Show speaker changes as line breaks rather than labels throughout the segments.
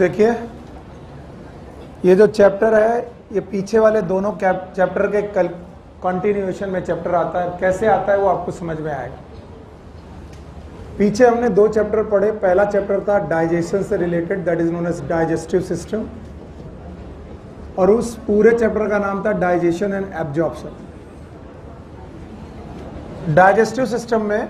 देखिए ये जो चैप्टर है ये पीछे वाले दोनों चैप्टर के कंटिन्यूएशन में चैप्टर आता है। कैसे आता है वो आपको समझ में आएगा। पीछे हमने दो चैप्टर पढ़े। पहला चैप्टर था डाइजेशन से रिलेटेड, that is known as digestive system, और उस पूरे चैप्टर का नाम था digestion and absorption. Digestive system में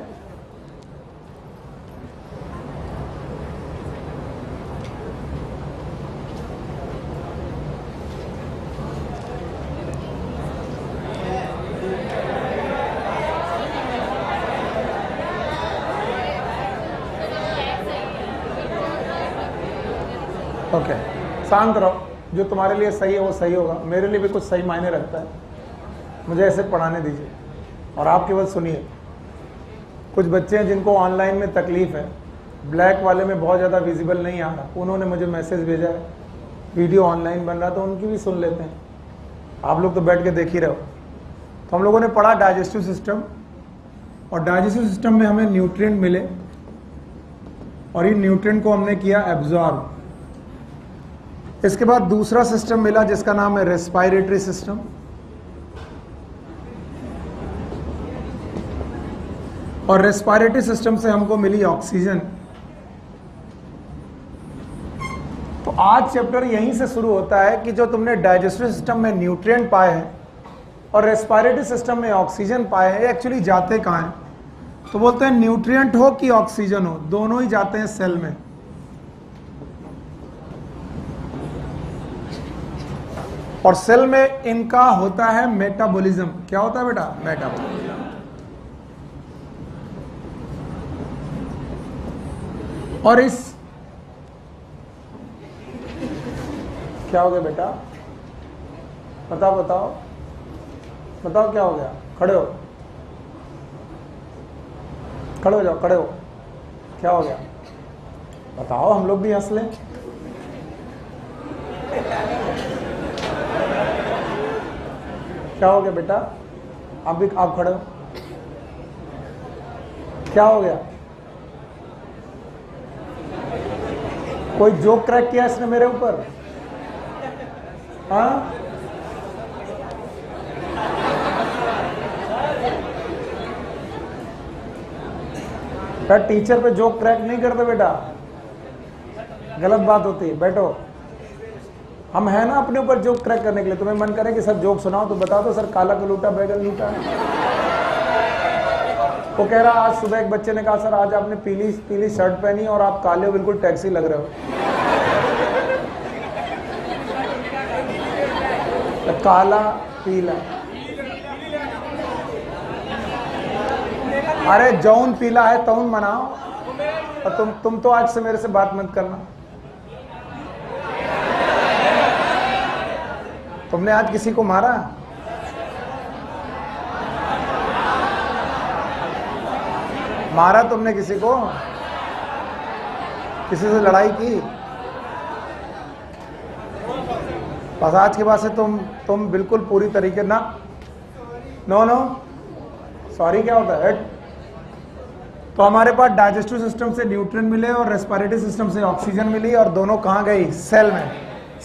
ओके शांत रहो, जो तुम्हारे लिए सही है वो सही होगा, मेरे लिए भी कुछ सही मायने रखता है। मुझे ऐसे पढ़ाने दीजिए और आप केवल सुनिए। कुछ बच्चे हैं जिनको ऑनलाइन में तकलीफ है, ब्लैक वाले में बहुत ज़्यादा विजिबल नहीं आ रहा, उन्होंने मुझे मैसेज भेजा है वीडियो ऑनलाइन बन रहा, तो उनकी भी सुन लेते हैं। आप लोग तो बैठ के देख ही रहे हो। तो हम लोगों ने पढ़ा डाइजेस्टिव सिस्टम, और डाइजेस्टिव सिस्टम में हमें न्यूट्रिएंट मिले और इन न्यूट्रिएंट को हमने किया एब्जॉर्ब। इसके बाद दूसरा सिस्टम मिला जिसका नाम है रेस्पिरेटरी सिस्टम, और रेस्पिरेटरी सिस्टम से हमको मिली ऑक्सीजन। तो आज चैप्टर यहीं से शुरू होता है कि जो तुमने डाइजेस्टिव सिस्टम में न्यूट्रिएंट पाए हैं और रेस्पिरेटरी सिस्टम में ऑक्सीजन पाए हैं, एक्चुअली जाते कहाँ हैं? तो बोलते हैं न्यूट्रिएंट हो कि ऑक्सीजन हो, दोनों ही जाते हैं सेल में। और सेल में इनका होता है मेटाबॉलिज्म। क्या होता है बेटा? मेटाबॉलिज्म। और इस क्या हो गया बेटा? बताओ बताओ बताओ क्या हो गया? खड़े हो, खड़े हो जाओ, खड़े हो। क्या हो गया बताओ, हम लोग भी हंस लें। क्या हो गया बेटा? आप खड़े हो। क्या हो गया? कोई जोक क्रैक किया इसने मेरे ऊपर? हाँ, टीचर पे जोक क्रैक नहीं करते बेटा, गलत बात होती है। बैठो, हम है ना अपने ऊपर जोक क्रैक करने के लिए। तुम्हें मन करे कि सर जोक सुनाओ तो बता दो, सर काला को लूटा बैगन लूटा। वो कह रहा आज सुबह एक बच्चे ने कहा सर आज आपने पीली पीली शर्ट पहनी और आप काले हो, बिल्कुल टैक्सी लग रहे हो। तो काला पीला, अरे जौन पीला है तौन मनाओ। और तुम तो आज से मेरे से बात मत करना। तुमने आज किसी को मारा? मारा तुमने किसी को? किसी से लड़ाई की? बस आज के बाद से तुम बिल्कुल पूरी तरीके ना, नो नो सॉरी क्या होता है? तो हमारे पास डाइजेस्टिव सिस्टम से न्यूट्रिएंट मिले और रेस्पिरेटरी सिस्टम से ऑक्सीजन मिली, और दोनों कहाँ गई? सेल में।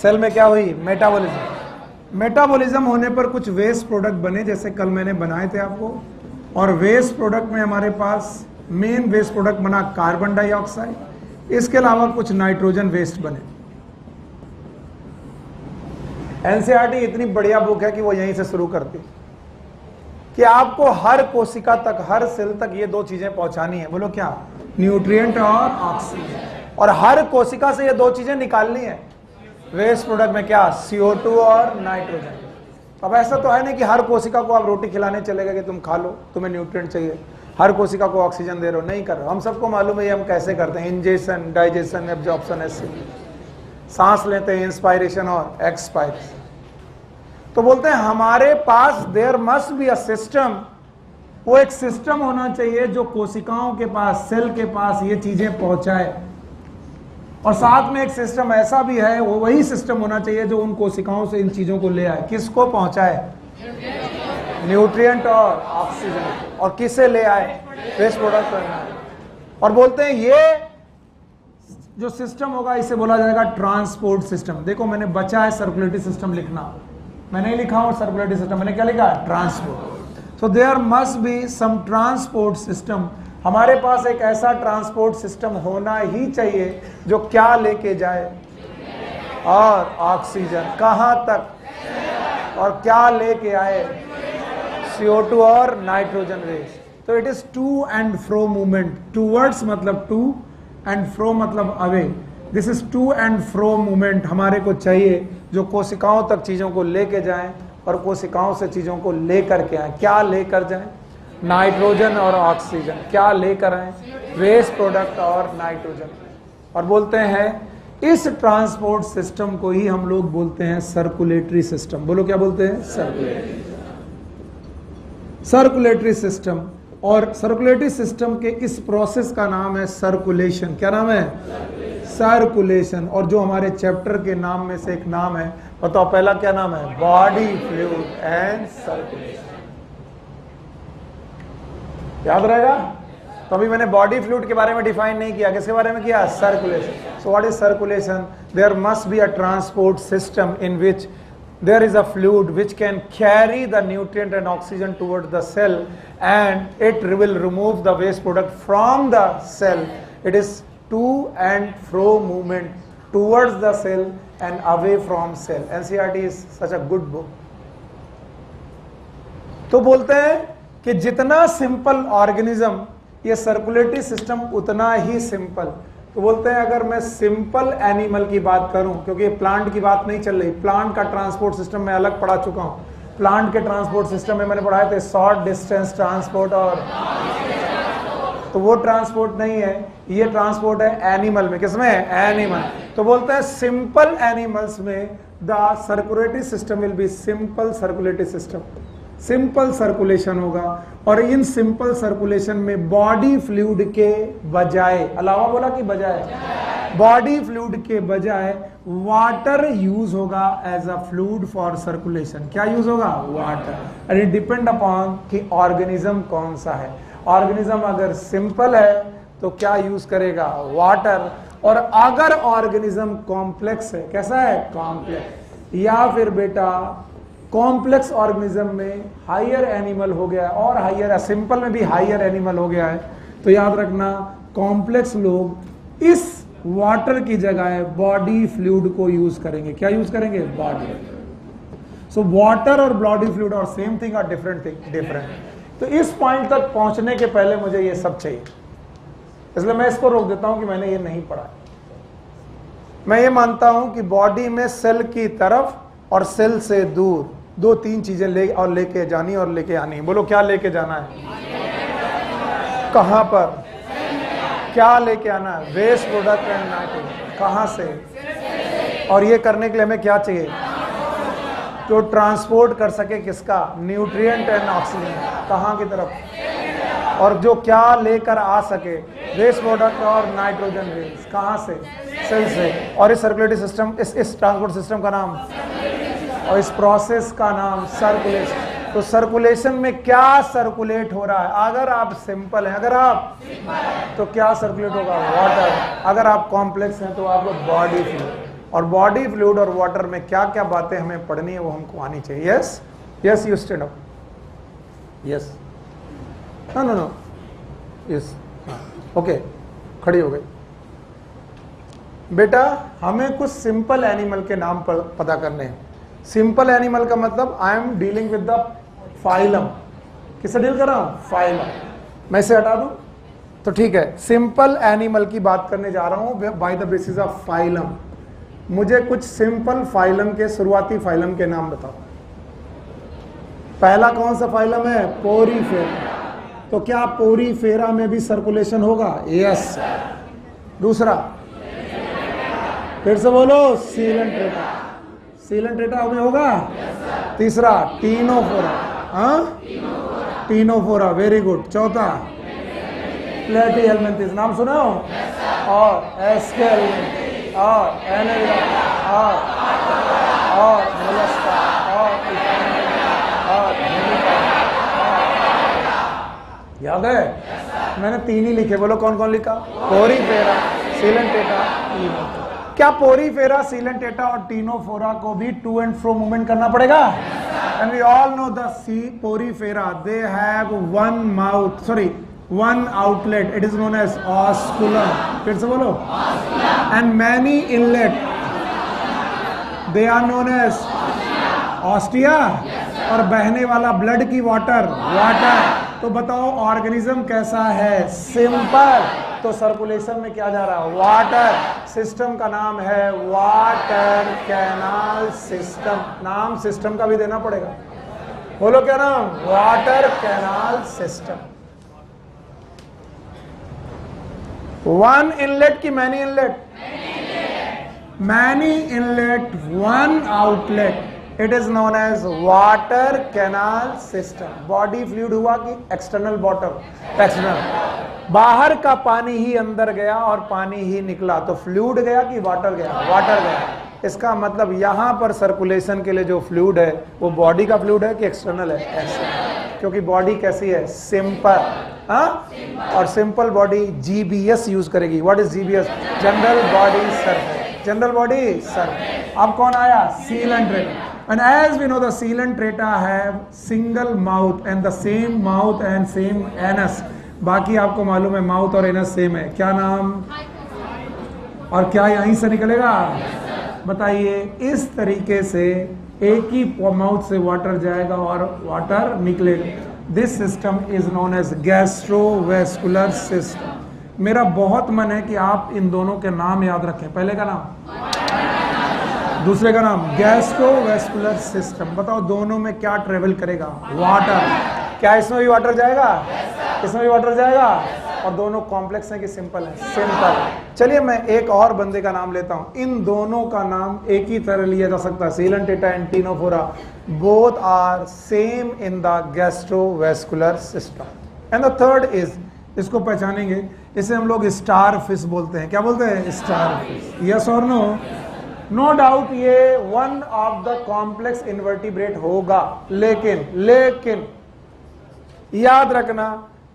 सेल में क्या हुई? मेटाबॉलिज्म। मेटाबॉलिज्म होने पर कुछ वेस्ट प्रोडक्ट बने, जैसे कल मैंने बनाए थे आपको। और वेस्ट प्रोडक्ट में हमारे पास मेन वेस्ट प्रोडक्ट बना कार्बन डाइऑक्साइड। इसके अलावा कुछ नाइट्रोजन वेस्ट बने। एनसीईआरटी इतनी बढ़िया बुक है कि वो यहीं से शुरू करती कि आपको हर कोशिका तक, हर सेल तक ये दो चीजें पहुंचानी है। बोलो क्या? न्यूट्रिएंट और ऑक्सीजन। और हर कोशिका से ये दो चीजें निकालनी है। वेस्ट प्रोडक्ट में क्या? CO2 और नाइट्रोजन। अब ऐसा तो है नहीं कि हर कोशिका को आप रोटी खिलाने चले गए कि तुम खा लो, तुम्हें न्यूट्रिएंट चाहिए, हर कोशिका को ऑक्सीजन दे रहे हो, नहीं कर रहे हो। हम सबको मालूम है ये हम कैसे करते हैं, इंजेशन, डाइजेशन, एब्जॉर्प्शन, ऐसे सांस लेते हैं, इंस्पायरेशन और एक्सपायरेशन। तो बोलते हैं हमारे पास there must be a system. वो एक सिस्टम होना चाहिए जो कोशिकाओं के पास, सेल के पास ये चीजें पहुंचाए। और साथ में एक सिस्टम ऐसा भी है, वो वही सिस्टम होना चाहिए जो उन कोशिकाओं से इन चीजों को ले आए। किसको पहुंचाए? न्यूट्रिएंट और ऑक्सीजन। और किसे ले आए? Waste product. और बोलते हैं जो सिस्टम होगा इसे बोला जाएगा ट्रांसपोर्ट सिस्टम। देखो मैंने बचा है सर्कुलेटरी सिस्टम लिखना, मैंने लिखा हूं सर्कुलेटरी सिस्टम, मैंने क्या लिखा? Transport. So there must be some transport system. हमारे पास एक ऐसा ट्रांसपोर्ट सिस्टम होना ही चाहिए जो क्या लेके जाए? और ऑक्सीजन कहां तक, और क्या लेके आए? CO2 और नाइट्रोजन रेस। तो it is to and fro movement. Towards मतलब टू, एंड फ्रो मतलब away. This is to and fro movement हमारे को चाहिए जो कोशिकाओं तक चीजों को लेके जाएं और कोशिकाओं से चीजों को लेकर के आए। क्या लेकर जाएं? नाइट्रोजन और ऑक्सीजन। क्या लेकर आए? वेस्ट प्रोडक्ट और नाइट्रोजन। और बोलते हैं इस ट्रांसपोर्ट सिस्टम को ही हम लोग बोलते हैं सर्कुलेटरी सिस्टम। बोलो क्या बोलते हैं? Circulatory system. और सर्कुलेटरी सिस्टम के इस प्रोसेस का नाम है सर्कुलेशन। क्या नाम है? सर्कुलेशन। और जो हमारे चैप्टर के नाम में से एक नाम है, बताओ पहला क्या नाम है? Body fluid and circulation. याद रहेगा? तो अभी मैंने बॉडी फ्लूइड के बारे में डिफाइन नहीं किया, किसके बारे में किया? Circulation. So what is circulation? There must be a transport system in which there is a fluid which can carry the nutrient and oxygen towards the cell, and it will remove the waste product from the cell. It is to and fro movement towards the cell and away from cell. NCERT is such a good book. तो बोलते हैं कि जितना simple organism ये circulatory system उतना ही simple. तो बोलते हैं अगर मैं सिंपल एनिमल की बात करूं, क्योंकि प्लांट की बात नहीं चल रही, प्लांट का ट्रांसपोर्ट सिस्टम मैं अलग पढ़ा चुका हूं। प्लांट के ट्रांसपोर्ट सिस्टम में मैंने पढ़ाए थे शॉर्ट डिस्टेंस ट्रांसपोर्ट, और तो वो ट्रांसपोर्ट नहीं है, ये ट्रांसपोर्ट है एनिमल में। किसमें? एनिमल। तो बोलते हैं सिंपल एनिमल्स में the circulatory system will be simple circulatory system. Simple circulation होगा, और इन सिंपल सर्कुलेशन में बॉडी फ्लूइड के बजाय, अलावा बोला कि बजाय, बॉडी फ्लूइड के बजाय वाटर यूज होगा as a fluid for circulation. क्या यूज होगा? Water. And it depend upon कि ऑर्गेनिज्म कौन सा है। ऑर्गेनिज्म अगर सिंपल है तो क्या यूज करेगा? वाटर। और अगर ऑर्गेनिज्म कॉम्प्लेक्स है, कैसा है? कॉम्प्लेक्स, या फिर बेटा कॉम्प्लेक्स ऑर्गेनिज्म में हायर एनिमल हो गया और हायर, सिंपल में भी हायर एनिमल हो गया है, तो याद रखना कॉम्प्लेक्स लोग इस वाटर की जगह बॉडी फ्लूइड को यूज करेंगे। क्या यूज करेंगे? बॉडी। सो वाटर और बॉडी फ्लूइड और सेम थिंग और डिफरेंट थिंग, डिफरेंट। तो इस पॉइंट तक पहुंचने के पहले मुझे ये सब चाहिए, इसलिए मैं इसको रोक देता हूं कि मैंने ये नहीं पढ़ा। मैं ये मानता हूं कि बॉडी में सेल की तरफ और सेल से दूर दो तीन चीजें लेके जानी और लेके आनी। बोलो क्या लेके जाना है? कहां पर? क्या लेके आना है? Waste product and nitrogen. कहां से? और ये करने के लिए हमें क्या चाहिए? तो ट्रांसपोर्ट कर सके किसका? Nutrient and oxygen. कहां की तरफ? और जो क्या लेकर आ सके? वेस्ट प्रोडक्ट और नाइट्रोजन रेस। कहां से? सेल से। और इस सर्कुलेटरी सिस्टम, इस ट्रांसपोर्ट सिस्टम का नाम, और इस प्रोसेस का नाम सर्कुलेशन। तो सर्कुलेशन में क्या सर्कुलेट हो रहा है? अगर आप सिंपल हैं, अगर आप, तो क्या सर्कुलेट होगा? वाटर। अगर आप कॉम्प्लेक्स हैं तो आपको बॉडी फ्लूइड। और बॉडी फ्लूइड और वाटर में क्या क्या बातें हमें पढ़नी है वो हमको आनी चाहिए। Yes yes, you stand up. Yes, no no no, yes, okay, खड़ी हो गई। बेटा हमें कुछ सिंपल एनिमल के नाम पता करने हैं। सिंपल एनिमल का मतलब I am dealing with the phylum. किससे डील कर रहा हूं? फाइलम। मैं इसे हटा दूं तो ठीक है। सिंपल एनिमल की बात करने जा रहा हूं by the basis of phylum. मुझे कुछ सिंपल फाइलम के, शुरुआती फाइलम के नाम बताओ। पहला कौन सा फाइलम है? पोरीफेरा। तो क्या पोरीफेरा में भी सर्कुलेशन होगा? यस। दूसरा, फिर से बोलो, सीलेंट्रेटा। सीलेंट्रेटा में होगा? तीसरा, टीनोफोरा। हाँ, टीनोफोरा, वेरी गुड। चौथा, प्लेटीहेल्मिन्थेस। नाम सुना हो? और एस्केल्मिन्थेस और एनेलिडा और मोलस्का और याद है? मैंने तीन ही लिखे, बोलो कौन कौन लिखा? Porifera, coelenterata ctenophora. क्या पोरीफेरा, सीलेंटेटा और टीनोफोरा को भी टू एंड फ्रो मूवमेंट करना पड़ेगा? And we all know the porifera, they have one outlet, it is known as osculum. फिर से बोलो, and many inlet, they are known as ostia, और बहने वाला ब्लड की वाटर। तो बताओ ऑर्गेनिज्म कैसा है? सिंपल। तो सर्कुलेशन में क्या जा रहा है? वाटर। सिस्टम का नाम है वाटर कैनाल सिस्टम। नाम सिस्टम का भी देना पड़ेगा, बोलो क्या नाम? Water canal system. One inlet की many inlet? Many inlet, one outlet, it is known as water canal system. Body fluid हुआ कि एक्सटर्नल बॉटम? एक्सटर्नल। बाहर का पानी ही अंदर गया और पानी ही निकला, तो फ्लूइड गया कि वाटर गया? वाटर गया। इसका मतलब यहां पर सर्कुलेशन के लिए जो फ्लूइड है वो बॉडी का फ्लूइड है कि एक्सटर्नल है? एक्सटर्नल। क्योंकि बॉडी कैसी है? सिंपल। और सिंपल बॉडी जीबीएस यूज करेगी। What is GBS? General body surface. General body surface. अब कौन आया? Coelenterata. And as we know, the coelenterata have single mouth and the same mouth and same anus. बाकी आपको मालूम है mouth और anus same है। क्या नाम? और क्या यहीं से निकलेगा? बताइए। इस तरीके से एक ही माउथ से वाटर जाएगा और वाटर निकलेगा। This system is known as gastrovascular system. मेरा बहुत मन है कि आप इन दोनों के नाम याद रखें। पहले का नाम, दूसरे का नाम। Gastrovascular system. बताओ दोनों में क्या ट्रेवल करेगा? वाटर। क्या इसमें भी वाटर जाएगा? इसमें भी वाटर जाएगा। और दोनों कॉम्प्लेक्स हैं कि सिंपल है? सिंपल। चलिए मैं एक और बंदे का नाम लेता हूं। इन दोनों का नाम एक ही तरह लिया जा सकता है, coelenterata and ctenophora. Both are same in the gastrovascular system. And the third is, इसको पहचानेंगे, इसे हम लोग स्टार फिश बोलते हैं। क्या बोलते हैं? Star fish. यस और नो? नो डाउट ये one of the complex invertebrate होगा, लेकिन याद रखना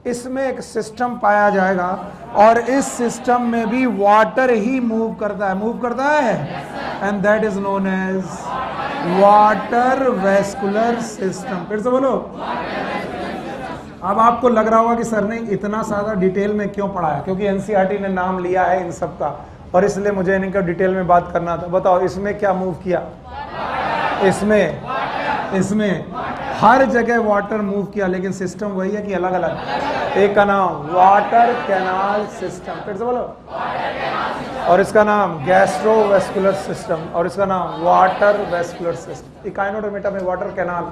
इसमें एक सिस्टम पाया जाएगा और इस सिस्टम में भी वाटर ही मूव करता है, and that is known as water vascular system. फिर से बोलो। अब आपको लग रहा होगा कि सर ने इतना सारा डिटेल में क्यों पढ़ाया? क्योंकि एनसीईआरटी ने नाम लिया है इन सब का और इसलिए मुझे इनका डिटेल में बात करना था। बताओ इसमें क्या मूव किया? इसमें हर जगह वाटर मूव किया, लेकिन सिस्टम वही है कि अलग अलग? एक का नाम वाटर कैनाल सिस्टम। फिर से बोलो। और इसका नाम गैस्ट्रोवेस्कुलर सिस्टम और इसका नाम वाटर वेस्कुलर सिस्टम। इकाइनोडर्मेटा में वाटर कैनाल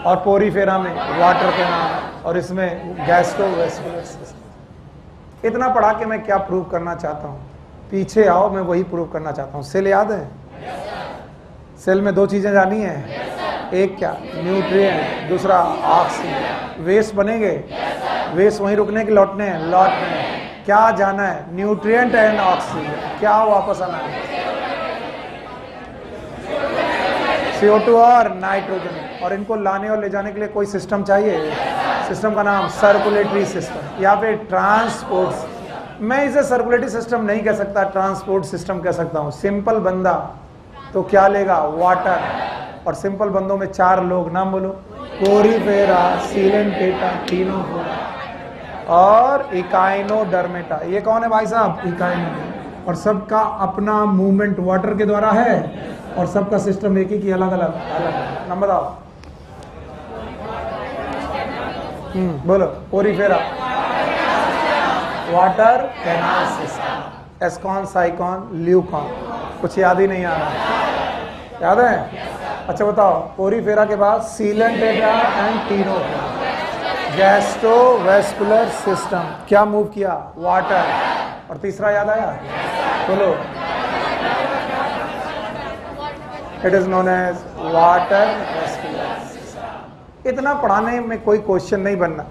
और पोरीफेरा में वाटर कैनाल और इसमें गैस्ट्रोवेस्कुलर सिस्टम। इतना पढ़ा के मैं क्या प्रूव करना चाहता हूँ? पीछे आओ, मैं वही प्रूव करना चाहता हूँ। सेल याद है? सेल में दो चीजें जानी है, एक क्या? न्यूट्रिएंट, दूसरा ऑक्सीजन। वेस्ट बनेंगे, वेस्ट वहीं रुकने के लौटने हैं, क्या जाना है? Nutrient and oxygen. क्या वापस आना है? CO2 और नाइट्रोजन। और इनको लाने और ले जाने के लिए कोई सिस्टम चाहिए। सिस्टम का नाम सर्कुलेटरी सिस्टम या फिर ट्रांसपोर्ट। मैं इसे सर्कुलेटरी सिस्टम नहीं कह सकता, ट्रांसपोर्ट सिस्टम कह सकता हूँ। सिंपल बंदा तो क्या लेगा? वाटर। और सिंपल बंदों में चार लोग, नाम बोलो। पोरीफेरा, सीलेंटेटा, टीनोफोरा और इकाइनोडर्मेटा। ये कौन है भाई साहब? इकाइनो। और सबका अपना मूवमेंट वाटर के द्वारा है और सबका सिस्टम एक ही की अलग अलग। नाम बताओ। बोलो। Porifera, water canal system, ascon, sycon, leucon. कुछ याद ही नहीं आ रहा? याद है? अच्छा बताओ। पोरीफेरा के बाद Coelenterata and Ctenophora. Gastrovascular system, क्या मूव किया? वाटर। और तीसरा याद आया? बोलो। It is known as water vascular system. इतना पढ़ाने में कोई क्वेश्चन नहीं बनना।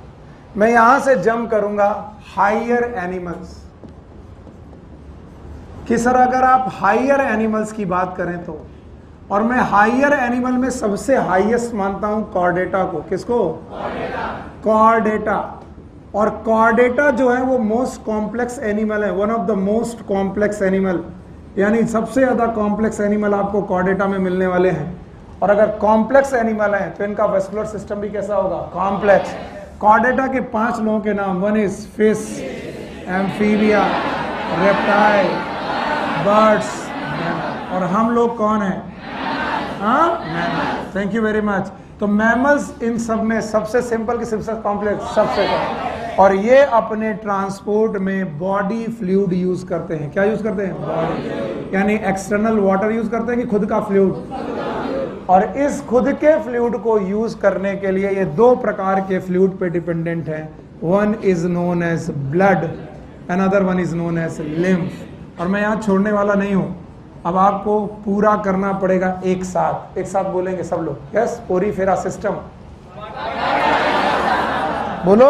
मैं यहां से जंप करूंगा हायर एनिमल्स कि सर अगर आप हायर एनिमल्स की बात करें तो, और मैं हायर एनिमल में सबसे हाईएस्ट मानता हूं कॉर्डेटा को। किसको? कॉर्डेटा। और कॉर्डेटा जो है वो मोस्ट कॉम्प्लेक्स एनिमल है, one of the most complex animal, यानी सबसे ज्यादा कॉम्प्लेक्स एनिमल आपको कॉर्डेटा में मिलने वाले हैं। और अगर कॉम्प्लेक्स एनिमल है तो इनका वेस्कुलर सिस्टम भी कैसा होगा, कॉम्प्लेक्स। कॉर्डेटा के 5 लोगों के नाम, one is fish, amphibia, reptile, birds, और हम लोग कौन है, हाँ, थैंक यू वेरी मच। तो मैमल्स इन सब में सबसे सिंपल की सबसे कॉम्प्लेक्स, सबसे कॉम्प्लेक्स। और ये अपने ट्रांसपोर्ट में बॉडी फ्लूइड यूज करते हैं। क्या यूज करते हैं, बॉडी, यानी एक्सटर्नल वाटर यूज करते हैं कि खुद का फ्लूइड। और इस खुद के फ्लूइड को यूज करने के लिए ये 2 प्रकार के फ्लूइड पे डिपेंडेंट है। One is known as blood, another one is known as lymph. और मैं यहाँ छोड़ने वाला नहीं हूँ, अब आपको पूरा करना पड़ेगा एक साथ बोलेंगे सब लोग, यस। पोरीफेरा सिस्टम बोलो,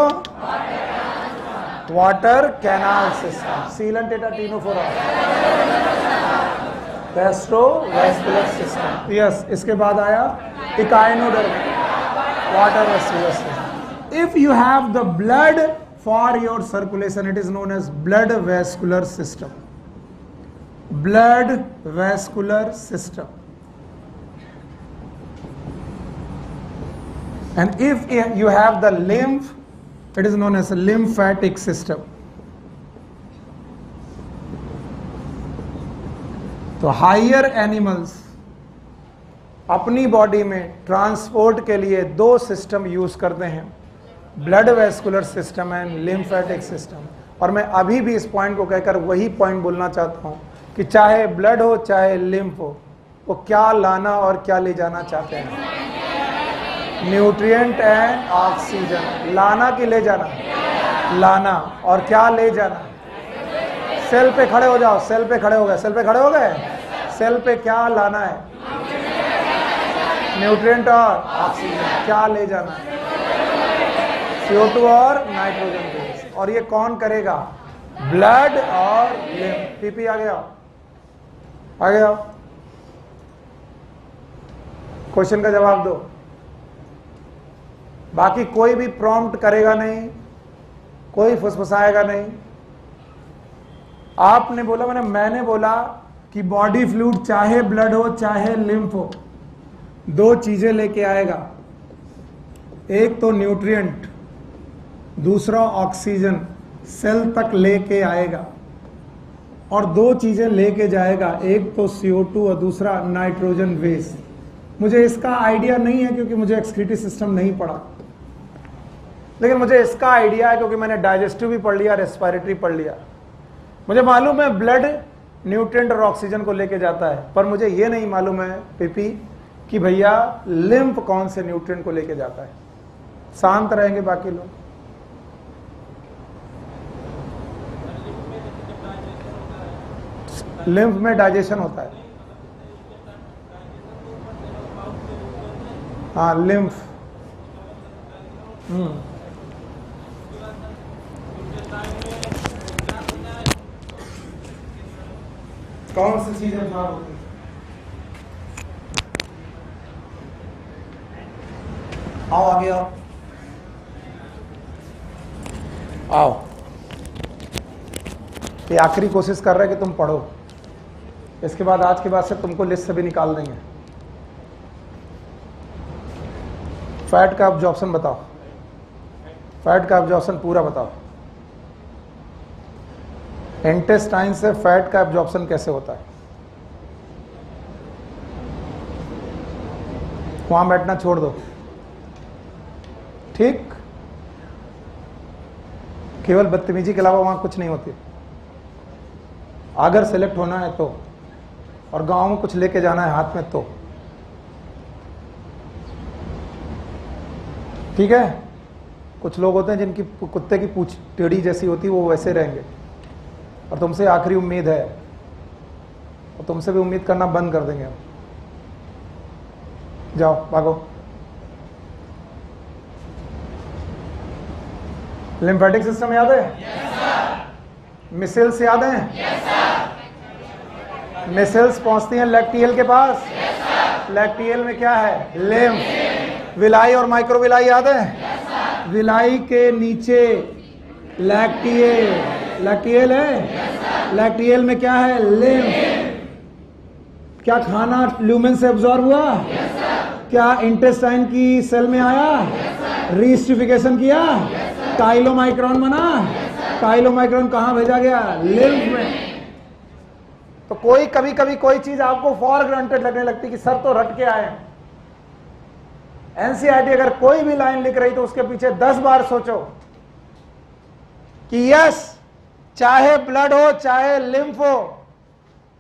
water canal system, Coelenterata Ctenophora, gastrovascular system, yes. इसके बाद आया echinoderm, water vascular system. If you have the blood for your circulation, it is known as blood vascular system, blood vascular system. And if you have the lymph, it is known as a lymphatic system. तो higher animals अपनी body में transport के लिए 2 system use करते हैं, blood vascular system and lymphatic system. और मैं अभी भी इस पॉइंट को कहकर वही पॉइंट बोलना चाहता हूं कि चाहे ब्लड हो चाहे लिम्फ हो, वो क्या लाना और क्या ले जाना चाहते हैं, न्यूट्रिएंट एंड ऑक्सीजन। लाना कि ले जाना, लाना। और क्या ले जाना, सेल पे खड़े हो जाओ, सेल पे खड़े हो गए, सेल पे खड़े हो गए, सेल पे क्या लाना है, न्यूट्रिएंट और ऑक्सीजन। क्या ले जाना, CO2 और नाइट्रोजन गैस। और ये कौन करेगा, ब्लड और लिम्फ। पीपी आ गया, आ गया, क्वेश्चन का जवाब दो। बाकी कोई भी प्रॉम्प्ट करेगा नहीं, कोई फुसफुसाएगा नहीं। आपने बोला, मैंने बोला कि बॉडी फ्लूइड चाहे ब्लड हो चाहे लिम्फ हो, 2 चीजें लेके आएगा, एक तो न्यूट्रिएंट, दूसरा ऑक्सीजन सेल तक लेके आएगा। और 2 चीजें लेके जाएगा, एक तो CO2 और दूसरा नाइट्रोजन वेस्ट। मुझे इसका आइडिया नहीं है क्योंकि मुझे एक्सक्रीटरी सिस्टम नहीं पढ़ा, लेकिन मुझे इसका आइडिया है क्योंकि मैंने डाइजेस्टिव भी पढ़ लिया, रेस्पिरेटरी पढ़ लिया। मुझे मालूम है ब्लड न्यूट्रिएंट और ऑक्सीजन को लेके जाता है, पर मुझे ये नहीं मालूम है पीपी कि भैया लिम्फ कौन से न्यूट्रिएंट को लेके जाता है। शांत रहेंगे बाकी लोग। लिम्फ में डाइजेशन होता है, हाँ लिम्फ। कौन सी चीजें खराब होती है, आओ आगे आओ, आओ। ये आखिरी कोशिश कर रहे हैं कि तुम पढ़ो, इसके बाद आज के बाद से तुमको लिस्ट से भी निकाल देंगे। फैट का एब्जॉर्प्शन बताओ, फैट का एब्जॉर्प्शन पूरा बताओ। इंटेस्टाइन से फैट का एब्जॉर्प्शन कैसे होता है, वहां बैठना छोड़ दो, ठीक। केवल बदतमीजी के अलावा वहां कुछ नहीं होती। अगर सेलेक्ट होना है तो, और गांव में कुछ लेके जाना है हाथ में तो, ठीक है। कुछ लोग होते हैं जिनकी कुत्ते की पूंछ टेढ़ी जैसी होती है, वो वैसे रहेंगे। और तुमसे आखिरी उम्मीद है, और तुमसे भी उम्मीद करना बंद कर देंगे हम। जाओ भागो। लिम्फेटिक सिस्टम याद है? मिसल्स याद हैं? मिसल्स पहुंचती हैं लैक्टियल के पास। लैक्टियल में क्या है? लिम्फ। विलाई और माइक्रोविलाई याद है? विलाई के नीचे लैक्टियल। लैक्टियल है, लैक्टियल में क्या है? लिम्फ। क्या खाना ल्यूमेन से एब्जॉर्ब हुआ? क्या इंटेस्टाइन की सेल में आया? रीस्टिफिकेशन किया? काइलोमाइक्रोन बना? काइलोमाइक्रोन कहां भेजा गया? लिम्फ में। तो कोई कभी कभी कोई चीज आपको फॉर ग्रांटेड लगने लगती कि सर तो रट के आए। एनसीईआरटी अगर कोई भी लाइन लिख रही तो उसके पीछे 10 बार सोचो कि यस, चाहे ब्लड हो चाहे लिम्फ हो,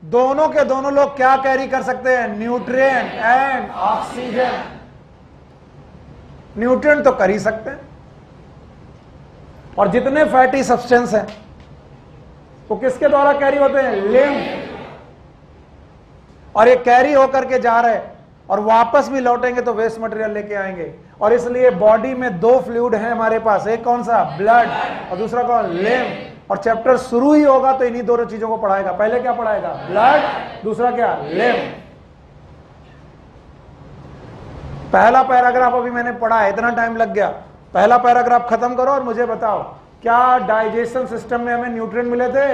दोनों के दोनों लोग क्या कैरी कर सकते हैं? Nutrient and oxygen. न्यूट्रिएंट तो कर ही सकते हैं, और जितने फैटी सब्सटेंस हैं वो किसके द्वारा कैरी होते हैं? लिम्फ। और ये कैरी होकर के जा रहे हैं और वापस भी लौटेंगे तो वेस्ट मटेरियल लेके आएंगे। और इसलिए बॉडी में 2 फ्लूइड हैं हमारे पास, एक कौन सा? ब्लड, और दूसरा कौन? लिम्फ। और चैप्टर शुरू ही होगा तो इन्हीं दोनों चीजों को पढ़ाएगा। पहले क्या पढ़ाएगा? ब्लड, दूसरा क्या? लिम्फ। पहला पैराग्राफ अभी मैंने पढ़ा है, इतना टाइम लग गया। पहला पैराग्राफ खत्म करो और मुझे बताओ, क्या डाइजेशन सिस्टम में हमें न्यूट्रिएंट मिले थे?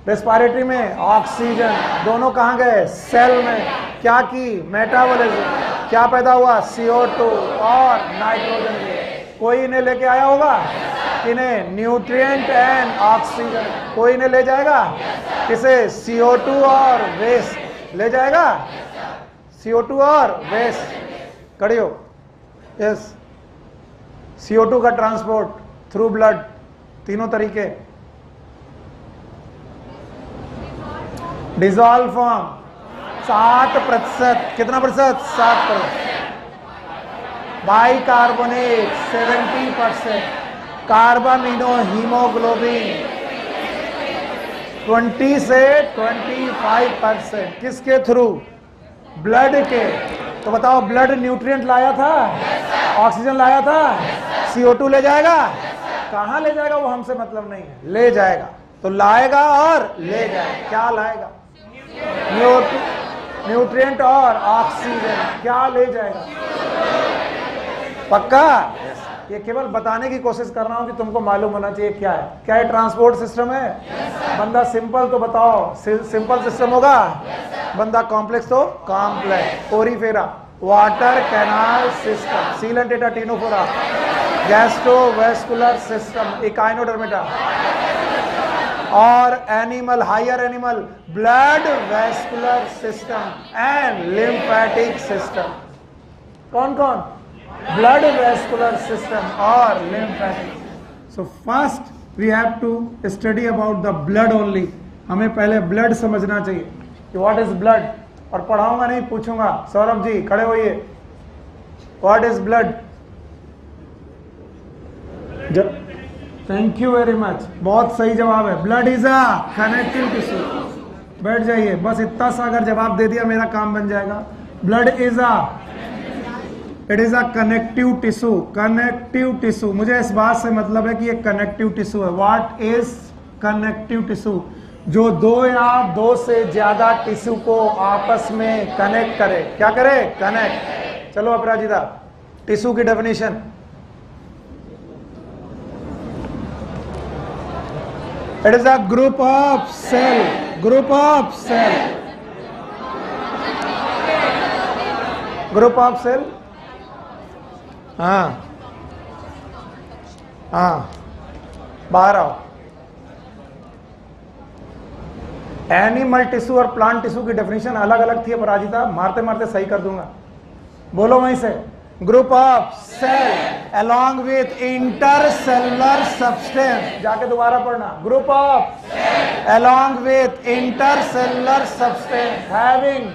रेस्पिरेटरी में ऑक्सीजन। दोनों कहां गए? सेल में। क्या की? मेटाबॉलिज्म। क्या पैदा हुआ? CO2 और नाइट्रोजन। कोई इन्हें लेके आया होगा? इन्हें न्यूट्रिएंट एंड ऑक्सीजन। कोई इन्हें ले जाएगा? किसे? CO2 और वेस्ट ले जाएगा। CO2 और वेस्ट। खड़ी हो। यस, CO2 का ट्रांसपोर्ट थ्रू ब्लड, तीनों तरीके। Dissolve form 60%। कितना प्रतिशत? 60%। बाइकार्बोनेट 70%। कार्बामिनो हीमोग्लोबिन 20 से 25%। किसके थ्रू? ब्लड के। तो बताओ, ब्लड न्यूट्रिएंट लाया था? ऑक्सीजन लाया था? CO2 ले जाएगा? कहां ले जाएगा वो हमसे मतलब नहीं है, ले जाएगा। तो लाएगा और ले जाएगा। क्या लाएगा? न्यूट्रिएंट और ऑक्सीजन। क्या ले जाएगा? पक्का? ये केवल बताने की कोशिश कर रहा हूं कि तुमको मालूम होना चाहिए क्या है। क्या ये ट्रांसपोर्ट सिस्टम है? बंदा सिंपल तो बताओ, सिंपल सिस्टम होगा। बंदा कॉम्प्लेक्स तो complex. Porifera, water canal system, Coelenterata Ctenophora, gastrovascular system, Echinodermata, और animal, higher animal, blood vascular system and lymphatic system. कौन कौन? ब्लड वेस्कुलर सिस्टम और lymphatic. So first we have to study about the blood only. हमें पहले blood समझना चाहिए कि what is blood. और पढ़ाऊंगा नहीं, पूछूंगा। सौरभ जी खड़े होइए। What is blood? Thank you very much, बहुत सही जवाब है। Blood is a connective tissue. बैठ जाइए, बस इतना सा अगर जवाब दे दिया मेरा काम बन जाएगा। Blood is it is a connective tissue. Connective tissue, मुझे इस बात से मतलब है कि ये कनेक्टिव टिश्यू है। What is connective tissue? जो 2 या 2 से ज्यादा टिश्यू को आपस में कनेक्ट करे। क्या करे? कनेक्ट। चलो अपराजिता, टिश्यू की definition. It is a group of cell. Group of cell. Group of cell. हाँ हाँ, बाहर आओ। एनिमल टिश्यू और प्लांट टिश्यू की डेफिनेशन अलग अलग थी अपराजिता, मारते मारते सही कर दूंगा। बोलो वहीं से। Group of cell along with intercellular substance। जाके दोबारा पढ़ना। Group of along with intercellular substance having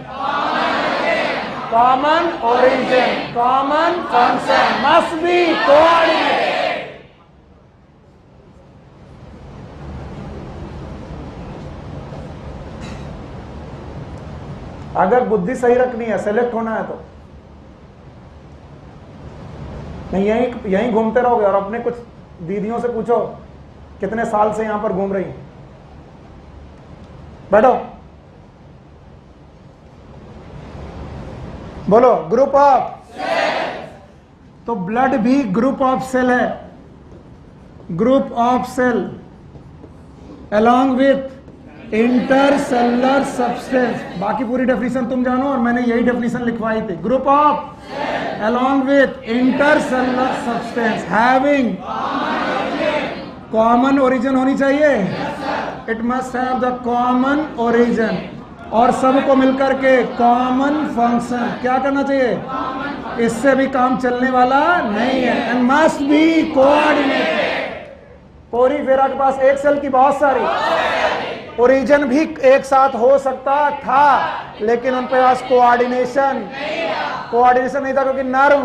common origin, common function, must be coordinated। अगर बुद्धि सही रखनी है, सेलेक्ट होना है तो नहीं, यहीं घूमते रहोगे। और अपने कुछ दीदियों से पूछो कितने साल से यहां पर घूम रही हैं। बैठो, बोलो। ग्रुप ऑफ, तो ब्लड भी ग्रुप ऑफ सेल है। Group of cell along with intercellular substance. बाकी पूरी डेफिनेशन तुम जानो और मैंने यही डेफिनेशन लिखवाई थी। Group of along with intercellular substance having common origin होनी चाहिए। It must have the common origin और सबको मिलकर के कॉमन फंक्शन। क्या करना चाहिए? इससे भी काम चलने वाला नहीं है। And must be coordinated. Porifera के पास एक सेल की बहुत सारी ओरिजिन भी एक साथ हो सकता था, लेकिन उन पे पास कोऑर्डिनेशन नहीं था क्योंकि नर्व,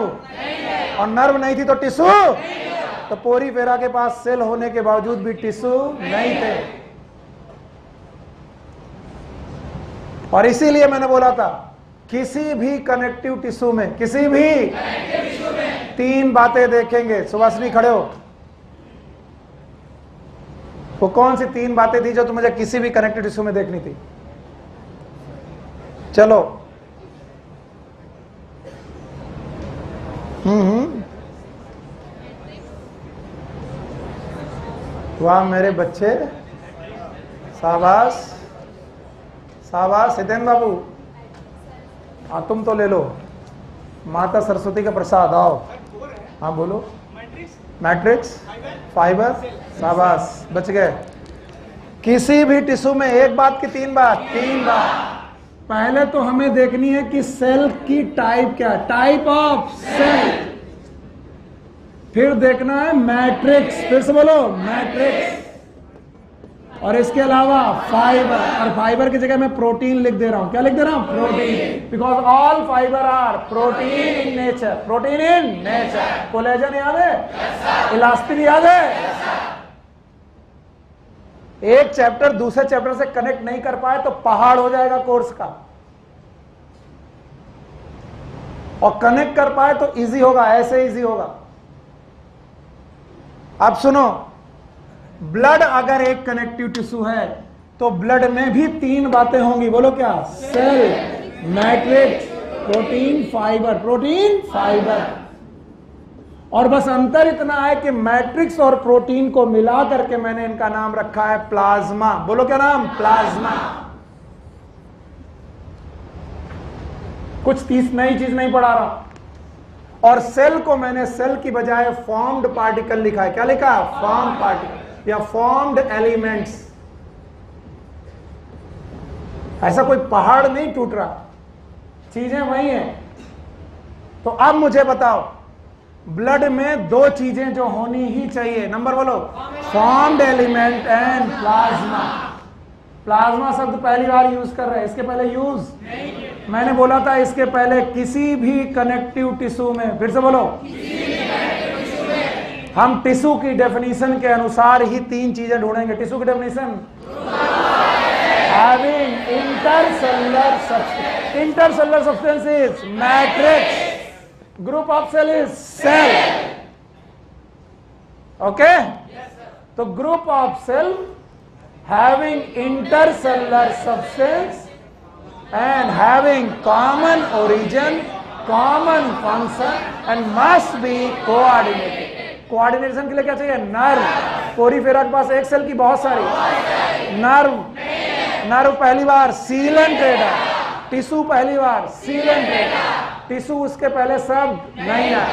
और नर्व नहीं थी तो टिश्यू। तो पोरीफेरा के पास सेल होने के बावजूद भी टिश्यू नहीं थे। और इसीलिए मैंने बोला था किसी भी कनेक्टिव टिश्यू में, किसी भी तीन बातें देखेंगे। सुभाषिनी खड़े हो। वो कौन सी तीन बातें थी जो तुम मुझे किसी भी कनेक्टिव टिश्यू में देखनी थी? चलो। वाह मेरे बच्चे, शाबाश शाबाश। हितेन बाबू, हाँ तुम तो ले लो। माता सरस्वती का प्रसाद। आओ, हाँ बोलो। मैट्रिक्स, फाइबर, शाबाश, बच गए। किसी भी टिश्यू में एक बात की तीन बात? तीन बात। पहले तो हमें देखनी है कि सेल की टाइप क्या है, टाइप ऑफ सेल। फिर देखना है मैट्रिक्स, फिर से बोलो मैट्रिक्स। और इसके अलावा फाइबर, और फाइबर की जगह मैं प्रोटीन लिख दे रहा हूं। क्या लिख दे रहा हूं? Protein, because all fibre are protein in nature. Protein in nature. Collagen याद है? इलास्टिन याद है? एक चैप्टर दूसरे चैप्टर से कनेक्ट नहीं कर पाए तो पहाड़ हो जाएगा कोर्स का, और कनेक्ट कर पाए तो इजी होगा, ऐसे इजी होगा। अब सुनो, ब्लड अगर एक कनेक्टिव टिश्यू है तो ब्लड में भी तीन बातें होंगी। बोलो क्या? Cell, matrix, protein, fibre. Protein, fibre. और बस अंतर इतना है कि मैट्रिक्स और प्रोटीन को मिला करके मैंने इनका नाम रखा है प्लाज्मा। बोलो क्या नाम? प्लाज्मा। कुछ नई चीज नहीं पढ़ा रहा। और सेल को मैंने सेल की बजाय फॉर्म्ड पार्टिकल लिखा है। क्या लिखा? फॉर्म्ड पार्टिकल या फॉर्म्ड एलिमेंट्स। ऐसा कोई पहाड़ नहीं टूट रहा, चीजें वही हैं। तो अब मुझे बताओ, ब्लड में दो चीजें जो होनी ही चाहिए, नंबर बोलो, formed element and plasma. Plasma शब्द पहली बार यूज कर रहे हैं, इसके पहले यूज मैंने बोला था इसके पहले किसी भी कनेक्टिव टिश्यू में। फिर से बोलो, हम टिश्यू की डेफिनेशन के अनुसार ही तीन चीजें ढूंढेंगे। टिश्यू की definition, having intercellular substance. Intercellular substance is matrix. Group of cell is cell. Okay? तो group of cell having intercellular substance and having common origin, common function and must be coordinated. Coordination के लिए क्या चाहिए? Nerve. Porifera के पास एक cell की बहुत सारी नर्व। नर्व पहली बार सीलेंटेड है, टिश्यू पहली बार सीलेंटेड, टिश्यू उसके पहले सब नहीं है।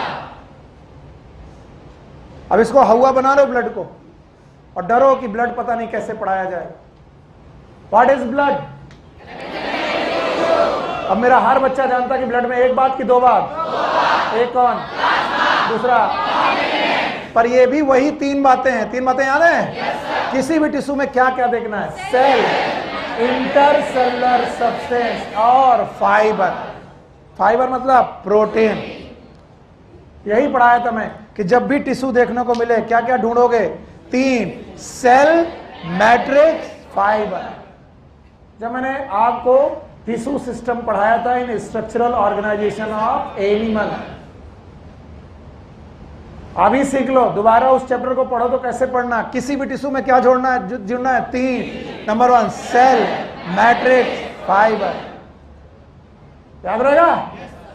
अब इसको हवा बना लो ब्लड को, और डरो कि ब्लड पता नहीं कैसे पढ़ाया जाएगा। What is blood? अब मेरा हर बच्चा जानता है कि ब्लड में एक बात की दो बात। एक कौन? दूसरा। पर ये भी वही तीन बातें हैं। तीन बातें याद है? किसी भी टिश्यू में क्या क्या देखना है? सेल, इंटरसेलुलर सब्सटेंस और फाइबर। फाइबर मतलब प्रोटीन। यही पढ़ाया था मैं कि जब भी टिश्यू देखने को मिले क्या क्या ढूंढोगे? तीन, सेल, मैट्रिक्स, फाइबर। जब मैंने आपको टिश्यू सिस्टम पढ़ाया था in structural organisation of animal, अभी सीख लो, दोबारा उस चैप्टर को पढ़ो तो कैसे पढ़ना। किसी भी टिश्यू में क्या जोड़ना है? जुड़ना है तीन। Number one, cell, matrix, fibre. याद रहेगा?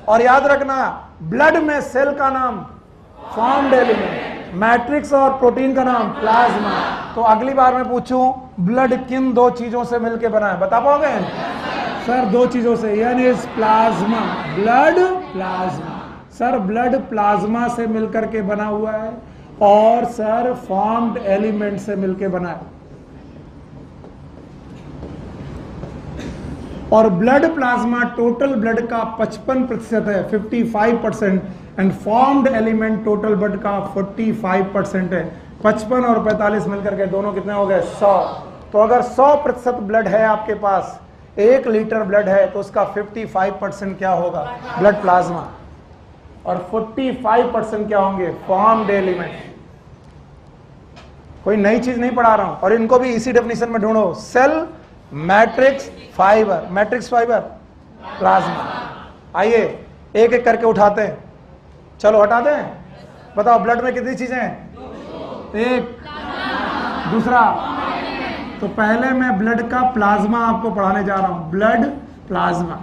और याद रखना, ब्लड में सेल का नाम फॉर्म्ड एलिमेंट, मैट्रिक्स और प्रोटीन का नाम प्लाज्मा। तो अगली बार मैं पूछूं ब्लड किन दो चीजों से मिलकर बना है, बता पाओगे? सर दो चीजों से, यानी plasma, blood plasma. Sir blood plasma से मिलकर के बना हुआ है और सर फॉर्म्ड एलिमेंट से मिलकर बना है। और ब्लड प्लाज्मा टोटल ब्लड का 55% है, 55%, and formed element total blood का 45% है। 55 और 45 मिलकर के दोनों कितने हो गए? 100। तो अगर 100% ब्लड है आपके पास, 1 लीटर ब्लड है, तो उसका 55% क्या होगा? ब्लड प्लाज्मा, और 45% क्या होंगे? Formed element. कोई नई चीज नहीं पढ़ा रहा हूं, और इनको भी इसी डेफिनेशन में ढूंढो, cell, matrix, fibre. Matrix, fibre, plasma. आइए एक एक करके उठाते हैं, चलो हटा दें। बताओ ब्लड में कितनी चीजें हैं? एक, दूसरा, तो पहले मैं ब्लड का प्लाज्मा आपको पढ़ाने जा रहा हूं, ब्लड प्लाज्मा।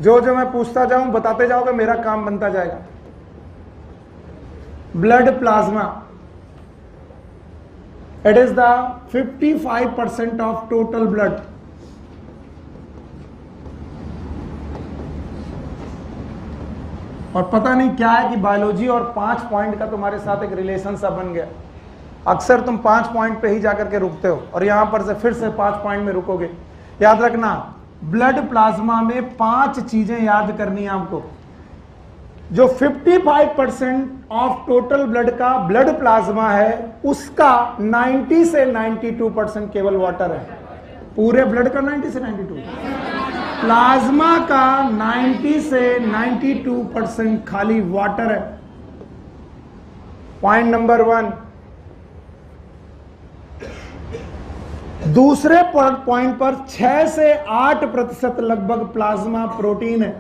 जो जो मैं पूछता जाऊं बताते जाओगे, मेरा काम बनता जाएगा। Blood plasma, it is the 55% of total blood. और पता नहीं क्या है कि बायोलॉजी और 5 पॉइंट का तुम्हारे साथ एक रिलेशन सा बन गया। अक्सर तुम 5 पॉइंट पे ही जाकर के रुकते हो, और यहां पर से फिर से 5 पॉइंट में रुकोगे। याद रखना, ब्लड प्लाज्मा में 5 चीजें याद करनी है आपको। जो 55% ऑफ टोटल ब्लड का ब्लड प्लाज्मा है, उसका 90 से 92% केवल वाटर है। पूरे ब्लड का 90 से 92, प्लाज्मा का 90 से 92% खाली वाटर है। Point number 1। दूसरे पॉइंट पर 6 से 8% लगभग प्लाज्मा प्रोटीन है।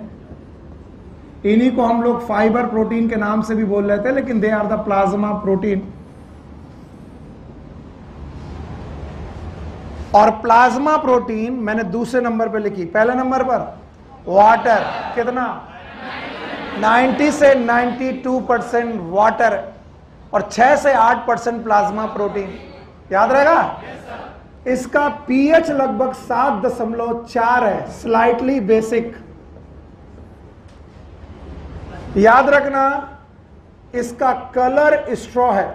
इन्हीं को हम लोग फाइबर प्रोटीन के नाम से भी बोल रहे थे, लेकिन they are the plasma protein. और प्लाज्मा प्रोटीन मैंने दूसरे नंबर पे लिखी। पहले नंबर पर वाटर, कितना? 90 से 92% वाटर, और 6 से 8% प्लाज्मा प्रोटीन। याद रहेगा? इसका पीएच लगभग 7.4 है, स्लाइटली बेसिक। याद रखना, इसका कलर स्ट्रॉ है,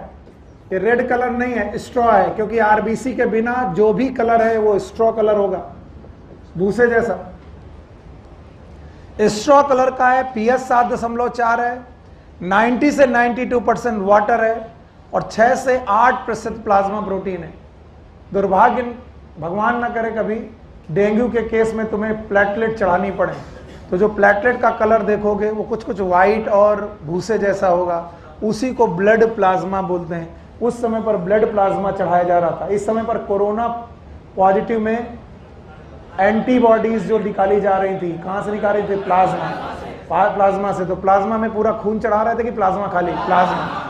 ये रेड कलर नहीं है, स्ट्रॉ है, क्योंकि आरबीसी के बिना जो भी कलर है वो स्ट्रॉ कलर होगा, भूसे जैसा। स्ट्रॉ कलर का है, पीएच 7.4 है, 90 से 92% वाटर है, और 6 से 8% प्लाज्मा प्रोटीन है। दुर्भाग्य, भगवान ना करे कभी डेंगू के केस में तुम्हें प्लेटलेट चढ़ानी पड़े, तो जो प्लेटलेट का कलर देखोगे वो कुछ कुछ वाइट और भूसे जैसा होगा, उसी को ब्लड प्लाज्मा बोलते हैं। उस समय पर ब्लड प्लाज्मा चढ़ाया जा रहा था। इस समय पर कोरोना पॉजिटिव में एंटीबॉडीज जो निकाली जा रही थी, कहां से निकाली थी? प्लाज्मा से। तो प्लाज्मा में पूरा खून चढ़ा रहे थे कि प्लाज्मा खाली? प्लाज्मा।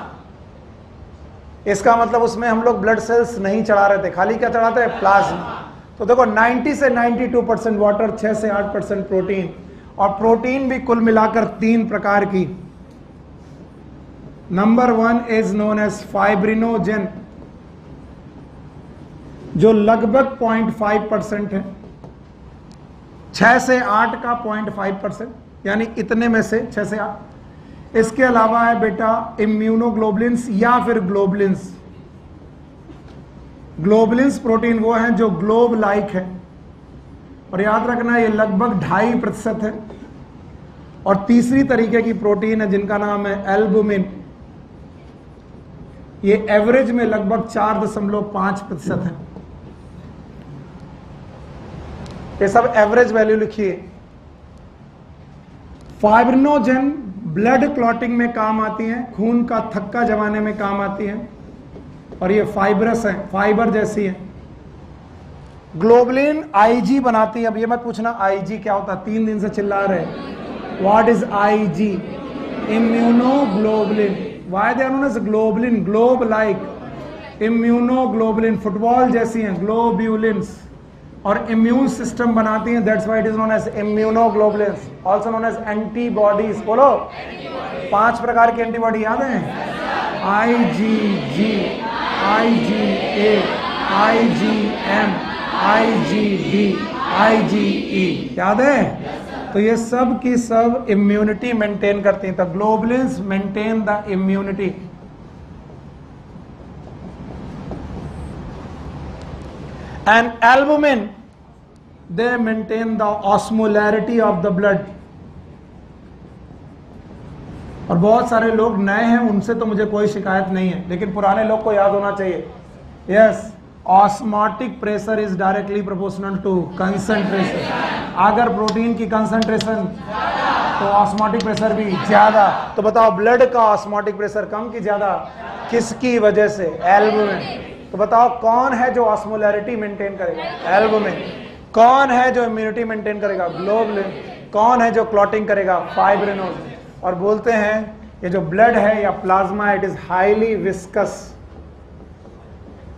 इसका मतलब उसमें हम लोग ब्लड सेल्स नहीं चढ़ा रहे थे, खाली क्या चढ़ाते हैं? प्लाज्मा। तो देखो 90 से 92% वाटर, 6 से 8% प्रोटीन। और प्रोटीन भी कुल मिलाकर 3 प्रकार की। Number 1 is known as fibrinogen, जो लगभग 0.5% है। 6 से 8 का 0.5%, यानी इतने में से 6 से 8। इसके अलावा है बेटा इम्यूनोग्लोबुलिन्स या फिर ग्लोबुलिन्स। ग्लोबुलिन्स प्रोटीन वो हैं जो ग्लोब लाइक है, और याद रखना ये लगभग 2.5% है। और तीसरी तरीके की प्रोटीन है जिनका नाम है एल्बुमिन, ये एवरेज में लगभग 4.5% है। ये सब एवरेज वैल्यू लिखिए। फाइब्रिनोजेन ब्लड क्लॉटिंग में काम आती हैं, खून का थक्का जमाने में काम आती हैं, और ये फाइब्रस है, फाइबर जैसी है। ग्लोबुलिन आईजी बनाती है। अब ये मत पूछना आईजी क्या होता है, 3 दिन से चिल्ला रहे। What is IG? Immunoglobulin. Why they are known as globulin? Globe like. Immunoglobulin football जैसी हैं, ग्लोब्यूलिन्स, और इम्यून सिस्टम बनाती हैं, that's why it is known as immunoglobulins, also known as antibodies. बोलो 5 प्रकार की एंटीबॉडी याद है? IgG, IgA, IgM, IgD, IgE, याद है? तो ये सब की सब इम्यूनिटी मेंटेन करती हैं। तो globulins maintain the immunity. And albumin they maintain the osmolarity of the blood. और बहुत सारे लोग नए हैं, उनसे तो मुझे कोई शिकायत नहीं है, लेकिन पुराने लोग को याद होना चाहिए। Yes, osmotic pressure is directly proportional to concentration. अगर प्रोटीन की कंसंट्रेशन तो ऑस्मोटिक प्रेशर भी ज्यादा। तो बताओ ब्लड का ऑस्मोटिक प्रेशर कम की ज्यादा? किसकी वजह से? एल्बुमिन। तो बताओ कौन है जो ऑस्मोलैरिटी मेंटेन करेगा? एल्बुमिन। कौन है जो इम्यूनिटी मेंटेन करेगा? ग्लोबुलिन। कौन है जो क्लॉटिंग करेगा? फाइब्रिनोजेन। और बोलते हैं ये जो ब्लड है या plasma, it is highly viscous.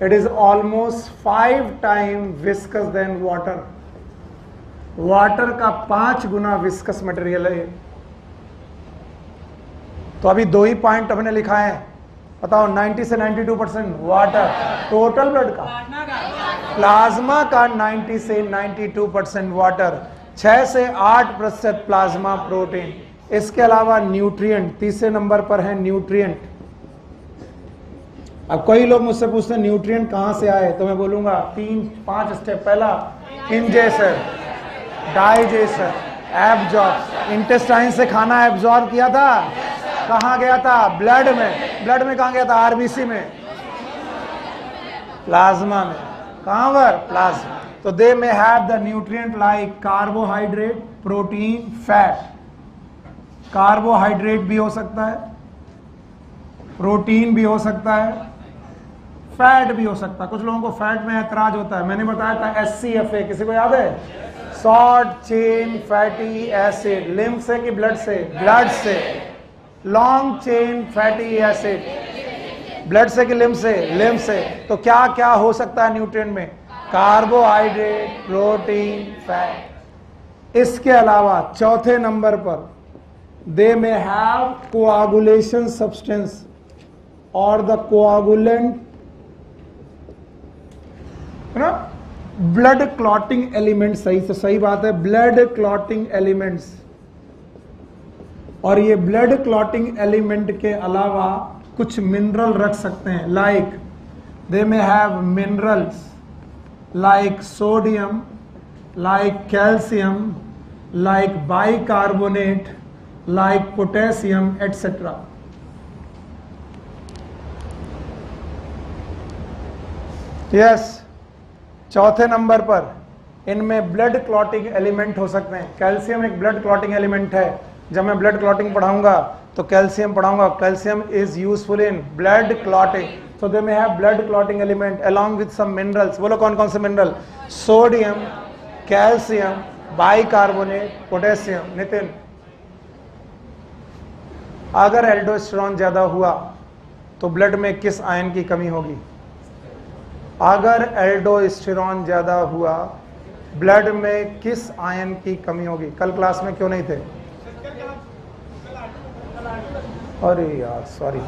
It is almost 5 time viscous than water. Water का 5 गुना विस्कस मटेरियल है। तो अभी 2 ही पॉइंट हमने लिखा है, बताओ 90 से 92% वाटर। टोटल ब्लड का, प्लाज्मा का 90 से 92% वाटर, 6 से 8% प्लाज्मा प्रोटीन। इसके अलावा न्यूट्रिएंट, तीसरे नंबर पर है न्यूट्रिएंट। अब कई लोग मुझसे पूछते हैं न्यूट्रिएंट कहां से आए, तो मैं बोलूंगा 3-5 स्टेप। पहला इंजेशन, डाइजेशन, एब्जॉर्ब। इंटेस्टाइन से खाना एब्जॉर्ब किया था, कहां गया था? ब्लड में। ब्लड में कहां गया था? आरबीसी में। प्लाज्मा में। कहां पर? प्लाज्मा। तो they may have the nutrient like carbohydrate, protein, fat. Carbohydrate भी हो सकता है, प्रोटीन भी हो सकता है, फैट भी हो सकता है। कुछ लोगों को फैट में ऐतराज होता है। मैंने बताया था SCFA, किसी को याद है? Short chain fatty acid. Lymph से कि ब्लड से? ब्लड से। Long chain fatty acid, blood से कि लिम्फ से? लिम्फ से। तो क्या क्या हो सकता है न्यूट्रिएंट में? Carbohydrate, protein, fat. इसके अलावा चौथे नंबर पर they may have coagulation substance or the coagulant, है ना? Blood clotting element. सही से सही बात है, ब्लड क्लॉटिंग एलिमेंट्स। और ये ब्लड क्लॉटिंग एलिमेंट के अलावा कुछ मिनरल रख सकते हैं, like they may have minerals like sodium, like calcium, like bicarbonate, like potassium, etc. Yes, चौथे नंबर पर इनमें ब्लड क्लॉटिंग एलिमेंट हो सकते हैं। कैल्शियम एक ब्लड क्लॉटिंग एलिमेंट है। जब मैं ब्लड क्लॉटिंग पढ़ाऊंगा तो कैल्शियम पढ़ाऊंगा। Calcium is useful in blood clotting. So they may have blood clotting element along with some minerals. बोलो कौन कौन से mineral? Sodium, calcium, bicarbonate, potassium. Nitin, अगर एल्डोस्टेरोन ज्यादा हुआ तो ब्लड में किस आयन की कमी होगी? अगर एल्डोस्टेरोन ज्यादा हुआ ब्लड में किस आयन की कमी होगी? कल क्लास में क्यों नहीं थे? अरे यार सॉरी,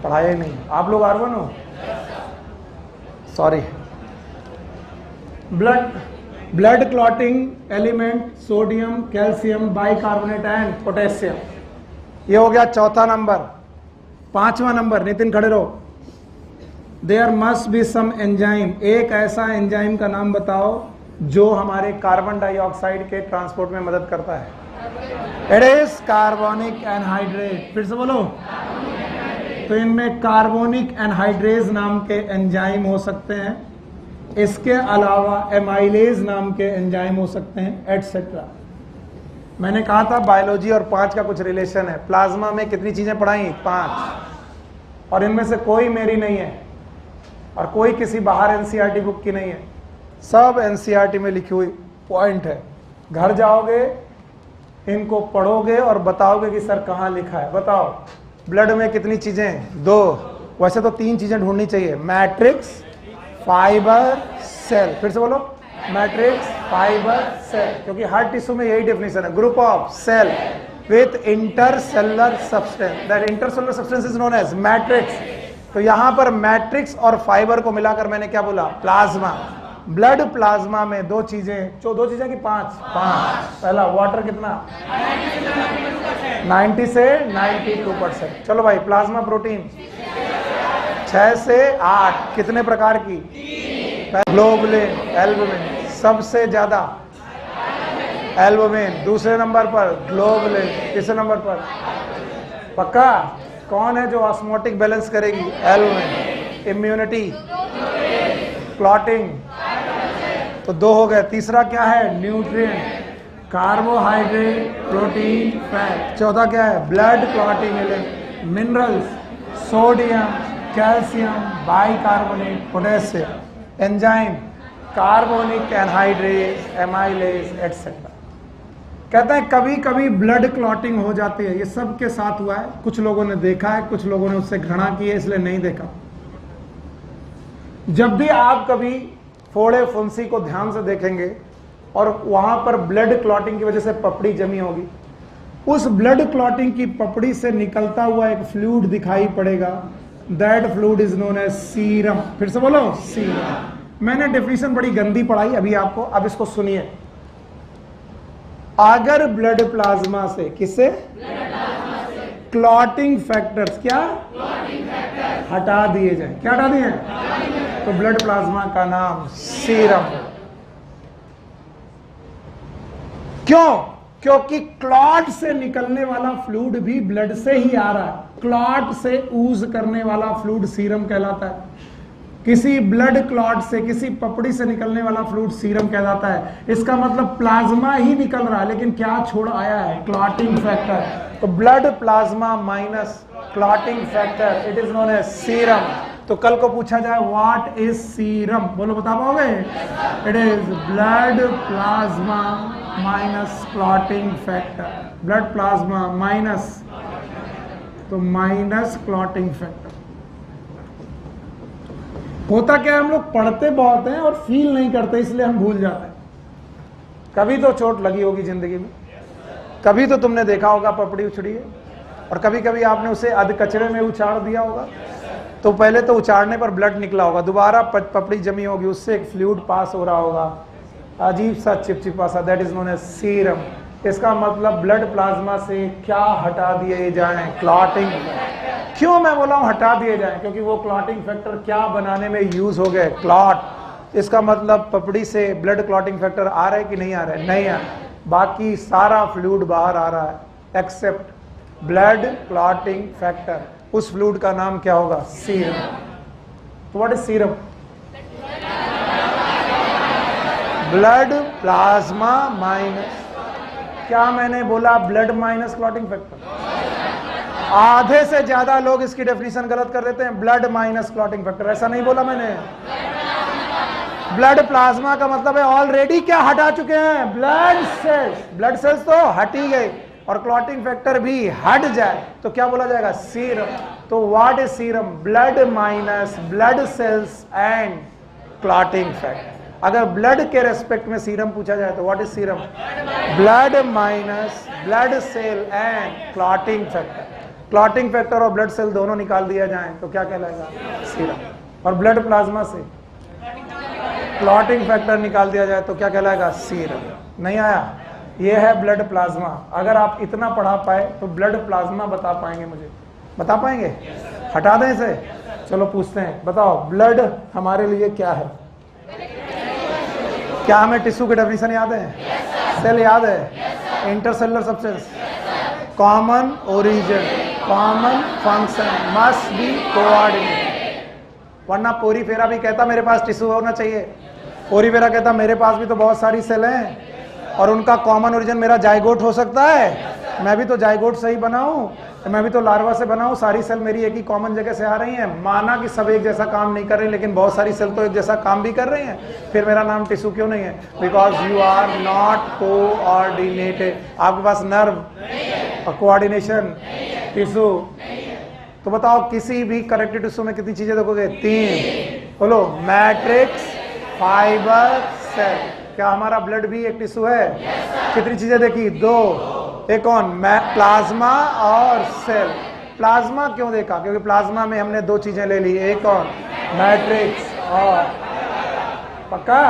पढ़ाया ही नहीं। आप लोग R1 हो? Sorry. Blood clotting element sodium, calcium, bicarbonate and potassium. ये हो गया चौथा नंबर। पांचवा नंबर, नितिन खड़े रहो। There must be some enzyme. एक ऐसा एंजाइम का नाम बताओ जो हमारे कार्बन डाइऑक्साइड के ट्रांसपोर्ट में मदद करता है। It is carbonic anhydride. फिर से बोलो। तो इनमें कार्बोनिक एनहाइड्रेज नाम के एंजाइम हो सकते हैं। इसके अलावा एमाइलेज नाम के एंजाइम हो सकते हैं, एटसेट्रा। मैंने कहा था बायोलॉजी और 5 का कुछ रिलेशन है। प्लाज्मा में कितनी चीजें पढ़ाई? 5। और इनमें से कोई मेरी नहीं है और कोई किसी बाहर एनसीईआरटी बुक की नहीं है। सब एनसीईआरटी में लिखी हुई पॉइंट है। घर जाओगे, इनको पढ़ोगे और बताओगे कि सर कहाँ लिखा है। बताओ ब्लड में कितनी चीजें? 2। वैसे तो 3 चीजें ढूंढनी चाहिए, मैट्रिक्स, फाइबर, सेल। फिर से बोलो, मैट्रिक्स, फाइबर, सेल। क्योंकि हर टिश्यू में यही डेफिनेशन है, group of cell. With intercellular substance, that intercellular substance is known as matrix. तो यहां पर मैट्रिक्स और फाइबर को मिलाकर मैंने क्या बोला, प्लाज्मा। ब्लड प्लाज्मा में दो चीजें की पांच। पहला वाटर कितना 90 से 92%। चलो भाई, प्लाज्मा प्रोटीन 6 से 8, कितने प्रकार की, ग्लोबुलिन, एल्बुमिन, सबसे ज्यादा एल्बुमिन, दूसरे नंबर पर ग्लोबुलिन, तीसरे नंबर पर पक्का कौन है जो ऑस्मोटिक बैलेंस करेगी, एल्बुमिन। इम्यूनिटी, क्लॉटिंग, तो 2 हो गए। तीसरा क्या है, न्यूट्रिएंट, कार्बोहाइड्रेट, प्रोटीन, फैट। चौथा क्या है, blood clotting element, minerals, sodium, calcium, bicarbonate, potassium, enzyme, carbonic anhydrase, amylase, etcetera. कहते हैं कभी कभी ब्लड क्लॉटिंग हो जाती है, ये सबके साथ हुआ है। कुछ लोगों ने देखा है, कुछ लोगों ने उससे घृणा की है, इसलिए नहीं देखा। जब भी आप कभी फोड़े फुंसी को ध्यान से देखेंगे और वहां पर ब्लड क्लॉटिंग की वजह से पपड़ी जमी होगी, उस ब्लड क्लॉटिंग की पपड़ी से निकलता हुआ एक फ्लूइड दिखाई पड़ेगा, that fluid is known as serum. फिर से बोलो, सीरम। मैंने डेफिनेशन बड़ी गंदी पढ़ाई अभी आपको, अब इसको सुनिए। अगर ब्लड प्लाज्मा से, किससे, क्लॉटिंग फैक्टर्स, क्या हटा दिए जाए, क्या हटा दिए, तो ब्लड प्लाज्मा का नाम सीरम। क्यों, क्योंकि क्लॉट से निकलने वाला फ्लूइड भी ब्लड से ही आ रहा है। क्लॉट से ऊज करने वाला फ्लूइड सीरम कहलाता है। किसी ब्लड क्लॉट से, किसी पपड़ी से निकलने वाला फ्लूइड सीरम कहलाता है। इसका मतलब प्लाज्मा ही निकल रहा है, लेकिन क्या छोड़ आया है, क्लॉटिंग फैक्टर। तो blood plasma minus clotting factor, it is known as serum. तो कल को पूछा जाए व्हाट इज सीरम, बोलो बता पाओगे, it is blood plasma minus clotting factor. Blood plasma minus, तो माइनस क्लॉटिंग फैक्टर। होता क्या है, हम लोग पढ़ते बहुत हैं और फील नहीं करते, इसलिए हम भूल जाते हैं। कभी तो चोट लगी होगी जिंदगी में, कभी तो तुमने देखा होगा पपड़ी उछड़ी है, और कभी कभी आपने उसे अध कचरे में उछाड़ दिया होगा। तो पहले तो उछाड़ने पर ब्लड निकला होगा, दोबारा पपड़ी जमी होगी, उससे एक फ्लूइड पास हो रहा होगा, अजीब सा चिपचिपा सा, that is known as serum. इसका मतलब ब्लड प्लाज्मा से क्या हटा दिए जाएं, क्लॉटिंग। क्यों मैं बोला हूं हटा दिए जाएं, क्योंकि वो क्लॉटिंग फैक्टर क्या बनाने में यूज हो गए, क्लॉट। इसका मतलब पपड़ी से ब्लड क्लॉटिंग फैक्टर आ रहा है कि नहीं आ रहा है, नहीं आ, बाकी सारा फ्लूइड बाहर आ रहा है एक्सेप्ट ब्लड क्लॉटिंग फैक्टर। उस फ्लूइड का नाम क्या होगा, सीरम। तो what is serum, blood plasma minus, क्या मैंने बोला, ब्लड माइनस क्लॉटिंग फैक्टर। आधे से ज्यादा लोग इसकी डेफिनेशन गलत कर देते हैं, ब्लड माइनस क्लॉटिंग फैक्टर, ऐसा नहीं बोला मैंने। ब्लड प्लाज्मा का मतलब है ऑलरेडी क्या हटा चुके हैं, ब्लड सेल्स। ब्लड सेल्स तो हट ही गई और क्लॉटिंग फैक्टर भी हट जाए तो क्या बोला जाएगा, सीरम। तो what is serum, blood minus blood cells and clotting factor. अगर ब्लड के रेस्पेक्ट में सीरम पूछा जाए तो what is serum, blood minus blood cell and clotting factor. Clotting factor और ब्लड सेल दोनों निकाल दिया जाए तो क्या कहलाएगा, सीरम। और ब्लड प्लाज्मा से क्लॉटिंग फैक्टर निकाल दिया जाए तो क्या कहलाएगा, सीरम। नहीं आया, ये है ब्लड प्लाज्मा। अगर आप इतना पढ़ा पाए तो ब्लड प्लाज्मा बता पाएंगे, मुझे बता पाएंगे, हटा दें इसे। चलो पूछते हैं, बताओ ब्लड हमारे लिए क्या है। क्या हमें टिश्यू की डेफिनेशन याद है, सेल याद है, intercellular substance, common origin, common function, must be coordinate. वरना पोरी फेरा भी कहता मेरे पास टिश्यू होना चाहिए, पोरी फेरा कहता मेरे पास भी तो बहुत सारी सेल हैं और उनका कॉमन ओरिजिन मेरा जाइगोट हो सकता है, मैं भी तो जाइगोट से ही बना हूं, मैं भी तो लार्वा से बना हूं, सारी सेल मेरी एक ही कॉमन जगह से आ रही हैं। माना कि सब एक जैसा काम नहीं कर रहे, लेकिन बहुत सारी सेल तो एक जैसा काम भी कर रही हैं, फिर मेरा नाम टिश्यू क्यों नहीं है, because you are not coordinated. आपके पास नर्व और कोऑर्डिनेशन, टिश्यू। तो बताओ किसी भी कनेक्टिव टिश्यू में कितनी चीजें देखोगे, 3। बोलो, मैट्रिक्स, फाइबर, सेल। क्या हमारा ब्लड भी एक टिश्यू है, कितनी चीजें देखी, 2। एक कौन, प्लाज्मा और सेल। प्लाज्मा क्यों देखा, क्योंकि प्लाज्मा में हमने दो चीजें ले ली, एक कौन, मैट्रिक्स और, पक्का।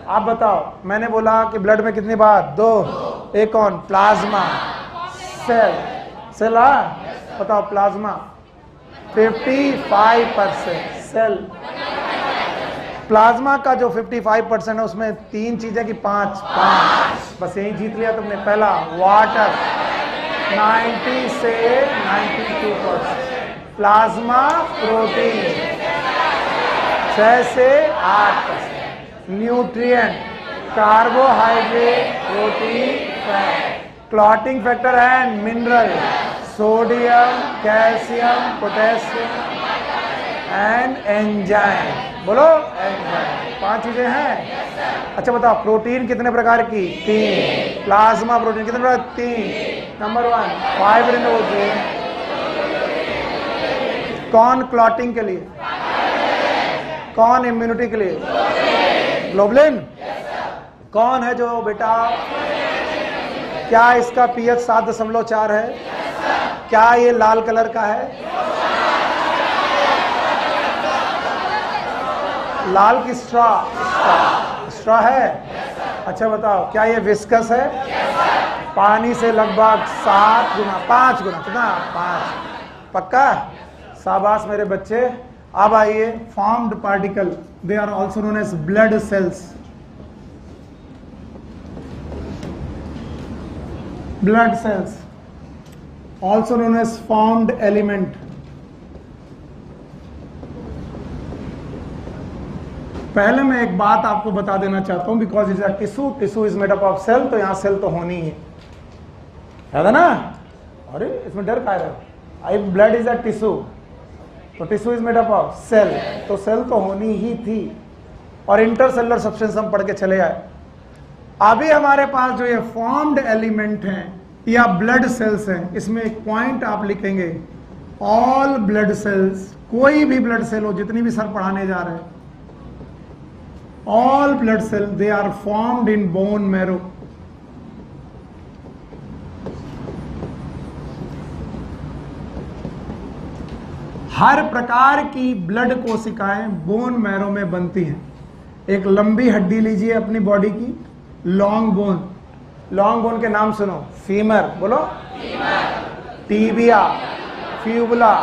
आप बताओ, मैंने बोला कि ब्लड में कितनी बार, दो, एक कौन, प्लाज्मा, सेल। सेल बताओ, प्लाज्मा 55%, सेल। प्लाज्मा का जो 55% है उसमें तीन चीजें की पांच, बस यही जीत लिया तुमने। पहला वाटर 90 से 92%, प्लाज्मा प्रोटीन 6 से 8%, nutrient carbohydrate, protein, fat, clotting factor and mineral sodium, calcium, potassium and enzyme. बोलो एंजाइम। 5 चीजें हैं। अच्छा बताओ, प्रोटीन कितने प्रकार की, 3। प्लाज्मा प्रोटीन कितने प्रकार, 3। नंबर 1 फाइब्रिनोजेन, कौन क्लॉटिंग के लिए, कौन इम्यूनिटी के लिए, ग्लोबुलिन। कौन है जो बेटा, क्या इसका पीएच 7.4 है, क्या ये लाल कलर का है, लाल की स्ट्रॉ है। अच्छा बताओ, क्या ये विस्कस है, पानी से लगभग 7 गुना, 5 गुना, कितना, 5, पक्का। शाबाश मेरे बच्चे। अब आइए, formed particle, they are also known as blood cells. Blood cells also known as formed element. पहले मैं एक बात आपको बता देना चाहता हूं, because is a tissue, tissue is made up of cell, तो यहां सेल तो होनी ही है ना। अरे इसमें डर का है, I blood is a tissue, तो tissue is made up of cell, तो सेल तो होनी ही थी। और इंटरसेलुलर सब्सटेंस हम पढ़ के चले आए। अभी हमारे पास जो ये फॉर्म्ड एलिमेंट हैं या ब्लड सेल्स हैं, इसमें एक पॉइंट आप लिखेंगे, ऑल ब्लड सेल्स, कोई भी ब्लड सेल हो, जितनी भी सर पढ़ाने जा रहे हैं, all blood cells, they are formed in bone marrow. हर प्रकार की ब्लड कोशिकाएं बोन मैरो में बनती हैं। एक लंबी हड्डी लीजिए अपनी बॉडी की, लॉन्ग बोन। लॉन्ग बोन के नाम सुनो, फीमर, बोलो, tibia, fibula,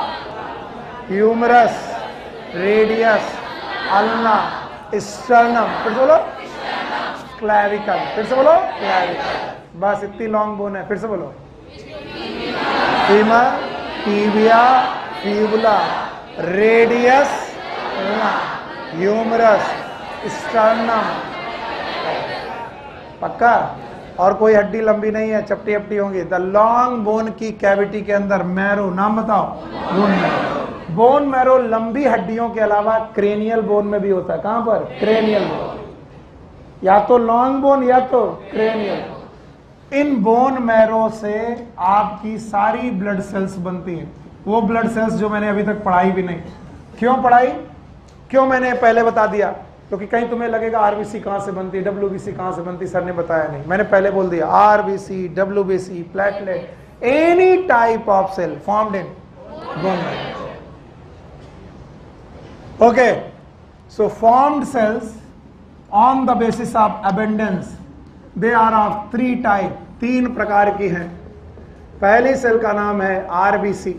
humerus, radius, ulna, sternum, फिर से बोलो, क्लैविकल, फिर से बोलो, क्लैविकल। बस इतनी लॉन्ग बोन है। फिर से बोलो, femur, tibia, fibula, radius, humerus, sternum, पक्का। और कोई हड्डी लंबी नहीं है, चपटी अपटी होंगी। द लॉन्ग बोन की कैविटी के अंदर मैरो, नाम बताओ, बोन मैरो। बोन मैरो लंबी हड्डियों के अलावा क्रेनियल बोन में भी होता है। कहां पर, क्रेनियल बोन, या तो लॉन्ग बोन या तो क्रेनियल। इन बोन मैरो से आपकी सारी ब्लड सेल्स बनती हैं, वो ब्लड सेल्स जो मैंने अभी तक पढ़ाई भी नहीं। क्यों पढ़ाई, क्यों मैंने पहले बता दिया, क्योंकि कहीं तुम्हें लगेगा आरबीसी कहां से बनती है, डब्ल्यूबीसी कहां से बनती, सर ने बताया नहीं, मैंने पहले बोल दिया, RBC, WBC, platelet, any type of cell formed in bone marrow. Okay, so formed cells on the basis of abundance, they are of 3 type, 3 प्रकार की हैं। पहली सेल का नाम है आरबीसी,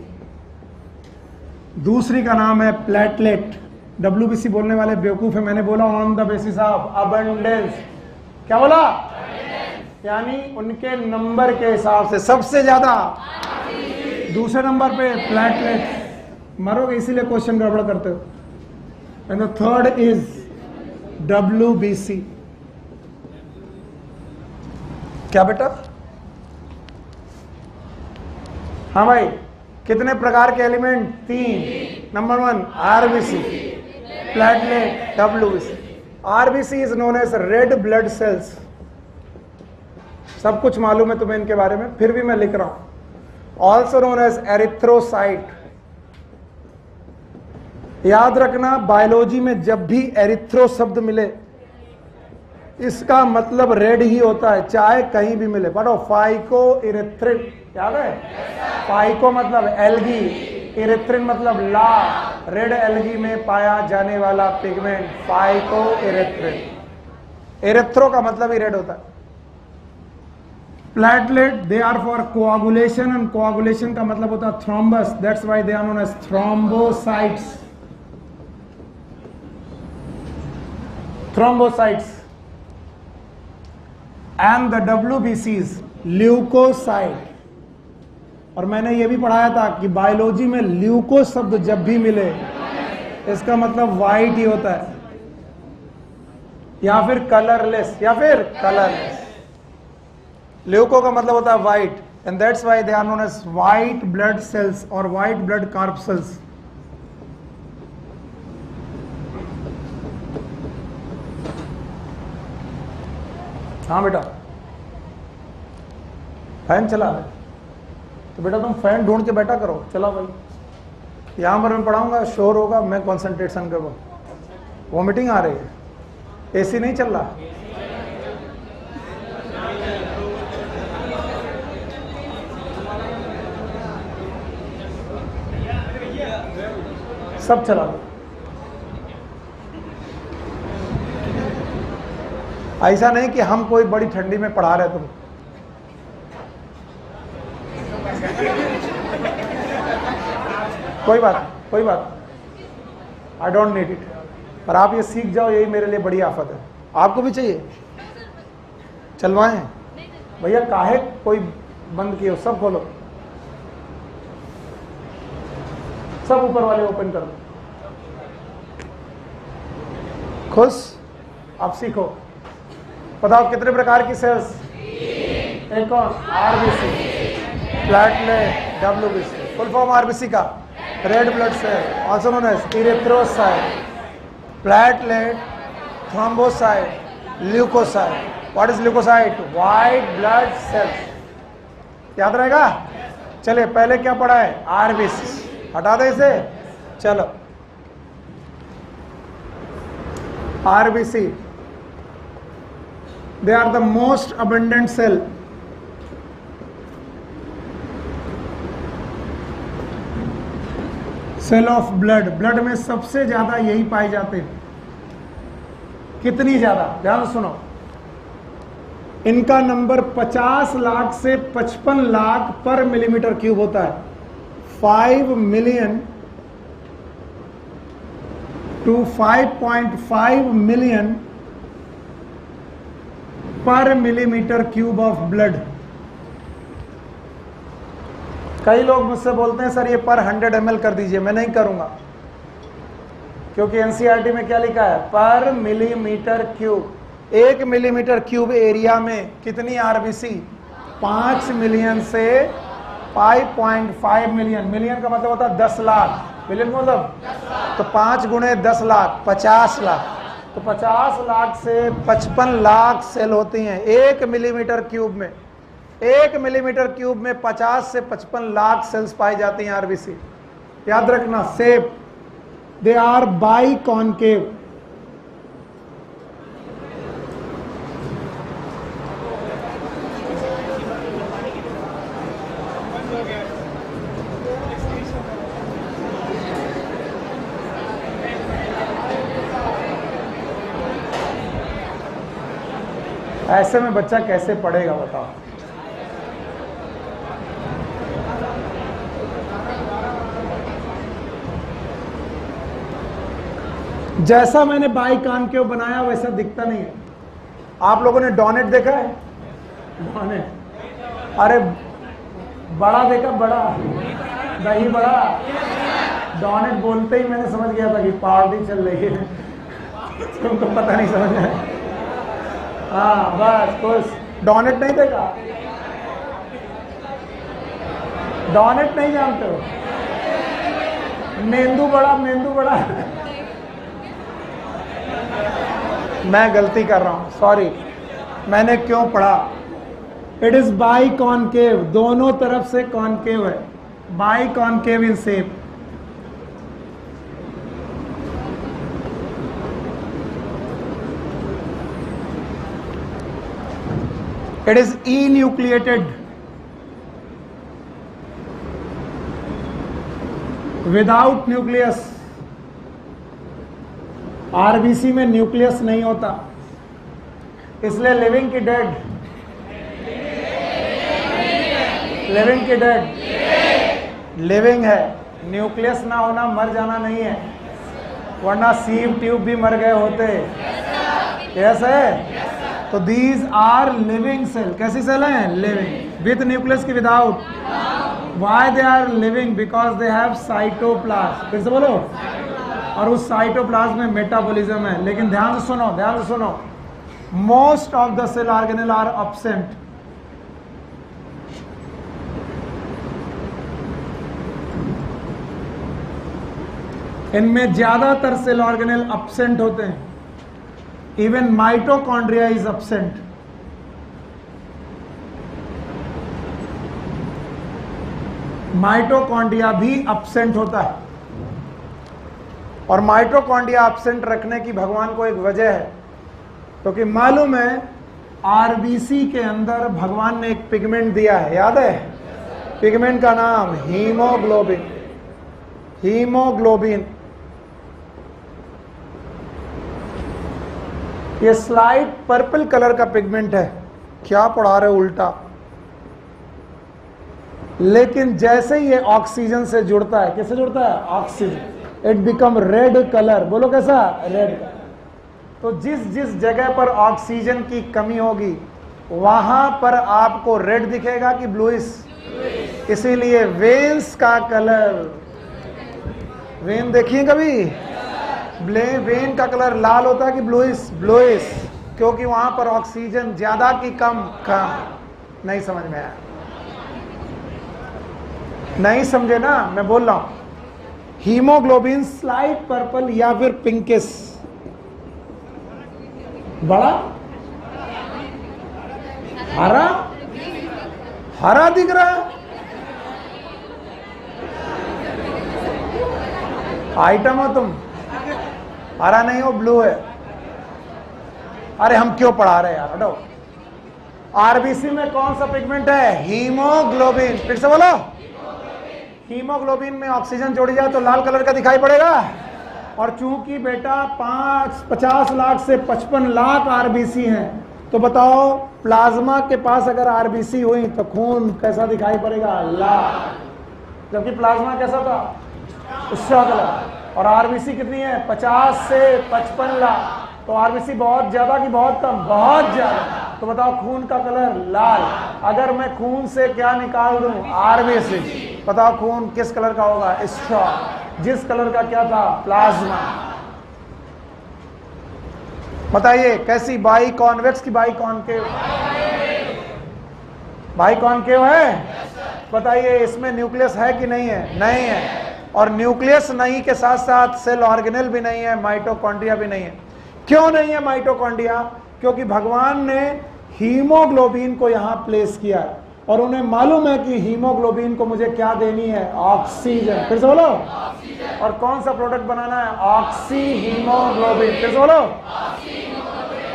दूसरी का नाम है प्लेटलेट। डब्ल्यूबीसी बोलने वाले बेवकूफ है, मैंने बोला on the basis of abundance. क्या बोला, यानी उनके नंबर के हिसाब से सबसे ज्यादा दूसरे नंबर पे प्लेटलेट। मरोगे इसीलिए क्वेश्चन गड़बड़ करते हो। And the third is WBC। क्या बेटा, हाँ भाई, कितने प्रकार के element, 3। Number 1 RBC, platelet, WBC। RBC is known as red blood cells. सब कुछ मालूम है तुम्हें इनके बारे में, फिर भी मैं लिख रहा हूं। Also known as erythrocyte. याद रखना, बायोलॉजी में जब भी एरिथ्रो शब्द मिले इसका मतलब रेड ही होता है, चाहे कहीं भी मिले। पढ़ो, फाइको इरेथ्रिन, याद है? फाइको मतलब एल्गी, इरेथ्रिन मतलब लाल। रेड एल्गी में पाया जाने वाला पिगमेंट फाइको इरेथ्रिन। इरेथ्रो का मतलब ही रेड होता है। Platelet, they are for coagulation, and coagulation का मतलब होता है thrombus, that's why they are known as thrombocytes. Thrombocytes and the WBCs, leucocyte. और मैंने ये भी पढ़ाया था कि बायोलॉजी में ल्यूको शब्द जब भी मिले इसका मतलब वाइट ही होता है, या फिर कलरलेस, या फिर कलरलेस। ल्यूको का मतलब होता है white, and that's why they are known as white blood cells और वाइट ब्लड कार्पसेल्स। हाँ बेटा, फैन चला है तो बेटा तुम फैन ढूंढ के बैठा करो। चला भाई, यहां पर मैं पढ़ाऊंगा, शोर होगा, मैं कंसंट्रेशन करूँ। वॉमिटिंग आ रही है, एसी नहीं चल रहा। सब चला दो। ऐसा नहीं कि हम कोई बड़ी ठंडी में पढ़ा रहे तुम। कोई बात, आई डोंट नीड इट। पर आप ये सीख जाओ, यही मेरे लिए बड़ी आफत है। आपको भी चाहिए? चलवाएं भैया, काहे कोई बंद किए? सब खोलो, सब ऊपर वाले ओपन कर दो। खुश? आप सीखो। बताओ कितने प्रकार की सेल्स? एक और RBC, platelet, WBC। Full form RBC का red blood cell, also known as erythrocyte, platelet, thrombocyte, leucocyte. What is leucocyte? White blood cells. याद रहेगा? चलिए, पहले क्या पढ़ा है? आरबीसी। हटा दे इसे। चलो, RBC, they are the most abundant cell, cell of blood. ब्लड में सबसे ज्यादा यही पाए जाते हैं। कितनी ज्यादा? ध्यान सुनो, इनका नंबर 50 लाख से 55 लाख पर मिलीमीटर क्यूब होता है। 5 मिलियन टू 5.5 मिलियन पर मिलीमीटर क्यूब ऑफ ब्लड। कई लोग मुझसे बोलते हैं सर ये पर 100 ml कर दीजिए। मैं नहीं करूंगा, क्योंकि एनसीईआरटी में क्या लिखा है? पर millimetre cube. 1 millimetre cube area में कितनी आरबीसी? 5 मिलियन से 5.5 मिलियन। मिलियन का मतलब होता है 10 लाख, मिलियन का मतलब तो 5 गुणे 10 लाख 50 लाख। तो 50 लाख से 55 लाख सेल होती हैं 1 मिलीमीटर क्यूब में। 1 मिलीमीटर क्यूब में 50 से 55 लाख सेल्स पाई जाती हैं आरबीसी। याद रखना, सेप, दे आर बाई कॉनकेव। ऐसे में बच्चा कैसे पढ़ेगा बताओ? जैसा मैंने बाई कॉनकेव बनाया वैसा दिखता नहीं है। आप लोगों ने डोनेट देखा है? डोनेट, अरे बड़ा देखा? बड़ा दही बड़ा। डोनेट बोलते ही मैंने समझ गया था कि पार्टी चल रही है। तुमको पता नहीं समझ आया? हाँ बस कुछ। डोनेट नहीं देखा? डोनेट नहीं जानते हो? मेंदू बड़ा, मेंदू बड़ा। मैं गलती कर रहा हूं, सॉरी। मैंने क्यों पढ़ा? इट इज बाई कॉनकेव, दोनों तरफ से कॉनकेव है। Biconcave in shape. It is enucleated, without nucleus. RBC में न्यूक्लियस नहीं होता, इसलिए लिविंग की डेड, लिविंग की डेड लिविंग है, न्यूक्लियस ना होना मर जाना नहीं है, वरना सीव ट्यूब भी मर गए होते। यस है। तो दीज आर लिविंग सेल। कैसी सेल हैं? लिविंग, विथ न्यूक्लियस की without. Why they are living? Because they have cytoplasm. फिर से बोलो। और उस साइटोप्लाज्म में मेटाबॉलिज्म है। लेकिन ध्यान से सुनो, ध्यान से सुनो, most of the cell organelle are absent. इनमें ज्यादातर सेल ऑर्गेनेल एब्सेंट होते हैं। Even mitochondria is absent. Mitochondria भी एब्सेंट होता है। और माइटोकॉन्ड्रिया एब्सेंट रखने की भगवान को एक वजह है, क्योंकि मालूम है आरबीसी के अंदर भगवान ने एक पिगमेंट दिया है, याद है? पिगमेंट का नाम हीमोग्लोबिन। हीमोग्लोबिन ये स्लाइट पर्पल कलर का पिगमेंट है। क्या पढ़ा रहे हो उल्टा? लेकिन जैसे ही ये ऑक्सीजन से जुड़ता है, कैसे जुड़ता है? Oxygen, it become red colour. बोलो कैसा? Red colour. तो जिस जिस जगह पर ऑक्सीजन की कमी होगी वहां पर आपको रेड दिखेगा कि ब्लूइश? इसीलिए वेन्स का कलर, वेन देखिए कभी, वेन का कलर लाल होता है कि ब्लूइश? ब्लूइश, क्योंकि वहां पर ऑक्सीजन ज्यादा की कम? कम। नहीं समझ में आया? नहीं समझे ना? मैं बोल रहा हूं हीमोग्लोबिन स्लाइट पर्पल या फिर पिंकिश। बड़ा हरा, हरा दिख रहा है। आइटम हो तुम, हरा नहीं हो, ब्लू है। अरे हम क्यों पढ़ा रहे यार, हटो। आरबीसी में कौन सा पिगमेंट है? हीमोग्लोबिन। फिर से बोलो। हीमोग्लोबिन में ऑक्सीजन जोड़ी जाए तो लाल कलर का दिखाई पड़ेगा। और चूंकि बेटा 50 लाख से 55 लाख आरबीसी हैं, तो बताओ प्लाज्मा के पास अगर आरबीसी हुई तो खून कैसा दिखाई पड़ेगा? लाल। जबकि प्लाज्मा कैसा था? उसका कलर। और आरबीसी कितनी है? 50 से 55 लाख। तो आरबीसी बहुत ज्यादा कि बहुत कम? बहुत ज्यादा। तो बताओ खून का कलर लाल। अगर मैं खून से क्या निकाल दूं? आरबीसी। बताओ खून किस कलर का होगा? स्ट्रॉन्ग। जिस कलर का क्या था? प्लाज्मा। बताइए कैसी? बाई कॉन्वेक्स की बाई कॉनकेव? बाई कॉनकेव है। बताइए इसमें न्यूक्लियस है कि नहीं है? नहीं है। और न्यूक्लियस नहीं के साथ साथ सेल ऑर्गेनेल भी नहीं है, माइटोकॉन्ड्रिया भी नहीं है। क्यों नहीं है माइटोकॉन्ड्रिया? क्योंकि भगवान ने हीमोग्लोबिन को यहां प्लेस किया है और उन्हें मालूम है कि हीमोग्लोबिन को मुझे क्या देनी है? ऑक्सीजन। फिर से बोलो। और कौन सा प्रोडक्ट बनाना है? Oxy haemoglobin. फिर से बोलो।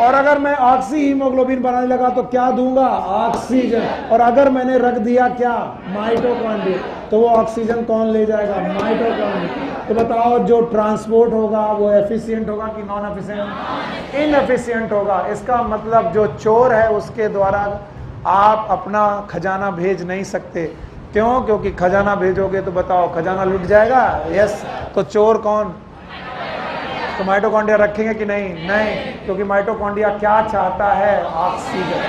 और अगर मैं ऑक्सी हीमोग्लोबिन बनाने लगा तो क्या दूंगा? ऑक्सीजन। और अगर मैंने रख दिया क्या? माइटोकॉन्ड्रिया, तो वो ऑक्सीजन कौन ले जाएगा? माइटोकॉन्ड्रिया। तो बताओ जो ट्रांसपोर्ट होगा वो एफिशिएंट होगा कि नॉन एफिशिएंट? इनएफिशिएंट होगा। इसका मतलब जो चोर है उसके द्वारा आप अपना खजाना भेज नहीं सकते। क्यों? क्योंकि खजाना भेजोगे तो बताओ खजाना लुट जाएगा। यस। तो चोर कौन? तो माइटोकॉन्ड्रिया रखेंगे कि नहीं? नहीं, क्योंकि माइटोकॉन्ड्रिया क्या चाहता है? ऑक्सीजन।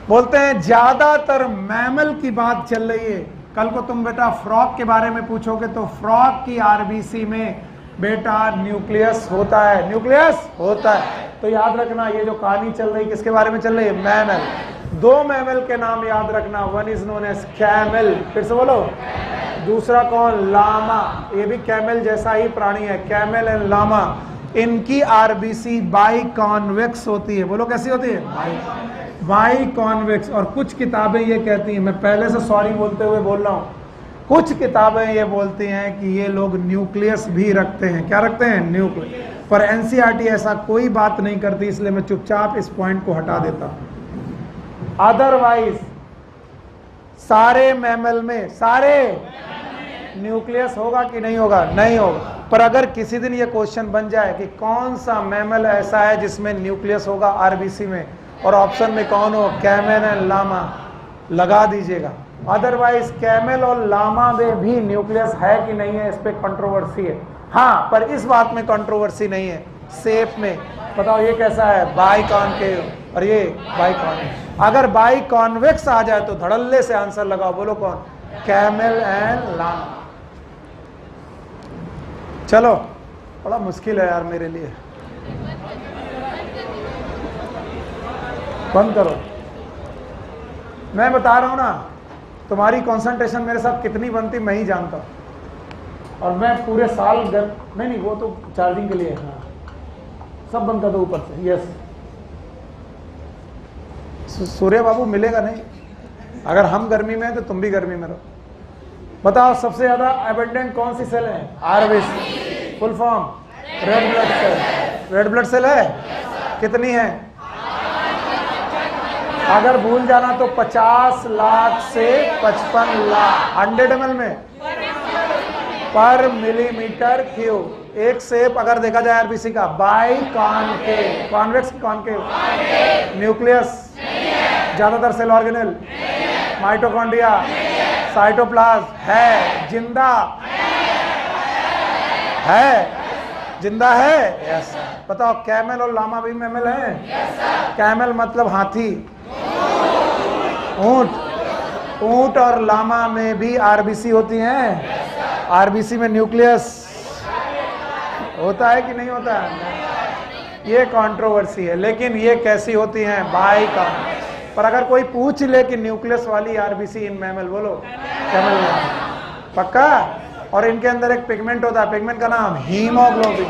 बोलते हैं ज्यादातर मैमल की बात चल रही है। कल को तुम बेटा फ्रॉग के बारे में पूछोगे तो फ्रॉग की आरबीसी में बेटा न्यूक्लियस होता है। न्यूक्लियस होता है। तो याद रखना ये जो कहानी चल रही किसके बारे में चल रही है? मैमल। दो मैमल के नाम याद रखना। One is known as camel. फिर से बोलो। दूसरा कौन? लामा। ये भी कैमल जैसा ही प्राणी है। कैमल एंड लामा, इनकी आरबीसी बाई कॉन्वेक्स होती है। बोलो कैसी होती है? By convex. और कुछ किताबें ये कहती हैं, मैं पहले से सॉरी बोलते हुए बोल रहा हूं, कुछ किताबें ये बोलती हैं कि ये लोग न्यूक्लियस भी रखते हैं। क्या रखते हैं? न्यूक्लियस। पर एनसीईआरटी ऐसा कोई बात नहीं करती, इसलिए मैं चुपचाप इस पॉइंट को हटा देता हूं। अदरवाइज सारे मैमल में सारे न्यूक्लियस होगा कि नहीं होगा? नहीं होगा। पर अगर किसी दिन ये क्वेश्चन बन जाए कि कौन सा मैमल ऐसा है जिसमें न्यूक्लियस होगा आरबीसी में, और ऑप्शन में कौन हो, कैमल एंड लामा, लगा दीजिएगा। अदरवाइज कैमल और लामा में भी न्यूक्लियस है कि नहीं है, इस पे कंट्रोवर्सी है। हाँ, पर इस बात में कंट्रोवर्सी नहीं है, शेप में। बताओ ये कैसा है, बाई कॉनकेव और ये बाई कॉन्वेक्स। अगर बाई कॉन्वेक्स आ जाए तो धड़ल्ले से आंसर लगाओ, बोलो कौन, कैमल एंड लामा। चलो, बड़ा मुश्किल है यार मेरे लिए, बंद करो। मैं बता रहा हूं ना, तुम्हारी कंसंट्रेशन मेरे साथ कितनी बनती मैं ही जानता हूं। और मैं पूरे साल नहीं वो तो चार्जिंग के लिए है। हाँ, सब बंद कर दो ऊपर से। यस, सूर्य बाबू मिलेगा नहीं, अगर हम गर्मी में हैं तो तुम भी गर्मी में रहो। बताओ सबसे ज्यादा एबंडेंट कौन सी सेल है? RBC. Full form red blood cell. Red blood cell है, कितनी है? अगर भूल जाना तो 50 लाख से 55 लाख 100 ml में पर मिलीमीटर क्यूब। एक शेप अगर देखा जाए आरबीसी का, by concave, convex concave, nucleus, ज्यादातर सेल ऑर्गेनेल, माइटोकॉन्ड्रिया, साइटोप्लाज्म है, जिंदा है, जिंदा है। यस। बताओ कैमल और लामा भी मैमल है? कैमल मतलब हाथी, ऊंट। ऊंट और लामा में भी आरबीसी होती हैं। आरबीसी में न्यूक्लियस होता है कि नहीं होता है? ये कंट्रोवर्सी है, लेकिन ये कैसी होती हैं, बाई का। पर अगर कोई पूछ ले कि न्यूक्लियस वाली आरबीसी इन मैमल, बोलो कैमल, पक्का। और इनके अंदर एक पिगमेंट होता है, पिगमेंट का नाम हीमोग्लोबिन।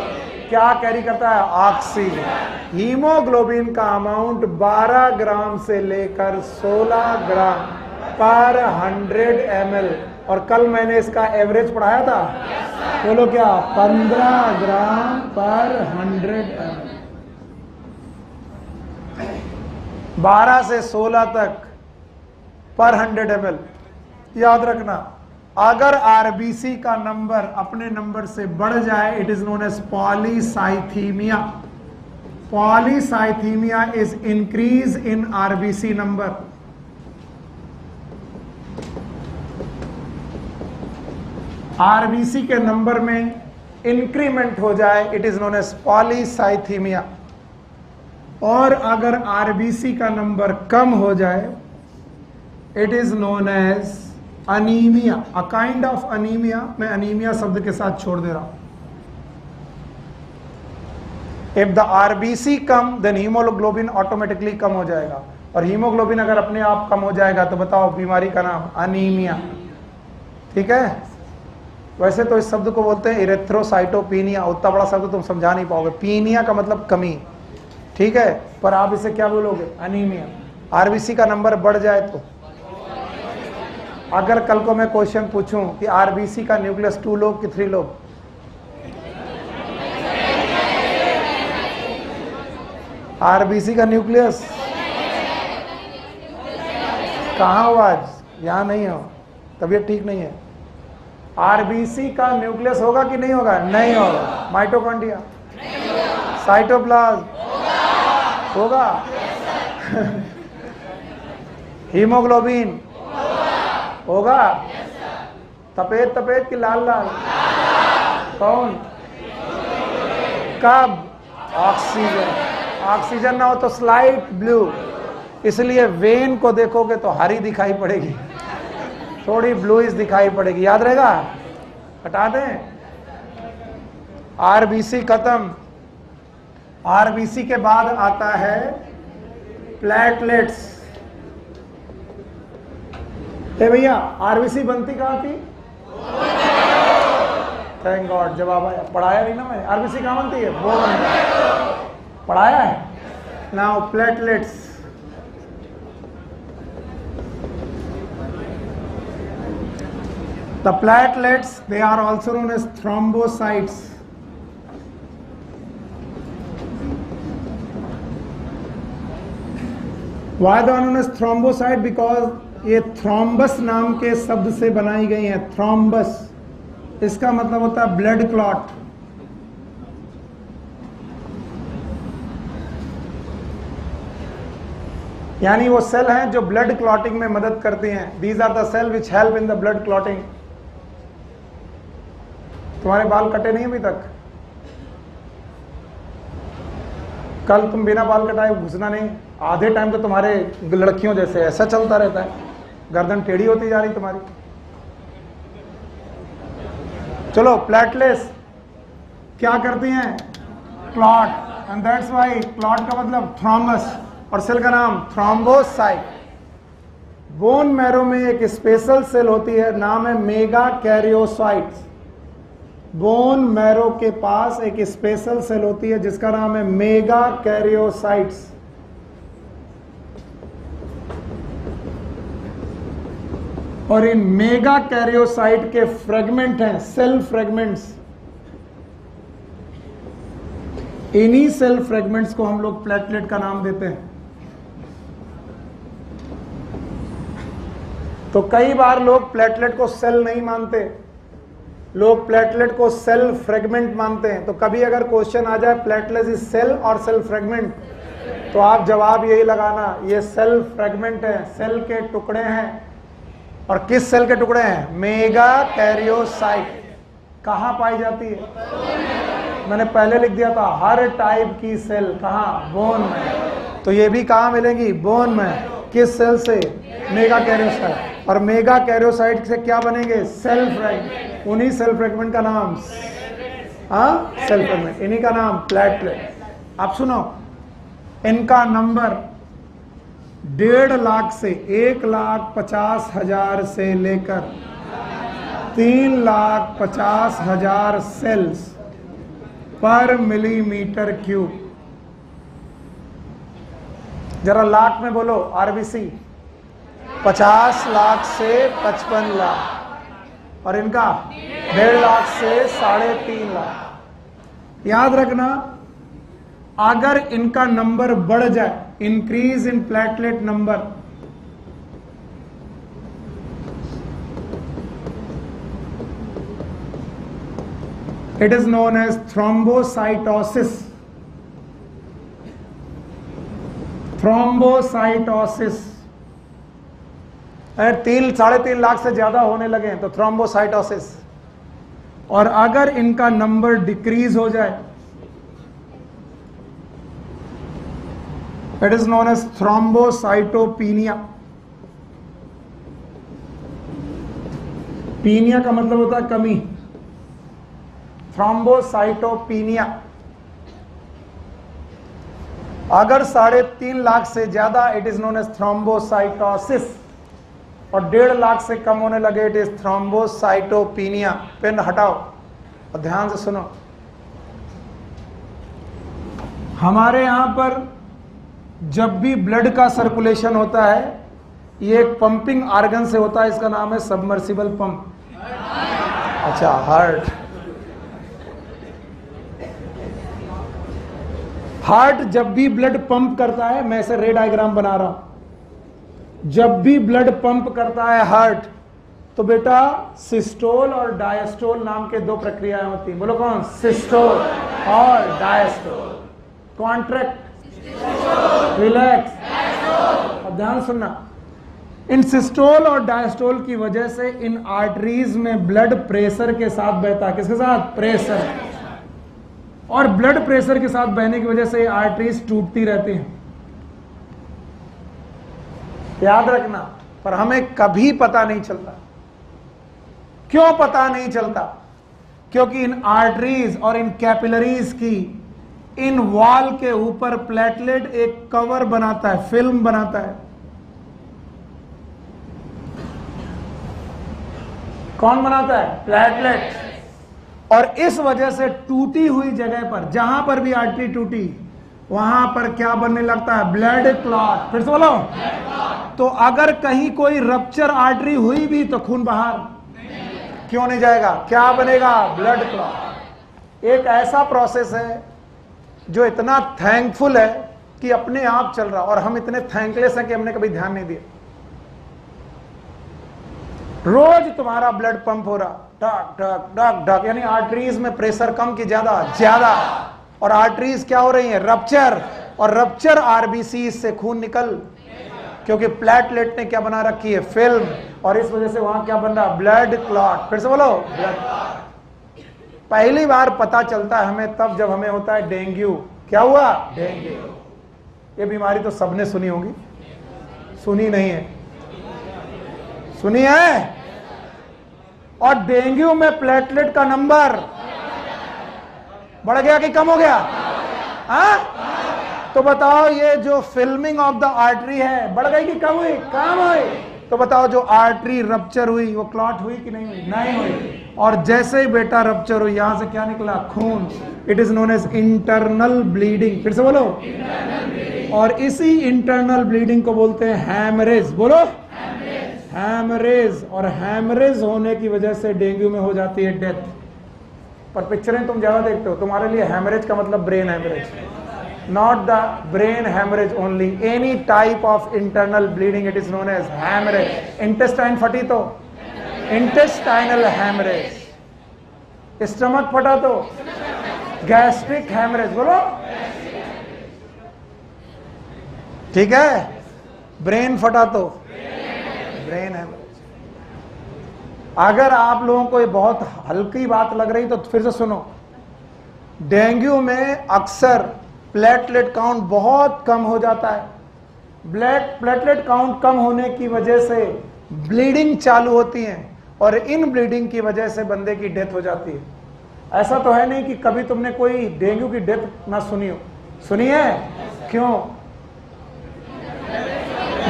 क्या कैरी करता है? ऑक्सीजन। हीमोग्लोबिन का अमाउंट 12 ग्राम से लेकर 16 ग्राम पर 100 ml। और कल मैंने इसका एवरेज पढ़ाया था, बोलो क्या, 15 ग्राम पर 100 ml। 12 से 16 तक पर 100 ml। याद रखना, अगर आरबीसी का नंबर अपने नंबर से बढ़ जाए, it is known as polycythemia. Polycythemia is increase in RBC number. RBC के नंबर में इंक्रीमेंट हो जाए, it is known as polycythemia. और अगर आरबीसी का नंबर कम हो जाए, it is known as anaemia, a kind of anaemia. मैं अनीमिया शब्द के साथ छोड़ दे रहा हूं। इफ द आरबीसी कम, देन हीमोग्लोबिन ऑटोमेटिकली कम हो जाएगा। और हीमोग्लोबिन अगर अपने आप कम हो जाएगा तो बताओ बीमारी का नाम, अनीमिया। ठीक है। वैसे तो इस शब्द को बोलते हैं इरेथ्रोसाइटोपीनिया। उतना बड़ा शब्द तुम समझा नहीं पाओगे। पीनिया का मतलब कमी, ठीक है, पर आप इसे क्या बोलोगे, अनीमिया। आरबीसी का नंबर बढ़ जाए तो, अगर कल को मैं क्वेश्चन पूछूं कि आरबीसी का न्यूक्लियस 2 लोग कि 3 लोग, आरबीसी का न्यूक्लियस कहाँ हो आज? यहाँ नहीं हो, तबीयत ठीक नहीं है। आरबीसी का न्यूक्लियस होगा कि नहीं होगा? नहीं होगा। माइटोकॉन्ड्रिया, साइटोप्लाज्म होगा, हीमोग्लोबिन होगा, सफेद सफेद कि लाल लाल, कौन, कब, ऑक्सीजन। ऑक्सीजन ना हो तो स्लाइट ब्लू। इसलिए वेन को देखोगे तो हरी दिखाई पड़ेगी, थोड़ी ब्लूइश दिखाई पड़ेगी। याद रहेगा? हटा दें। आरबीसी खत्म। आरबीसी के बाद आता है प्लेटलेट्स। भैया आरबीसी बनती कहाँ थी? थैंक गॉड, जवाब आया। पढ़ाया नहीं ना मैंने। आरबीसी कहाँ बनती है? वो बनता है, पढ़ाया है। Now platelets. The platelets, they are also known as thrombocytes. Why the known as thrombocyte? Because ये थ्रोम्बस नाम के शब्द से बनाई गई है। थ्रोम्बस इसका मतलब होता है ब्लड क्लॉट। यानी वो सेल हैं जो ब्लड क्लॉटिंग में मदद करती हैं। These are the cell which help in the blood clotting. तुम्हारे बाल कटे नहीं अभी तक? कल तुम बिना बाल कटाए घुसना नहीं। आधे टाइम तो तुम्हारे लड़कियों जैसे ऐसा चलता रहता है, गर्दन टेढ़ी होती जा रही तुम्हारी। चलो, प्लेटलेट्स क्या करती हैं? Clot. And that's why clot का मतलब थ्रोम्बस और सेल का नाम थ्रोम्बोसाइट। बोन मैरो में एक स्पेशल सेल होती है, नाम है मेगा कैरियोसाइट्स। बोन मैरो के पास एक स्पेशल सेल होती है जिसका नाम है मेगा कैरियोसाइट्स। और इन मेगा कैरियोसाइट के फ्रेगमेंट हैं, सेल फ्रेगमेंट्स। इन्हीं सेल फ्रेगमेंट्स को हम लोग प्लेटलेट का नाम देते हैं। तो कई बार लोग प्लेटलेट को सेल नहीं मानते, लोग प्लेटलेट को सेल फ्रेगमेंट मानते हैं। तो कभी अगर क्वेश्चन आ जाए प्लेटलेट इज सेल और सेल फ्रेगमेंट, तो आप जवाब यही लगाना, ये सेल फ्रेगमेंट है, सेल के टुकड़े हैं। और किस सेल के टुकड़े हैं? Mega karyocyte. कहाँ पाई जाती है? मैंने पहले लिख दिया था, हर टाइप की सेल। कहाँ? बोन में। तो ये भी कहाँ मिलेंगी? बोन में। किस सेल से? Megakaryocyte. और मेगा कैरियोसाइट से क्या बनेंगे? Cell fragment. उन्हीं सेल फ्रेगमेंट का नाम सेल फ्रेगमेंट, इन्हीं का नाम प्लेटलेट। आप सुनो, इनका नंबर 1.5 लाख से 1,50,000 से लेकर 3,50,000 सेल्स पर मिलीमीटर क्यूब। जरा लाख में बोलो। आरबीसी 50 लाख से 55 लाख, और इनका 1.5 लाख से 3.5 लाख। याद रखना, अगर इनका नंबर बढ़ जाए, increase in platelet number, it is known as thrombocytosis. Thrombocytosis. अगर 3-3.5 लाख से ज्यादा होने लगे तो थ्रोम्बोसाइटोसिस। और अगर इनका नंबर डिक्रीज हो जाए, it is known as thrombocytopenia. Penia का मतलब होता है कमी। थ्रोम्बोसाइटोपीनिया। अगर 3.5 लाख से ज्यादा, it is known as thrombocytosis. और 1.5 लाख से कम होने लगे, इट इज थ्रोम्बोसाइटोपीनिया। पेन हटाओ और ध्यान से सुनो। हमारे यहां पर जब भी ब्लड का सर्कुलेशन होता है, ये एक पंपिंग आर्गन से होता है, इसका नाम है सबमर्सिबल पंप। अच्छा, हार्ट। हार्ट जब भी ब्लड पंप करता है, मैं इसे रे डायग्राम बना रहा हूं, जब भी ब्लड पंप करता है हार्ट, तो बेटा सिस्टोल और डायस्टोल नाम के 2 प्रक्रियाएं होती हैं। बोलो कौन? सिस्टोल और डायस्टोल। Contract, relax. और ध्यान सुनना, इन सिस्टोल और डायस्टोल की वजह से इन आर्टरीज में ब्लड प्रेशर के साथ बहता है। किसके साथ? प्रेशर। और ब्लड प्रेशर के साथ बहने की वजह से आर्टरीज टूटती रहती हैं। याद रखना, पर हमें कभी पता नहीं चलता। क्यों पता नहीं चलता? क्योंकि इन आर्टरीज और इन कैपिलरीज की इन वॉल के ऊपर प्लेटलेट एक कवर बनाता है, फिल्म बनाता है। कौन बनाता है? प्लेटलेट। और इस वजह से टूटी हुई जगह पर, जहां पर भी आर्टरी टूटी, वहां पर क्या बनने लगता है? Blood clot. फिर से बोलो। तो अगर कहीं कोई रप्चर आर्टरी हुई भी तो खून बाहर क्यों नहीं जाएगा? क्या बनेगा? Blood clot. एक ऐसा प्रोसेस है जो इतना थैंकफुल है कि अपने आप चल रहा, और हम इतने थैंकलेस हैं कि हमने कभी ध्यान नहीं दिया। रोज तुम्हारा ब्लड पंप हो रहा, डक डक डक डक, यानी आर्टरीज में प्रेशर कम की ज्यादा ज्यादा, और आर्टरीज क्या हो रही है, रप्चर, और रप्चर आरबीसी से खून निकल, क्योंकि प्लेटलेट ने क्या बना रखी है, फिल्म, और इस वजह से वहां क्या बन रहा, ब्लड क्लॉट। फिर से बोलो, ब्लड क्लॉट। पहली बार पता चलता है हमें तब जब हमें होता है डेंगू। क्या हुआ, डेंगू। ये बीमारी तो सबने सुनी होगी, सुनी नहीं है, सुनी है। और डेंगू में प्लेटलेट का नंबर बढ़ गया कि कम हो गया, हाँ? तो बताओ ये जो फिल्मिंग ऑफ द आर्टरी है बढ़ गई कि कम हुई, कम हुई। तो बताओ जो आर्टरी रप्चर हुई वो क्लॉट हुई कि नहीं हुई, नहीं हुई। और जैसे ही बेटा रप्चर हुई, यहां से क्या निकला, खून। It is known as internal bleeding. फिर से बोलो, और इसी इंटरनल ब्लीडिंग को बोलते हैं हैमरेज। बोलो, हैमरेज। और हैमरेज होने की वजह से डेंगू में हो जाती है डेथ। पर पिक्चरें तुम ज्यादा देखते हो, तुम्हारे लिए हैमरेज का मतलब brain haemorrhage, not the brain hemorrhage only, any type of internal bleeding, it is known as hemorrhage. intestine फटी तो intestinal hemorrhage, stomach फटा तो gastric hemorrhage। बोलो, ठीक है। ब्रेन फटा तो ब्रेन hemorrhage। अगर आप लोगों को ये बहुत हल्की बात लग रही तो फिर से सुनो, डेंगू में अक्सर प्लेटलेट काउंट बहुत कम हो जाता है। प्लेटलेट काउंट कम होने की वजह से ब्लीडिंग चालू होती है, और इन ब्लीडिंग की वजह से बंदे की डेथ हो जाती है। ऐसा तो है नहीं कि कभी तुमने कोई डेंगू की डेथ ना सुनी हो, सुनी है? क्यों?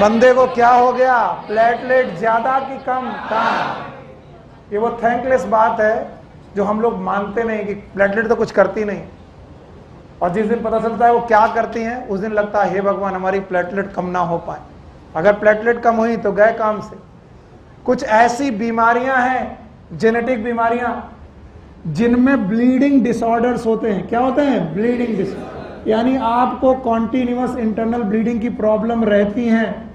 बंदे को क्या हो गया, प्लेटलेट ज्यादा कि कम, कम। ये वो थैंकलेस बात है जो हम लोग मानते नहीं कि प्लेटलेट तो कुछ करती नहीं, और जिस दिन पता चलता है वो क्या करती हैं, उस दिन लगता है हे भगवान हमारी प्लेटलेट कम ना हो पाए। अगर प्लेटलेट कम हुई तो गए काम से। कुछ ऐसी बीमारियां हैं, जेनेटिक बीमारियां, जिनमें ब्लीडिंग डिसऑर्डर्स होते हैं। क्या होते हैं, ब्लीडिंग डिसऑर्डर, यानी आपको कॉन्टिन्यूअस इंटरनल ब्लीडिंग की प्रॉब्लम रहती हैं।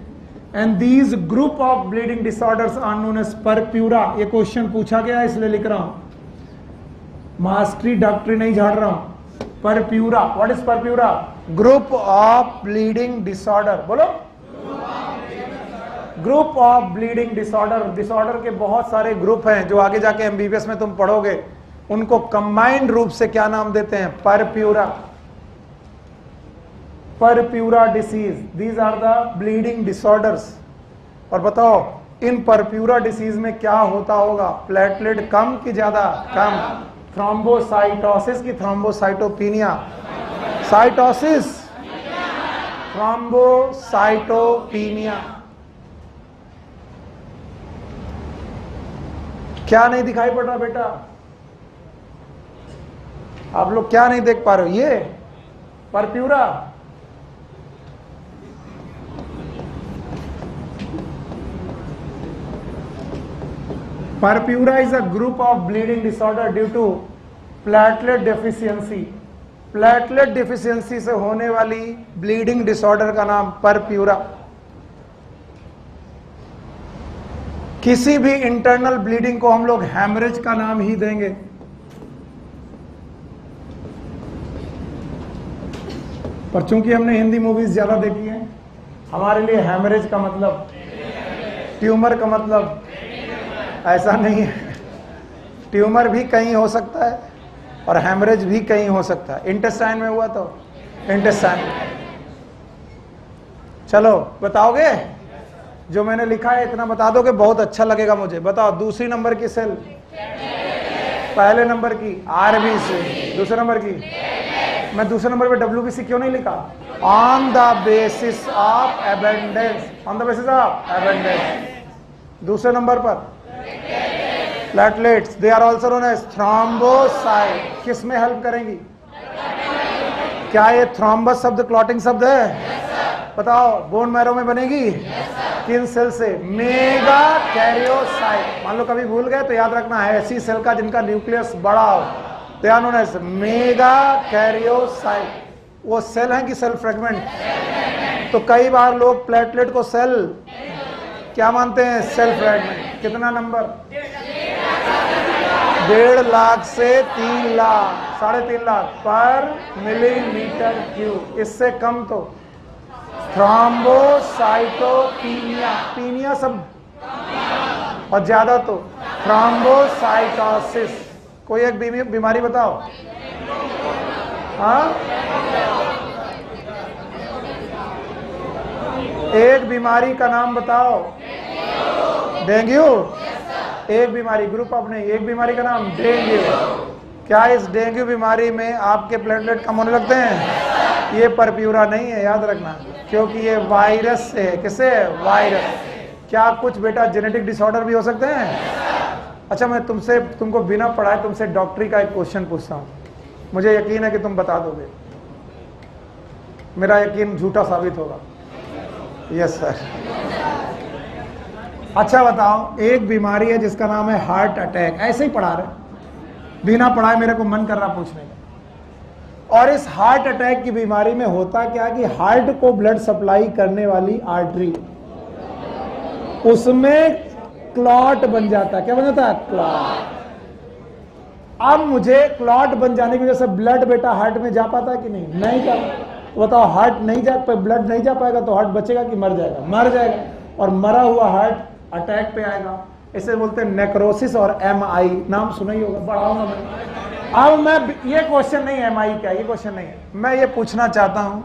And these group of bleeding disorders are known as purpura. ये क्वेश्चन पूछा गया इसलिए लिख रहा हूं, मास्टरी डॉक्टरी नहीं झाड़ रहा हूं। Purpura, what is purpura? Group of bleeding disorder. बोलो, group of bleeding disorder. Disorder के बहुत सारे ग्रुप हैं जो आगे जाके एमबीबीएस में तुम पढ़ोगे, उनको कंबाइंड रूप से क्या नाम देते हैं, purpura. Purpura disease, these are the bleeding disorders. और बताओ इन परप्यूरा डिसीज में क्या होता होगा, प्लेटलेट कम कि ज्यादा, कम। थ्रोम्बोसाइटोसिस की थ्रोम्बोसाइटोपिनिया, साइटोसिस, थ्रोम्बोसाइटोपिनिया। क्या नहीं दिखाई पड़ रहा बेटा, आप लोग क्या नहीं देख पा रहे हो, ये purpura. Purpura is a group of bleeding disorder due to platelet deficiency. Platelet deficiency से होने वाली ब्लीडिंग डिसऑर्डर का नाम परप्यूरा। किसी भी इंटरनल ब्लीडिंग को हम लोग हैमरेज का नाम ही देंगे। पर चूंकि हमने हिंदी मूवीज ज्यादा देखी है, हमारे लिए हैमरेज का मतलब, ट्यूमर का मतलब ऐसा नहीं है। ट्यूमर भी कहीं हो सकता है और हैमरेज भी कहीं हो सकता है। इंटेस्टाइन में हुआ तो इंटेस्टाइन। चलो बताओगे, जो मैंने लिखा है इतना बता दोगे, बहुत अच्छा लगेगा मुझे। बताओ दूसरी नंबर की सेल, पहले नंबर की आरबीसी, दूसरे नंबर की, मैं दूसरे नंबर पे डब्ल्यूबीसी क्यों नहीं लिखा? On the basis of abundance, on the basis of abundance. दूसरे नंबर पर platelets, they are also known as thrombocyte. किस में हेल्प करेंगी? क्या ये थ्रोम्बस शब्द क्लॉटिंग शब्द है? बताओ, बोन मैरो में बनेगी? किन सेल से? Mega karyocyte. मान लो कभी भूल गए तो याद रखना है, ऐसी सेल का जिनका न्यूक्लियस बड़ा हो, they are known as megakaryocyte. वो सेल है कि सेल फ्रेगमेंट? तो कई बार लोग प्लेटलेट को सेल क्या मानते हैं? Cell fragment. कितना नंबर? 1.5 लाख से 3 लाख, 3.5 लाख पर मिलीमीटर क्यूब। इससे कम तो थ्रोम्बोसाइटोपिनिया, पीनिया सब, और ज्यादा तो थ्रोम्बोसाइटोसिस। कोई एक बीमारी बताओ। हाँ, एक बीमारी का नाम बताओ। डेंगू। एक बीमारी, ग्रुप अपने, एक बीमारी का नाम डेंगू। क्या इस डेंगू बीमारी में आपके प्लेटलेट कम होने लगते हैं? ये परप्यूरा नहीं है, याद रखना, क्योंकि ये वायरस से है। किससे? वायरस। क्या कुछ बेटा जेनेटिक डिसऑर्डर भी हो सकते हैं? अच्छा, मैं तुमको बिना पढ़ाए तुमसे डॉक्टरी का एक क्वेश्चन पूछता हूँ, मुझे यकीन है कि तुम बता दोगे, मेरा यकीन झूठा साबित होगा। Yes sir. अच्छा बताओ, एक बीमारी है जिसका नाम है हार्ट अटैक, ऐसे ही पढ़ा रहे, बिना पढ़ाए मेरे को मन कर रहा पूछने का। और इस हार्ट अटैक की बीमारी में होता क्या कि हार्ट को ब्लड सप्लाई करने वाली आर्टरी, उसमें क्लॉट बन जाता है। क्या बन जाता है? क्लॉट। अब मुझे क्लॉट बन जाने की वजह से ब्लड बेटा हार्ट में जा पाता है कि नहीं? नहीं जाता। बताओ, हार्ट नहीं जा पाए, ब्लड नहीं जा पाएगा तो हार्ट बचेगा कि मर जाएगा? मर जाएगा। और मरा हुआ हार्ट अटैक पे आएगा। इसे बोलते हैं नेक्रोसिस और MI, नाम सुना ही होगा, बढ़ाऊंगा मैं। अब मैं ये क्वेश्चन नहीं है MI क्या, ये क्वेश्चन नहीं है, मैं ये पूछना चाहता हूं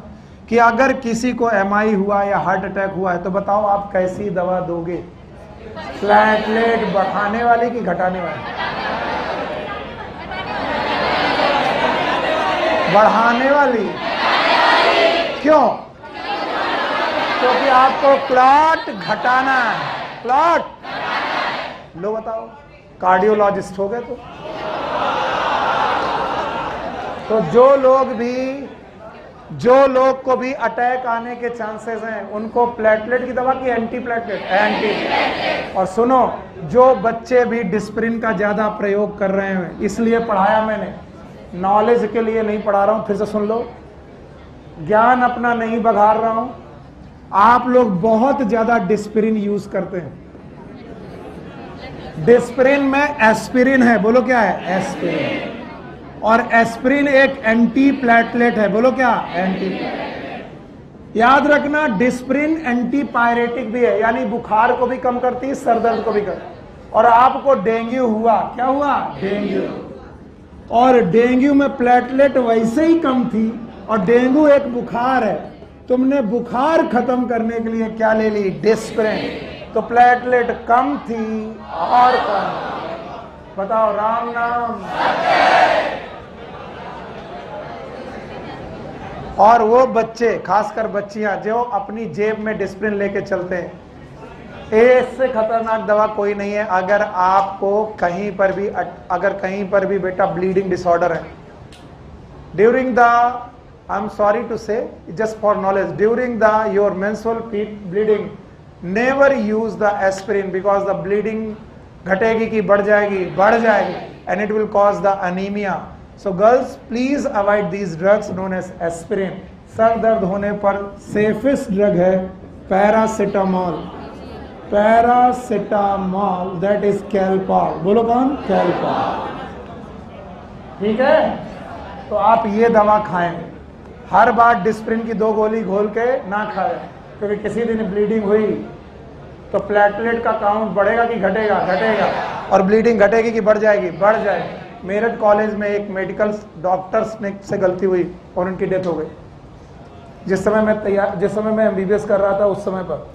कि अगर किसी को MI हुआ या हार्ट अटैक हुआ है तो बताओ आप कैसी दवा दोगे? प्लेटलेट बढ़ाने वाली कि घटाने वाली? बढ़ाने वाली। क्यों? क्योंकि आपको क्लॉट घटाना है। क्लॉट लो बताओ, कार्डियोलॉजिस्ट हो गए तो जो लोग को भी अटैक आने के चांसेस हैं उनको प्लेटलेट की दवा की एंटी प्लेटलेट? एंटी। और सुनो, जो बच्चे भी डिस्प्रिन का ज्यादा प्रयोग कर रहे हैं, इसलिए पढ़ाया मैंने, नॉलेज के लिए नहीं पढ़ा रहा हूं, फिर से सुन लो, ज्ञान अपना नहीं बघार रहा हूं। आप लोग बहुत ज्यादा डिस्प्रिन यूज करते हैं। डिस्प्रिन में एस्पिरिन है, बोलो क्या है? एस्पिरिन। और एस्पिरिन एक एंटी प्लेटलेट है, बोलो क्या? Anti platelet. याद रखना, डिस्प्रिन एंटी पायरेटिक भी है, यानी बुखार को भी कम करती है, सर दर्द को भी करती है। और आपको डेंगू हुआ, क्या हुआ? डेंगू। और डेंगू में प्लेटलेट वैसे ही कम थी, और डेंगू एक बुखार है, तुमने बुखार खत्म करने के लिए क्या ले ली? डिस्प्रिन। तो प्लेटलेट कम थी और कम। बताओ, राम नाम। और वो बच्चे, खासकर बच्चियां, जो अपनी जेब में डिस्प्रिन लेके चलते हैं, इससे खतरनाक दवा कोई नहीं है। अगर आपको कहीं पर भी बेटा ब्लीडिंग डिसऑर्डर है, during the, I am sorry to say, just for knowledge, during the your menstrual bleeding, never use the aspirin, because the bleeding घटेगी कि बढ़ जाएगी? बढ़ जाएगी, and it will cause the anaemia. So girls, please avoid these drugs known as aspirin. सर दर्द होने पर सेफेस्ट ड्रग है paracetamol. Paracetamol, that is Calpol. बोलो कौन? कैलपॉल। ठीक है, तो आप ये दवा खाएं। हर बार डिस्प्रिन की 2 गोली घोल के ना खाएं, क्योंकि किसी दिन ब्लीडिंग हुई तो प्लेटलेट का काउंट बढ़ेगा कि घटेगा? घटेगा। और ब्लीडिंग घटेगी कि बढ़ जाएगी? बढ़ जाएगी। मेरठ कॉलेज में एक मेडिकल डॉक्टर्स ने से गलती हुई और उनकी डेथ हो गई। जिस समय मैं MBBS कर रहा था, उस समय पर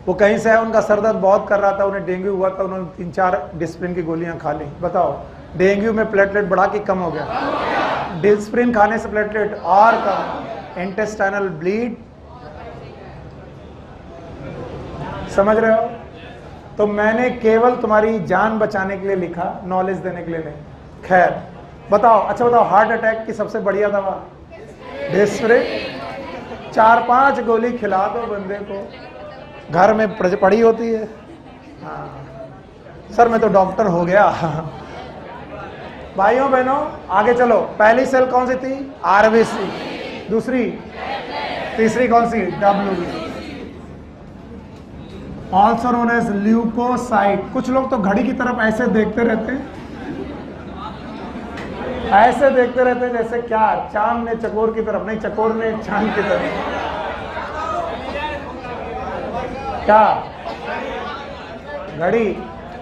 वो कहीं से है, उनका सर दर्द बहुत कर रहा था, उन्हें डेंगू हुआ था, उन्होंने 3-4 डिस्प्रिन की गोलियां खा ली। बताओ, डेंगू में प्लेटलेट बढ़ा कि कम हो गया? डिस्प्रिन खाने से प्लेटलेट और कम। इंटेस्टाइनल ब्लीड, समझ रहे हो? तो मैंने केवल तुम्हारी जान बचाने के लिए लिखा, नॉलेज देने के लिए नहीं। खैर बताओ, अच्छा बताओ, हार्ट अटैक की सबसे बढ़िया दवा डिस्प्रिन। 4-5 गोली खिला दो बंदे को, घर में पड़ी होती है। हाँ सर, मैं तो डॉक्टर हो गया। भाइयों बहनों, आगे चलो। पहली सेल कौन सी थी? RBC। दूसरी, तीसरी कौन सी? WBC। Also known as leucocyte. कुछ लोग तो घड़ी की तरफ ऐसे देखते रहते हैं, ऐसे देखते रहते हैं जैसे क्या चांद ने चकोर की तरफ, नहीं चकोर ने चांद की तरफ। क्या घड़ी?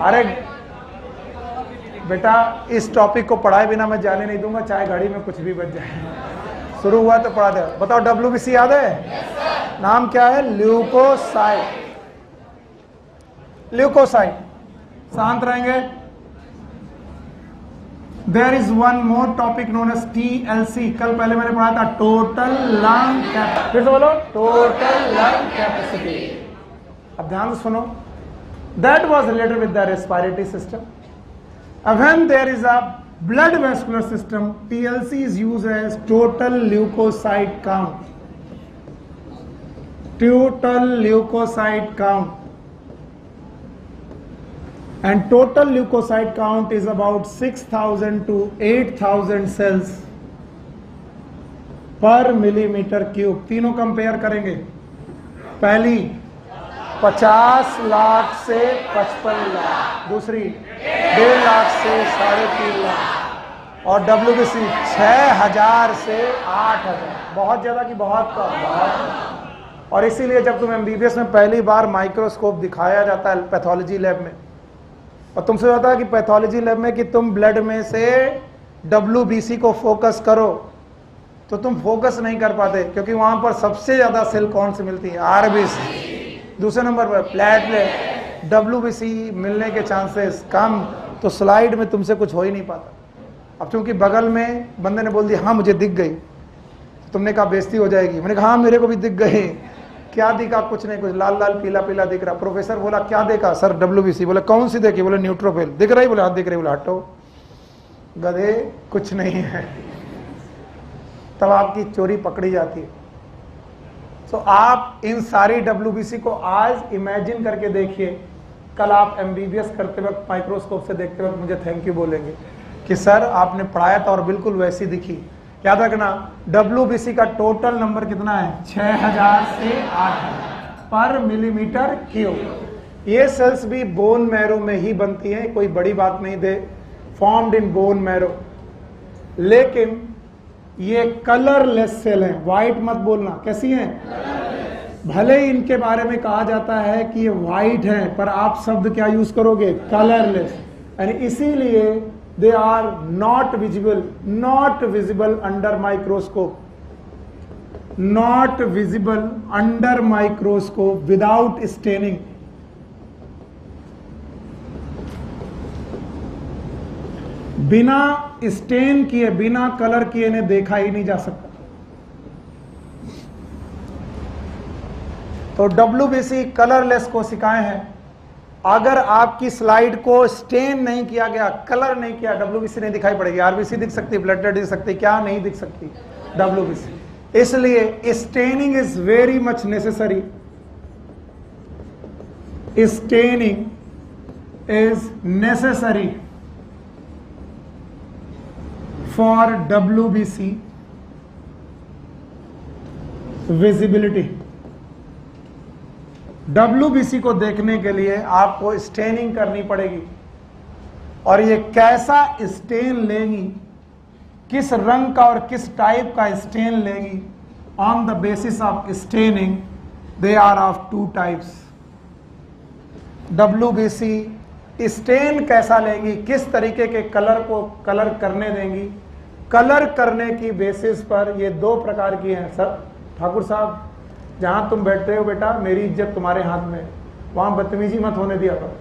अरे बेटा इस टॉपिक को पढ़ाए बिना मैं जाने नहीं दूंगा, चाहे घड़ी में कुछ भी बच जाए। शुरू हुआ तो पढ़ा दे। बताओ WBC याद है? नाम क्या है? ल्यूकोसाइट। ल्यूकोसाइट। शांत रहेंगे। There is one more topic known as TLC। कल पहले मैंने पढ़ा था टोटल लंग कैपेसिटी। फिर से बोलो, टोटल लंग कैपेसिटी। अब ध्यान से सुनो। That was related with the respiratory system. When there is a blood vascular system, TLC is used as total leukocyte count. Total leukocyte count. And total leukocyte count is about 6,000 to 8,000 cells per millimeter cube. तीनों compare करेंगे। पहली 50 लाख से 55 लाख, दूसरी 1.5 लाख से 3.5 लाख, और WBC 6,000 से 8,000। बहुत ज्यादा कि बहुत कम? बहुत। और इसीलिए जब तुम MBBS में पहली बार माइक्रोस्कोप दिखाया जाता है पैथोलॉजी लैब में, और तुमसे होता है कि पैथोलॉजी लैब में कि तुम ब्लड में से WBC को फोकस करो, तो तुम फोकस नहीं कर पाते, क्योंकि वहां पर सबसे ज्यादा सेल कौन से मिलती है? RBC। दूसरे नंबर पर प्लेटलेट। WBC मिलने के चांसेस कम, तो स्लाइड में तुमसे कुछ हो ही नहीं पाता। अब चूंकि बगल में बंदे ने बोल दिया हाँ मुझे दिख गई, तो तुमने कहा बेइज्जती हो जाएगी। मैंने कहा हाँ मेरे को भी दिख गई। क्या दिखा? कुछ नहीं, कुछ लाल लाल पीला पीला दिख रहा। प्रोफेसर बोला क्या देखा? Sir WBC। बोले कौन सी देखी? बोले न्यूट्रोफिल। दिख रही? बोले हाँ दिख रही। बोले हटो गधे, कुछ नहीं है। तब आपकी चोरी पकड़ी जाती है। तो आप इन सारी WBC को आज इमेजिन करके देखिए। कल आप MBBS करते वक्त माइक्रोस्कोप से देखते वक्त मुझे थैंक यू बोलेंगे कि सर आपने पढ़ाया था और बिल्कुल वैसी दिखी। याद रखना WBC का टोटल नंबर कितना है? 6,000 से 8,000 पर मिलीमीटर क्यूब। ये सेल्स भी बोन मैरो में ही बनती हैं, कोई बड़ी बात नहीं दे, फॉर्म्ड इन बोन मैरो। लेकिन ये कलरलेस सेल हैं। व्हाइट मत बोलना, कैसी हैं? भले ही इनके बारे में कहा जाता है कि ये व्हाइट हैं, पर आप शब्द क्या यूज करोगे? कलरलेस। यानी इसीलिए they are not visible under microscope, not visible under microscope without staining. बिना स्टेन किए, बिना कलर किए इन्हें देखा ही नहीं जा सकता। तो WBC कलरलेस कोशिकाएं हैं। अगर आपकी स्लाइड को स्टेन नहीं किया गया, कलर नहीं किया, WBC नहीं दिखाई पड़ेगी। RBC दिख सकती है, प्लेटलेट दिख सकती है, क्या नहीं दिख सकती? WBC। इसलिए staining is very much necessary. Staining is necessary for WBC visibility. WBC को देखने के लिए आपको स्टेनिंग करनी पड़ेगी, और ये कैसा स्टेन लेंगी, किस रंग का और किस टाइप का स्टेन लेंगी, on the basis of staining they are of 2 types. WBC stain कैसा लेंगी, किस तरीके के कलर को कलर करने देंगी, कलर करने की बेसिस पर ये 2 प्रकार की हैं। सर ठाकुर साहब जहां तुम बैठते हो बेटा, मेरी इज्जत तुम्हारे हाथ में, वहां बदतमीजी मत होने दिया करो,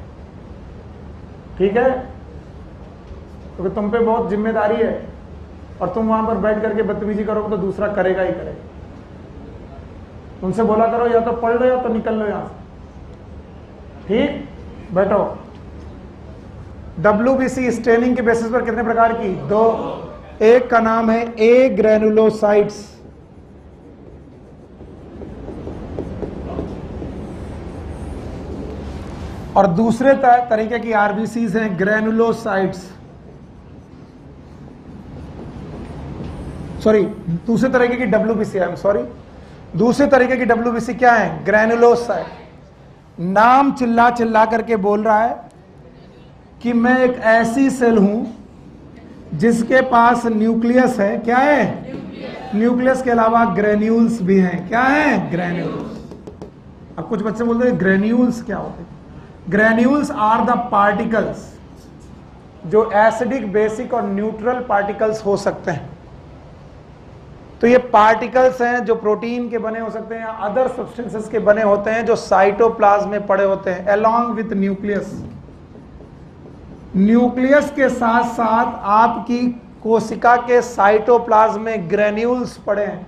ठीक है? क्योंकि तुम पे बहुत जिम्मेदारी है, और तुम वहां पर बैठ करके बदतमीजी करोगे तो दूसरा करेगा ही करेगा। तुमसे बोला करो या तो पढ़ लो या तो निकल लो यहां से, ठीक? बैठो। WBC स्टेनिंग के बेसिस पर कितने प्रकार की? 2। एक का नाम है ए ग्रेनुलोसाइट्स, और दूसरे तरीके की RBCs हैं ग्रेनुलोसाइट्स। सॉरी दूसरे तरीके की WBC, आई एम सॉरी, दूसरे तरीके की WBC क्या है? ग्रैनुलोसाइट। नाम चिल्ला चिल्ला करके बोल रहा है कि मैं एक ऐसी सेल हूं जिसके पास न्यूक्लियस है। क्या है? न्यूक्लियस के अलावा ग्रेन्यूल्स भी हैं। क्या है? ग्रेन्यूल्स। अब कुछ बच्चे बोलते हैं ग्रेन्यूल्स क्या होते हैं? ग्रेन्यूल्स आर द पार्टिकल्स जो एसिडिक, बेसिक और न्यूट्रल पार्टिकल्स हो सकते हैं। तो ये पार्टिकल्स हैं जो प्रोटीन के बने हो सकते हैं या अदर सब्सटेंसेस के बने होते हैं जो साइटोप्लाज्म में पड़े होते हैं अलोंग विथ न्यूक्लियस। न्यूक्लियस के साथ साथ आपकी कोशिका के साइटोप्लाज्म में ग्रेन्यूल्स पड़े हैं।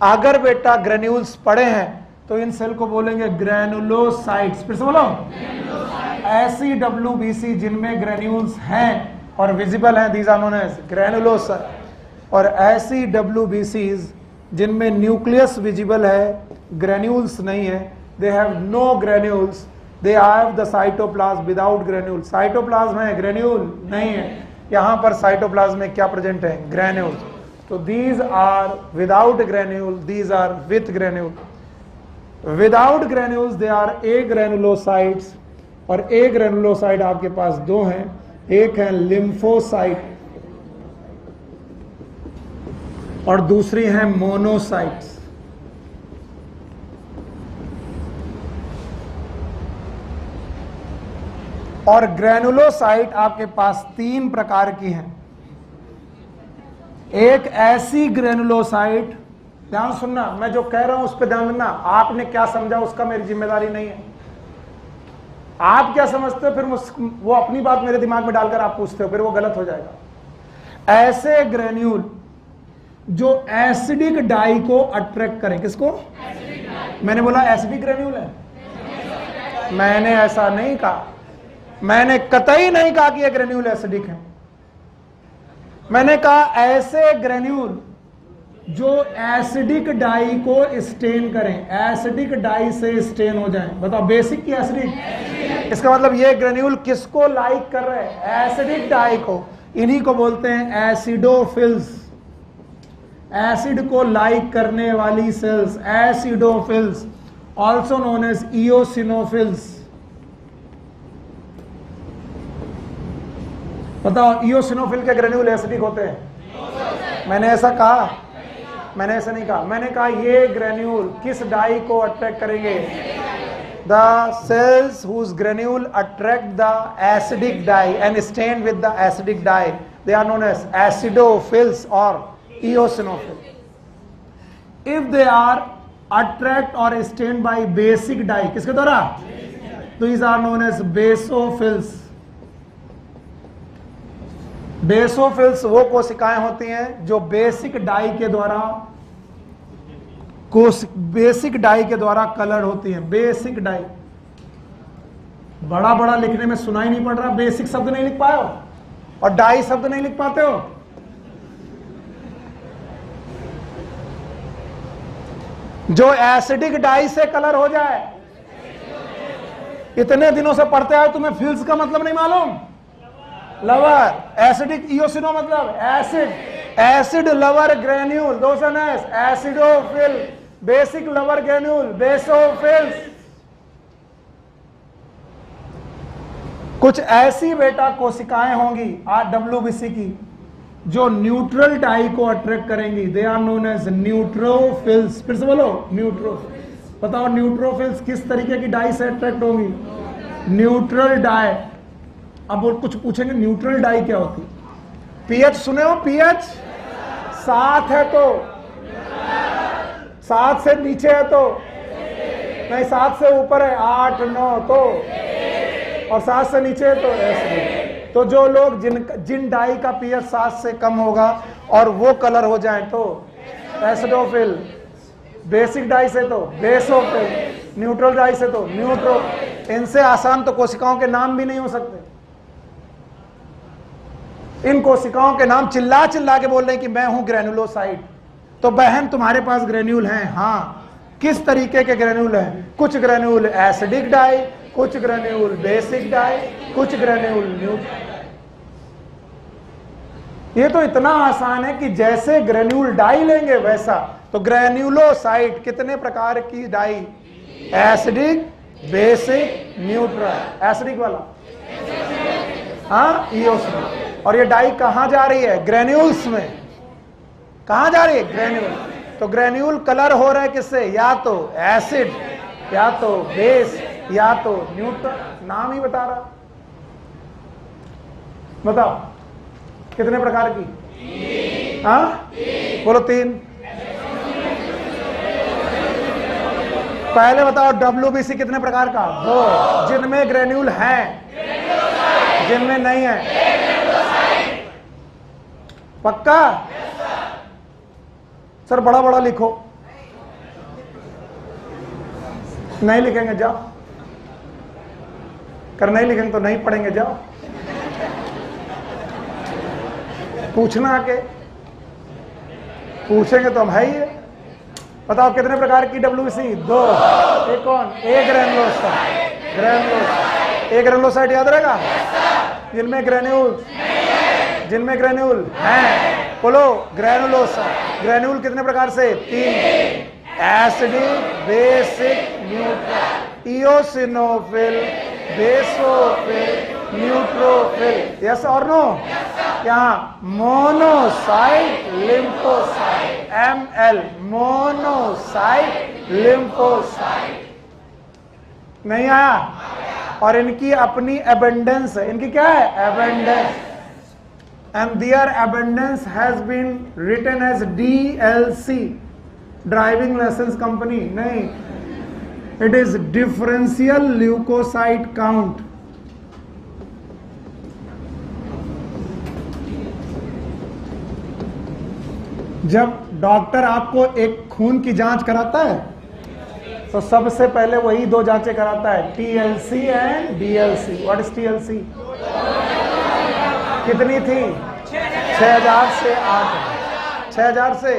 अगर बेटा ग्रेन्यूल्स पड़े हैं तो इन सेल को बोलेंगे ग्रेनुलोसाइट्स। फिर से बोलो, ऐसी WBC जिनमें ग्रेन्यूल्स हैं और विजिबल हैं, these are known as granulocyte. और ऐसी WBCs जिनमें न्यूक्लियस विजिबल है, ग्रेन्यूल्स नहीं है, they have no granules, they have the cytoplasm without granule. Cytoplasm है, ग्रेन्यूल नहीं है। यहां पर साइटोप्लाज्म में क्या प्रेजेंट है? ग्रेन्यूल। तो these are without granule, these are with granule. Without granules they are agranulocytes, और ए ग्रेनुलोसाइट आपके पास दो हैं, एक है लिम्फोसाइट और दूसरी है मोनोसाइट्स। और ग्रेनुलोसाइट आपके पास तीन प्रकार की हैं। एक ऐसी ग्रेनुलोसाइट, ध्यान सुनना, मैं जो कह रहा हूं उस पर ध्यान देना, आपने क्या समझा उसका मेरी जिम्मेदारी नहीं है। आप क्या समझते हो फिर वो अपनी बात मेरे दिमाग में डालकर आप पूछते हो, फिर वो गलत हो जाएगा। ऐसे ग्रेन्यूल जो एसिडिक डाई को अट्रैक्ट करें। किसको? मैंने बोला एसिडिक ग्रेन्यूल है? मैंने ऐसा नहीं कहा, मैंने कतई नहीं कहा कि ये ग्रेन्यूल एसिडिक है। मैंने कहा ऐसे ग्रेन्यूल जो एसिडिक डाई को स्टेन करें, एसिडिक डाई से स्टेन हो जाएं। बताओ बेसिक की एसिडिक? इसका मतलब ये ग्रेन्यूल किसको लाइक कर रहे हैं? एसिडिक डाई को। इन्हीं को बोलते हैं एसिडोफिल्स। एसिड को लाइक करने वाली cells acidophils, also known as eosinophils. बताओ इओसिनोफिल के ग्रेन्यूल एसिडिक होते हैं? मैंने ऐसा कहा? मैंने ऐसा नहीं कहा। मैंने कहा ये ग्रेन्यूल किस डाई को अट्रैक्ट करेंगे? The cells whose granule attract the acidic dye and stain with the acidic dye, they are known as acidophils और eosinophil. If they are attract or stained by basic dye, किसके द्वारा? These are known as basophils. Basophils वो कोशिकाएं होती हैं जो basic dye के द्वारा कलर होती हैं। बेसिक डाई, बड़ा बड़ा लिखने में सुनाई नहीं पड़ रहा, बेसिक शब्द नहीं लिख पाए हो और डाई शब्द नहीं लिख पाते हो। जो एसिडिक डाई से कलर हो जाए। इतने दिनों से पढ़ते आए, तुम्हें फिल्स का मतलब नहीं मालूम? लवर। एसिडिक इओसिनो मतलब एसिड, एसिड लवर ग्रेन्यूल, दोस्त acidophil. Basic lover granule basophils. कुछ ऐसी बेटा कोशिकाएं होंगी WBC की जो न्यूट्रल डाई को अट्रैक्ट करेंगी, they are known as neutrophils. फिर से बोलो न्यूट्रोफिल्स। बताओ न्यूट्रोफिल्स किस तरीके की डाई से अट्रैक्ट होंगी? Neutral dye. अब वो कुछ पूछेंगे न्यूट्रल डाई क्या होती? पीएच सुने हो? पीएच 7 है तो, 7 से नीचे है तो नहीं, 7 से ऊपर है 8 9 तो, और 7 से नीचे है तो ऐसे। तो जो लोग जिन डाई का पीएच 7 से कम होगा और वो कलर हो जाए तो एसिडोफिल। बेसिक डाई से तो बेसोफिल, न्यूट्रल डाई से तो न्यूट्रो। इनसे आसान तो कोशिकाओं के नाम भी नहीं हो सकते। इन कोशिकाओं के नाम चिल्ला चिल्ला के बोल रहे हैं कि मैं हूं ग्रेनुलोसाइट। तो बहन तुम्हारे पास ग्रेन्यूल हैं? हाँ। किस तरीके के ग्रेन्यूल हैं? कुछ ग्रेन्यूल एसिडिक डाई, कुछ ग्रेन्यूल बेसिक डाई, कुछ ग्रेन्यूल न्यूट्रल। ये तो इतना आसान है कि जैसे ग्रेन्यूल डाई लेंगे वैसा। तो ग्रेन्यूलोसाइट कितने प्रकार की dye? Acidic, basic, neutral. Acidic वाला हाँ इओसिनोफिल। और ये डाई कहां जा रही है? ग्रेन्यूल्स में। कहां जा रही है? ग्रेन्यूल। तो ग्रेन्यूल कलर हो रहा है किससे? या तो एसिड, या तो बेस, या तो न्यूट्रल। नाम ही बता रहा। बताओ कितने प्रकार की? हाँ बोलो 3। पहले बताओ WBC कितने प्रकार का? 2। जिनमें ग्रेन्यूल है, जिनमें नहीं है। पक्का? सर बड़ा बड़ा लिखो। नहीं लिखेंगे जाओ। कर नहीं लिखेंगे तो नहीं पढ़ेंगे जाओ। पूछना आके, पूछेंगे तो हम है ही है। बताओ कितने प्रकार की WBC? 2। एक कौन? एक ग्रेनुलोसाइट। एक ग्रेनुलोसाइट याद रहेगा? जिनमें ग्रेन्यूल हैं। बोलो ग्रेनुलोसाइट। ग्रेन्यूल कितने प्रकार से? 3। Acidic, basic, neutral. Eosinophil, basophil, neutrophil. Yes और नो? यहाँ monocyte, lymphocyte. ML monocyte, lymphocyte. नहीं आया? और इनकी अपनी एबंडेंस है। इनकी क्या है? Abundance. And there abundance has been written as DLC, driving licence company. नहीं, it is differential leucocyte count. जब डॉक्टर आपको एक खून की जांच कराता है तो सबसे पहले वही 2 जांचें कराता है, TLC and DLC। What is TLC? कितनी थी? 6000 से 8000। 6000 से।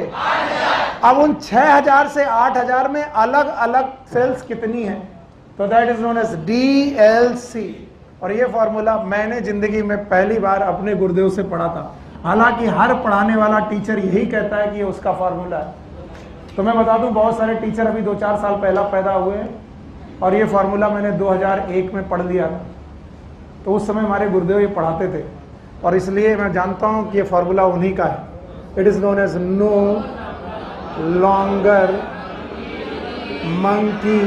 अब उन 6000 से 8000 में अलग अलग सेल्स कितनी है? तो that is known as DLC। और ये फॉर्मूला मैंने जिंदगी में पहली बार अपने गुरुदेव से पढ़ा था। हालांकि हर पढ़ाने वाला टीचर यही कहता है कि ये उसका फॉर्मूला है। तो मैं बता दूं, बहुत सारे टीचर अभी 2-4 साल पहला पैदा हुए हैं और ये फॉर्मूला मैंने 2001 में पढ़ लिया था। तो उस समय हमारे गुरुदेव ये पढ़ाते थे और इसलिए मैं जानता हूं कि ये फॉर्मूला उन्हीं का है। It is known as no longer monkey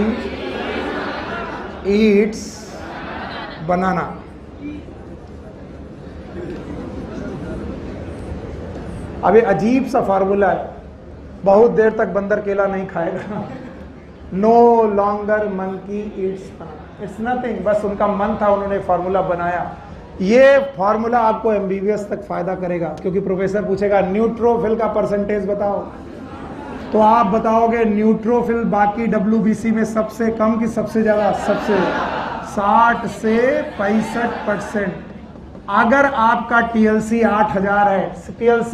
eats banana. अब ये अजीब सा फार्मूला है, बहुत देर तक बंदर केला नहीं खाएगा। No longer monkey eats banana. It's nothing, बस उनका मन था, उन्होंने फार्मूला बनाया। ये फार्मूला आपको MBBS तक फायदा करेगा, क्योंकि प्रोफेसर पूछेगा न्यूट्रोफिल का परसेंटेज बताओ, तो आप बताओगे न्यूट्रोफिल बाकी WBC में सबसे कम कि सबसे ज्यादा? सबसे 60 से 65%। अगर आपका TLC 8000 है, TLC,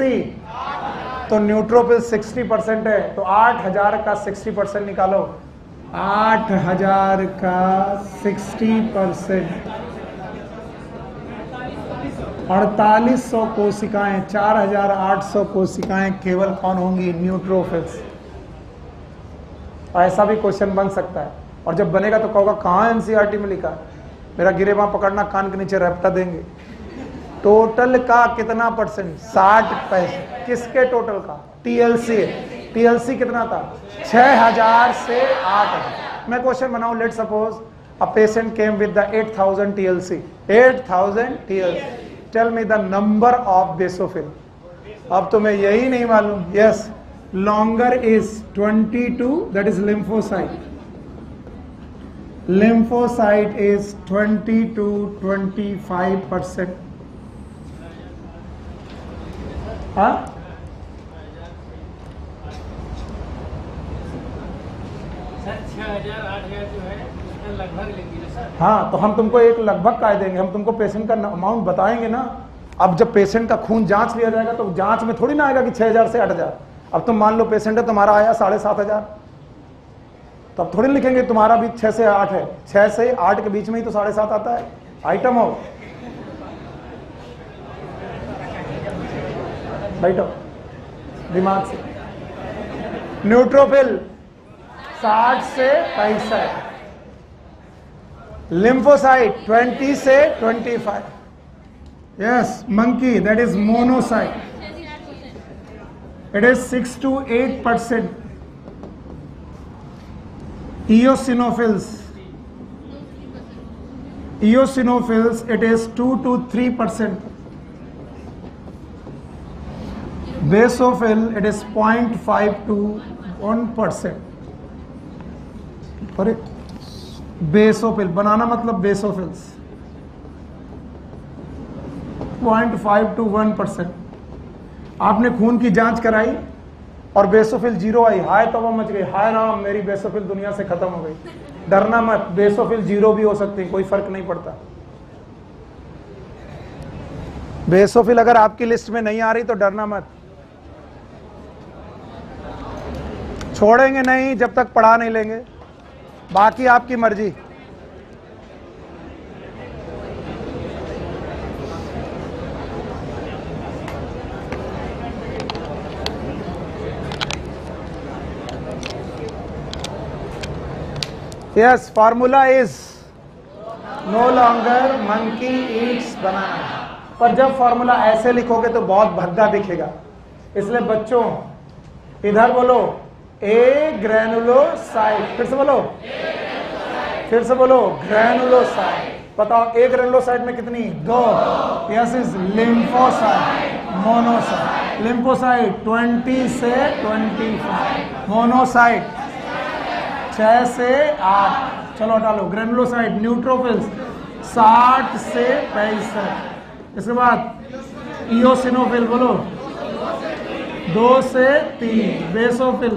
तो न्यूट्रोफिल 60% है। तो 8000 का 60% निकालो। 8000 का 60%, 4800 कोशिकाएं, 4800 कोशिकाएं केवल कौन होंगी? न्यूट्रोफिल्स। ऐसा भी क्वेश्चन बन सकता है, और जब बनेगा तो कहोगा कहाँ NCERT में लिखा है? मेरा गिरेबां पकड़ना, कान के नीचे रैप्टा देंगे। टोटल का कितना %? 60%। किसके टोटल का? TLC। TLC कितना था? 6000 से 8000। मैं क्वेश्चन बनाऊं, let suppose a patient came with the 8000 TLC। 8000 TLC, tell me the number of basophil. अब तुम्हें यही नहीं मालूम। Yes, longer is 22, that is lymphocyte. Lymphocyte is 20 to 25%। हाँ,
सर 6000 8000 जो है उसमें लगभग लेंगे सर।
हाँ, तो हम तुमको एक लगभग का देंगे, हम तुमको पेशेंट का अमाउंट बताएंगे ना। अब जब पेशेंट का खून जांच लिया जाएगा तो जांच में थोड़ी ना आएगा कि 6000 से 8000। अब तुम मान लो पेशेंट है, तुम्हारा आया 7500, तो अब थोड़ी लिखेंगे तुम्हारा भी 6 से 8 है। 6 से 8 के बीच में ही तो 7.5 आता है। आइटम हो बैठो दिमाग से। न्यूट्रोफिल 60 से 65, लिम्फोसाइट 20 से 25, yes monkey that is monocyte, it is 6 to 8%, eosinophils it is 2 to 3%, basophil it is 0.5 to 1%। अरे बेसोफिल बनाना मतलब बेसोफिल्स 0.5 to 1%। आपने खून की जांच कराई और बेसोफिल 0 आई, हाय तौबा मच गई, हाय राम मेरी बेसोफिल दुनिया से खत्म हो गई। डरना मत, बेसोफिल 0 भी हो सकती है, कोई फर्क नहीं पड़ता। बेसोफिल अगर आपकी लिस्ट में नहीं आ रही तो डरना मत, छोड़ेंगे नहीं जब तक पढ़ा नहीं लेंगे, बाकी आपकी मर्जी। Yes, formula is no longer monkey eats banana. पर जब फॉर्मूला ऐसे लिखोगे तो बहुत भद्दा दिखेगा, इसलिए बच्चों इधर बोलो ए ग्रैनुलोसाइट, फिर से बोलो, फिर से बोलो ग्रैनुलोसाइट। बताओ ए ग्रैनुलोसाइट में कितनी? 2। Yes is lymphocyte, monocyte. Lymphocyte 20 से 25, मोनोसाइट 6 से 8। चलो हटा लो। ग्रैनुलोसाइट न्यूट्रोफिल्स 60 से 65। इसके बाद इओसिनोफिल बोलो 2 से 3, बेसोफिल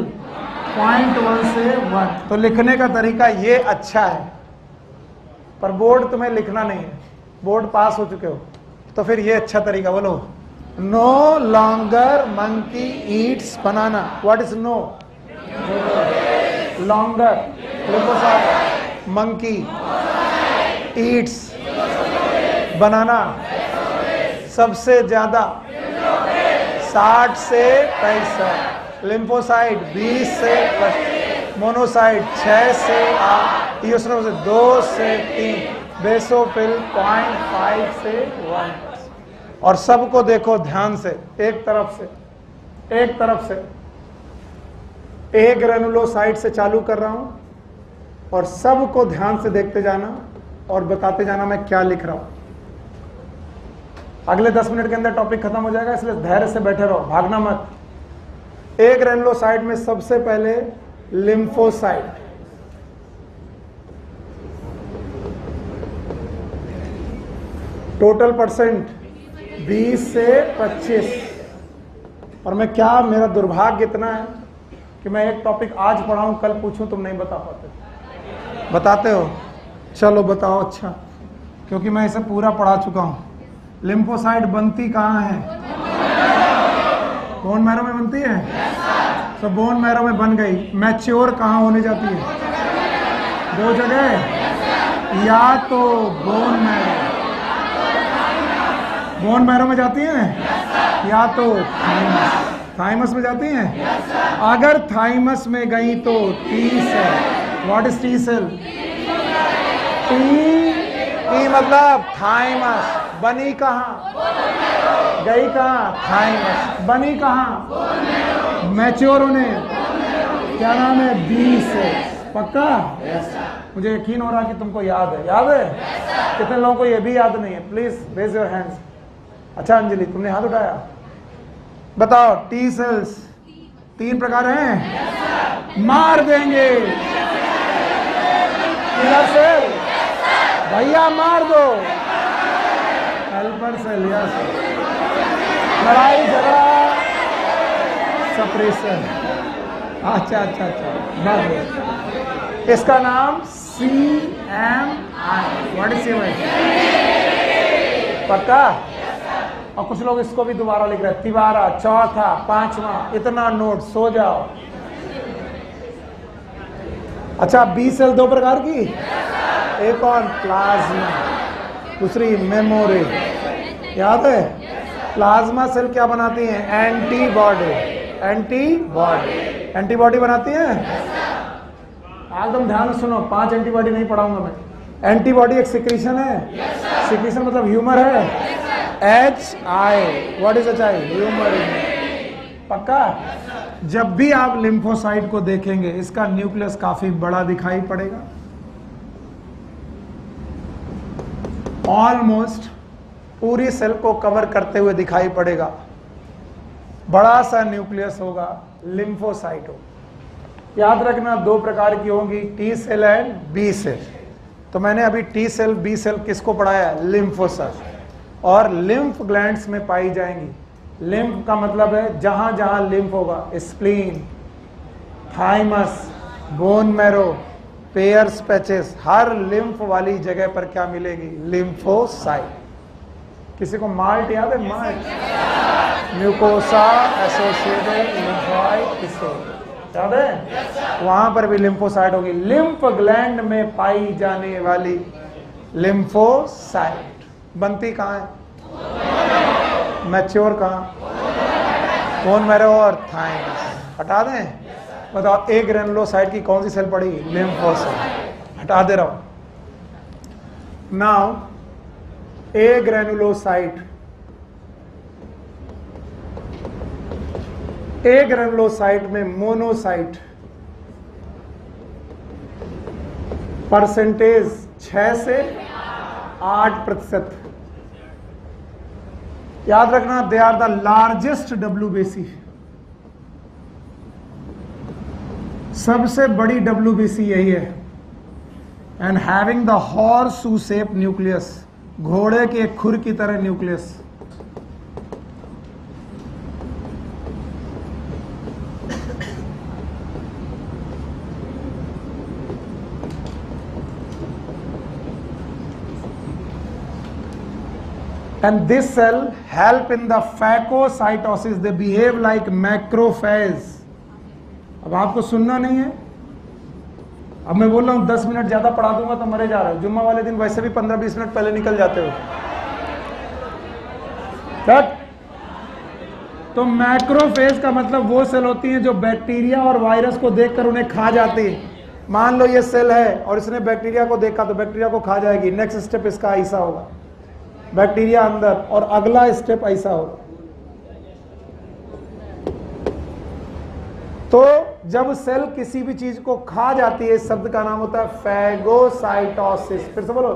0.1 से 1। तो लिखने का तरीका ये अच्छा है, पर बोर्ड तुम्हें लिखना नहीं है, बोर्ड पास हो चुके हो, तो फिर ये अच्छा तरीका बोलो no longer monkey eats banana. What is no? Longer lymphocyte, monkey eats banana, सबसे ज्यादा 60 से 65, लिम्फोसाइट 20 से 25, मोनोसाइट 6 से 8, इओसिनोफिल 2 से 3, बेसोफिल 0.5 से 1। और सबको देखो ध्यान से, एक तरफ से, एक तरफ से। ए ग्रैनुलोसाइट से चालू कर रहा हूं और सबको ध्यान से देखते जाना और बताते जाना मैं क्या लिख रहा हूं। अगले 10 मिनट के अंदर टॉपिक खत्म हो जाएगा, इसलिए धैर्य से बैठे रहो, भागना मत। ए ग्रैनुलोसाइट में सबसे पहले लिम्फोसाइट, टोटल परसेंट 20 से 25। और मैं क्या, मेरा दुर्भाग्य इतना है कि मैं एक टॉपिक आज पढ़ाऊं, कल पूछूं तुम नहीं बता पाते। बताते हो? चलो बताओ। अच्छा, क्योंकि मैं इसे पूरा पढ़ा चुका हूं। लिम्फोसाइट बनती कहाँ है? बोन मैरो में बनती है। तो बोन मैरो में बन गई, मैच्योर कहाँ होने जाती है? 2 जगह, या तो बोन मैरो, बोन मैरो में जाती है, या तो थाइमस, थाइमस में जाती हैं। अगर थाइमस में गई तो T cell. What is T cell? T मतलब थाइमस। बनी कहाँ? गई कहाँ? थाइमस। बनी कहाँ? मैच्योर होने, क्या नाम है? बी से। पक्का? मुझे यकीन हो रहा कि तुमको याद है। याद है? कितने लोगों को ये भी याद नहीं है? Please raise your hands. अच्छा अंजलि, तुमने हाथ उठाया। बताओ, टी सेल्स 3 प्रकार हैं। मार देंगे। किलर सेल भैया मार दो। Helper cell, yes. लड़ाई झगड़ा, सप्रेशन। अच्छा अच्छा अच्छा, मार दो। इसका नाम CMI। What is CMI? पक्का? और कुछ लोग इसको भी दोबारा लिख रहे हैं, तिवारा, चौथा, 5वां। इतना नोट, सो जाओ। अच्छा, बी सेल 2 प्रकार की, एक और प्लाज्मा, दूसरी मेमोरी। याद है? प्लाज्मा सेल क्या बनाती हैं? एंटीबॉडी। एंटीबॉडी बनाती हैं। एकदम ध्यान से सुनो, 5 एंटीबॉडी नहीं पढ़ाऊंगा मैं। एंटीबॉडी एक सिक्रीशन है। सिक्रीशन मतलब ह्यूमर है। HI, what is HI? Humour. पक्का? जब भी आप लिम्फोसाइट को देखेंगे इसका न्यूक्लियस काफी बड़ा दिखाई पड़ेगा, ऑलमोस्ट पूरी सेल को कवर करते हुए दिखाई पड़ेगा। बड़ा सा न्यूक्लियस होगा, लिम्फोसाइट हो। याद रखना 2 प्रकार की होंगी, T cell and B cell. तो मैंने अभी टी सेल बी सेल किसको पढ़ाया? लिम्फोसाइट। और लिम्फ ग्लैंड्स में पाई जाएंगी। लिम्फ का मतलब है जहां जहां लिम्फ होगा, spleen, thymus, bone marrow, Peyer's patches, हर लिम्फ वाली जगह पर क्या मिलेगी? लिम्फोसाइट। किसी को माल्ट याद है? माल्ट, म्यूकोसा एसोसिएटेड लिम्फोसाइट, किसको याद है? वहां पर भी लिम्फोसाइट होगी। लिम्फ ग्लैंड में पाई जाने वाली लिम्फोसाइट बनती कहाँ है? मैच्योर कहाँ? बोन मैरो और थाइमस। हटा दें? बताओ, ए ग्रेनुलोसाइट की कौन सी सेल पड़ी? लिम्फोसाइट। हटा दे रहा हूं। Now agranulocyte, agranulocyte में मोनोसाइट परसेंटेज 6 से 8%। याद रखना, they are the largest WBC, सबसे बड़ी WBC यही है। And having the horseshoe shape nucleus, घोड़े के खुर की तरह nucleus. And this cell help in the phagocytosis. They behave like macrophage. अब आपको सुनना नहीं है। अब मैं बोल रहा हूं 10 मिनट ज्यादा पढ़ा दूंगा तो मरे जा रहे हो। जुम्मा वाले दिन वैसे भी 15-20 मिनट पहले निकल जाते हो। तो मैक्रोफेज का मतलब वो सेल होती हैं जो बैक्टीरिया और वायरस को देखकर उन्हें खा जाती है। मान लो ये सेल है और इसने बैक्टीरिया को देखा तो बैक्टीरिया को खा जाएगी। नेक्स्ट स्टेप इसका ऐसा होगा, बैक्टीरिया अंदर, और अगला स्टेप ऐसा होगा। तो जब सेल किसी भी चीज को खा जाती है, इस शब्द का नाम होता है फैगोसाइटोसिस। फिर से बोलो।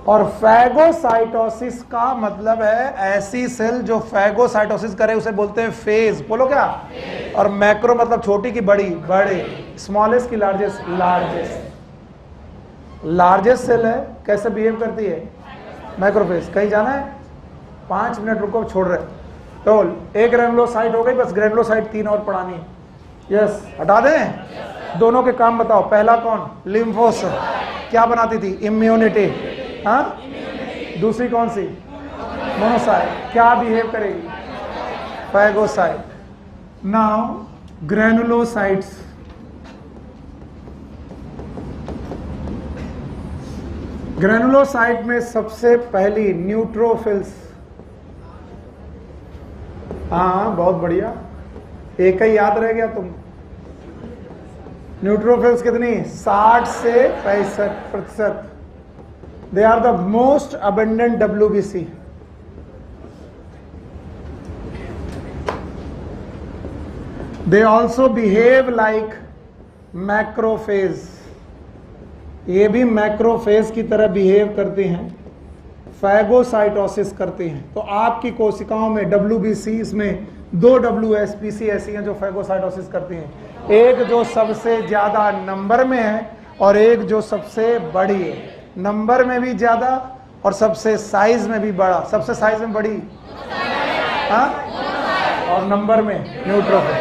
और फैगोसाइटोसिस का मतलब है ऐसी सेल जो फैगोसाइटोसिस करे उसे बोलते हैं फेज। बोलो क्या? और मैक्रो मतलब छोटी की बड़ी, बड़े, स्मॉलेस्ट की लार्जेस्ट, लार्जेस्ट सेल है। कैसे बिहेव करती है? मैक्रोफेज। कहीं जाना है? 5 मिनट रुको, छोड़ रहे। तो एक ग्रेनुलोसाइट हो गई, बस ग्रेनुलोसाइट 3 और पढ़ानी है। यस, हटा दें? दोनों के काम बताओ। पहला कौन? लिम्फोसाइट। क्या बनाती थी? इम्यूनिटी। हाँ, दूसरी कौन सी? मोनोसाइट। क्या बिहेव करेगी? फैगोसाइट। नाउ ग्रेनुलोसाइट्स, ग्रेनुलोसाइट में सबसे पहली न्यूट्रोफिल्स। हाँ, बहुत बढ़िया, एक ही याद रह गया तुम। न्यूट्रोफिल्स कितनी? 60 से 65%। They are the most abundant WBC। They also behave like macrophage. ये भी मैक्रोफेज की तरह बिहेव करते हैं, फैगोसाइटोसिस करते हैं। तो आपकी कोशिकाओं में WBC, इसमें 2 WSPC ऐसी हैं जो फैगोसाइटोसिस करती हैं। एक जो सबसे ज्यादा नंबर में है और एक जो सबसे बड़ी है। नंबर में भी ज्यादा और सबसे साइज में भी बड़ा। सबसे साइज में बड़ी, हाँ, और नंबर में न्यूट्रोफिल।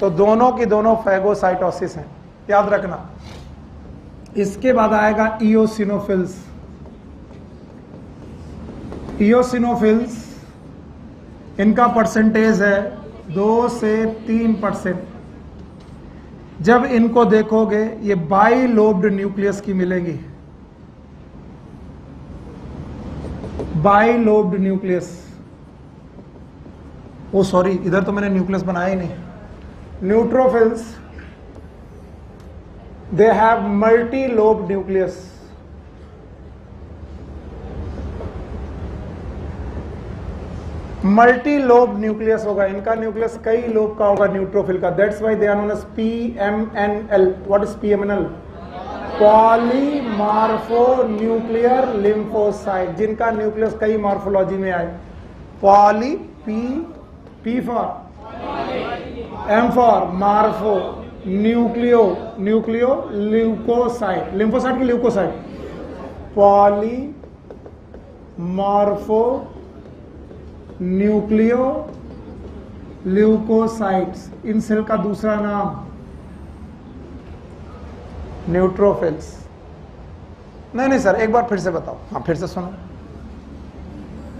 तो दोनों की दोनों फैगोसाइटोसिस हैं, याद रखना। इसके बाद आएगा इओसिनोफिल्स। इओसिनोफिल्स, इनका परसेंटेज है 2 से 3%। जब इनको देखोगे ये बाइलोब्ड न्यूक्लियस की मिलेंगी। बाइलोब्ड न्यूक्लियस, ओ सॉरी, इधर तो मैंने न्यूक्लियस बनाया ही नहीं। Neutrophils they have multi lobe nucleus. Multi lobe nucleus होगा, इनका न्यूक्लियस कई लोब का होगा न्यूट्रोफिल का। That's why they are known as PMNL। What is PMNL? Polymorpho nuclear lymphocyte, जिनका न्यूक्लियस कई मॉर्फोलॉजी में आए। Poly, P for, M for morpho, nucleo leucocyte, lymphocyte की leucocyte, poly morpho nucleo leucocytes. इन cell का दूसरा नाम न्यूट्रोफिल्स। नहीं सर, एक बार फिर से बताओ। हाँ, फिर से सुनो,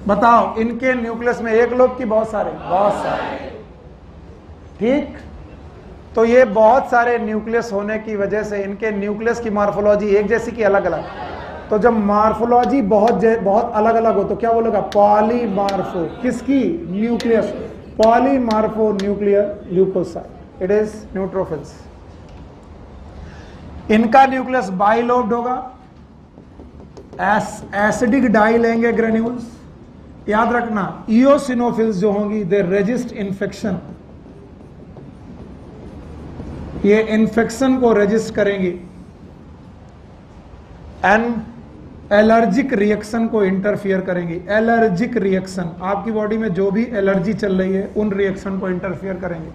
बताओ। इनके न्यूक्लियस में एक लोब की बहुत सारे? बहुत सारे। ठीक, तो ये बहुत सारे न्यूक्लियस होने की वजह से इनके न्यूक्लियस की मॉर्फोलॉजी एक जैसी की अलग अलग। तो जब मॉर्फोलॉजी बहुत अलग अलग हो तो क्या बोलेगा? पॉलीमार्फो। किसकी? Nucleus. Polymorpho nuclear leucocyte, it is neutrophils. इनका न्यूक्लियस बाइलोब्ड होगा। एसिडिक डाई लेंगे ग्रेन्यूल्स। याद रखना, इओसिनोफिल्स जो होंगी दे रेजिस्ट इन्फेक्शन, ये इन्फेक्शन को रेजिस्ट करेंगी। एंड एलर्जिक रिएक्शन को इंटरफियर करेंगी। एलर्जिक रिएक्शन, आपकी बॉडी में जो भी एलर्जी चल रही है उन रिएक्शन को इंटरफियर करेंगे।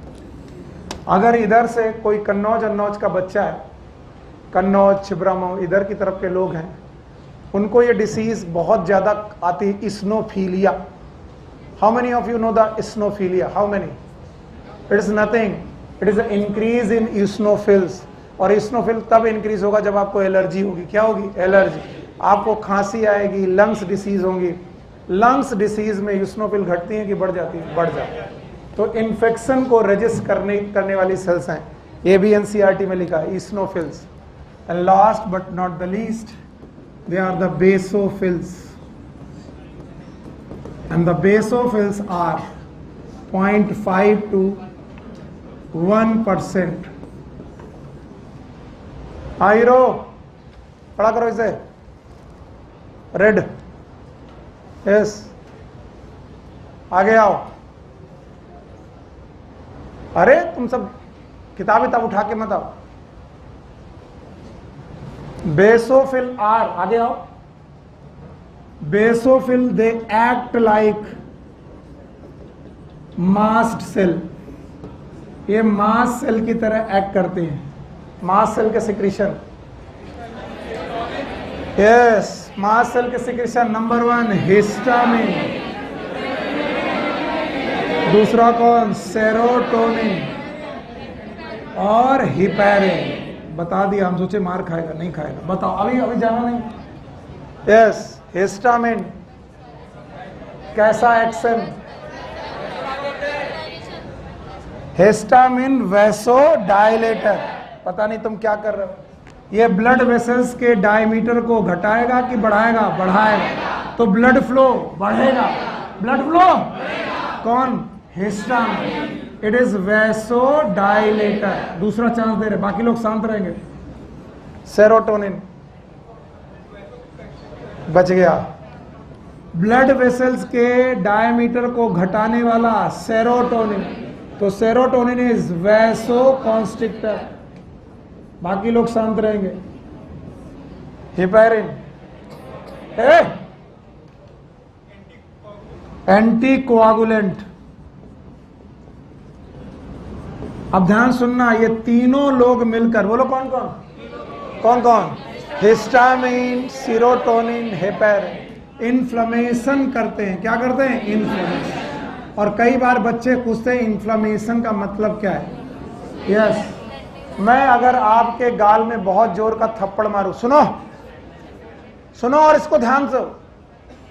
अगर इधर से कोई कन्नौज अन्नौज का बच्चा है, कन्नौज, छिबरामऊ, इधर की तरफ के लोग हैं, उनको ये डिसीज बहुत ज्यादा आती है, eosinophilia. How many of you know the eosinophilia? How many? It is nothing, it is increase in eosinophils. और इस्नोफिल तब इंक्रीज होगा जब आपको एलर्जी होगी। क्या होगी? एलर्जी। आपको खांसी आएगी, लंग्स डिसीज होंगी। लंग्स डिसीज में इस्नोफिल घटती है कि बढ़ जाती है? बढ़ जाती है। तो इन्फेक्शन को रेजिस्ट करने वाली सेल्स हैं। ये भी NCERT में लिखा है, इस्नोफिल्स। And last but not the least, they are the basophils, and the basophils are 0.5 to 1%. आइरो पढ़ा करो इसे। रेड, यस, आगे आओ। अरे तुम सब किताब उठा के मत आओ। बेसोफिल आर, आगे आओ। Basophil they act like mast cell, ये मास्ट सेल की तरह एक्ट करते हैं। मास्ट सेल के सिक्रीशन, यस, मास्ट सेल के सिक्रीशन नंबर 1 हिस्टामिन, दूसरा कौन? सेरोटोनिन और हिपैरिन। बता दिया, हम सोचे मार खाएगा, नहीं खाएगा। बताओ, अभी जाना नहीं। यस, हिस्टामिन कैसा एक्शन? Histamine vasodilator. पता नहीं तुम क्या कर रहे हो। ये ब्लड वेसल्स के डायमीटर को घटाएगा कि बढ़ाएगा? बढ़ाएगा। तो ब्लड फ्लो बढ़ेगा। ब्लड फ्लो कौन? हिस्टामिन। It is vasodilator. दूसरा चांस दे रहे, बाकी लोग शांत रहेंगे। सेरोटोनिन बच गया। ब्लड वेसल्स के डायमीटर को घटाने वाला सेरोटोनिन, तो सेरोटोनिन इज वैसोकॉन्स्ट्रिक्टर। बाकी लोग शांत रहेंगे। Heparin anti coagulant. अब ध्यान सुनना, ये तीनों लोग मिलकर, बोलो कौन कौन? कौन कौन? हिस्टामिन, सेरोटोनिन, हिपैरिन इन्फ्लेमेशन करते हैं। क्या करते हैं? इन्फ्लेमेशन। और कई बार बच्चे पूछते हैं इन्फ्लेमेशन का मतलब क्या है? यस, मैं अगर आपके गाल में बहुत जोर का थप्पड़ मारूं, सुनो सुनो और इसको ध्यान से,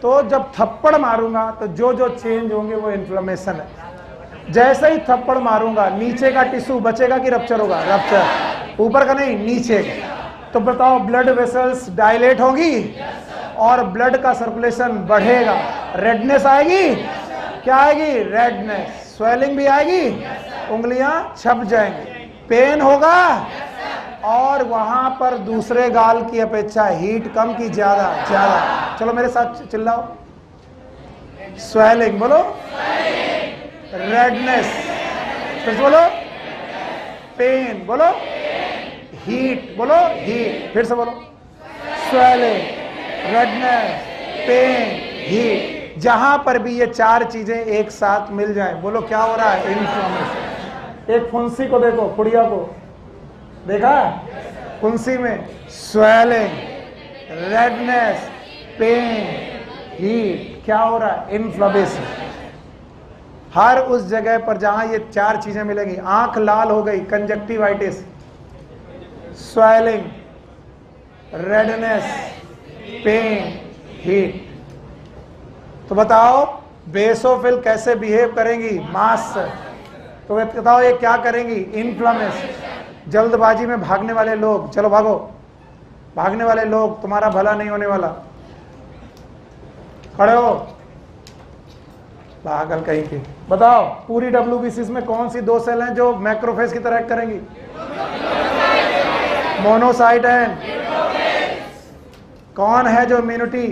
तो जब थप्पड़ मारूंगा तो जो जो चेंज होंगे वो इन्फ्लेमेशन है। जैसे ही थप्पड़ मारूंगा नीचे का टिश्यू बचेगा कि रप्चर होगा? रप्चर। ऊपर का नहीं, नीचे का। तो बताओ, ब्लड वेसल्स डायलेट होगी और ब्लड का सर्कुलेशन बढ़ेगा, रेडनेस आएगी। क्या आएगी? रेडनेस। स्वेलिंग भी आएगी, उंगलियां छप जाएंगी, पेन होगा, और वहां पर दूसरे गाल की अपेक्षा हीट कम की ज्यादा ज्यादा। चलो मेरे साथ चिल्लाओ, स्वेलिंग बोलो, रेडनेस फिर से बोलो, पेन बोलो, हीट बोलो, हीट फिर से बोलो, स्वेलिंग, रेडनेस, पेन, हीट। जहां पर भी ये चार चीजें एक साथ मिल जाए, बोलो क्या हो रहा है, इन्फ्लेमेशन। एक फुंसी को देखो, पुड़िया को देखा, फुंसी में स्वेलिंग, रेडनेस, पेन, हीट, क्या हो रहा है, इन्फ्लेमेशन। हर उस जगह पर जहां ये चार चीजें मिलेंगी, आंख लाल हो गई, conjunctivitis, swelling, redness, pain, heat. तो बताओ बेसोफिल कैसे बिहेव करेंगी, मास। तो बताओ ये क्या करेंगी, इन्फ्लेमेशन। जल्दबाजी में भागने वाले लोग, चलो भागो, भागने वाले लोग, तुम्हारा भला नहीं होने वाला। खड़े हो, पागल कहीं के। बताओ पूरी WBC में कौन सी दो सेल हैं जो मैक्रोफेज की तरह एक्ट करेंगी, मोनोसाइट एंड कौन है जो इम्यूनिटी,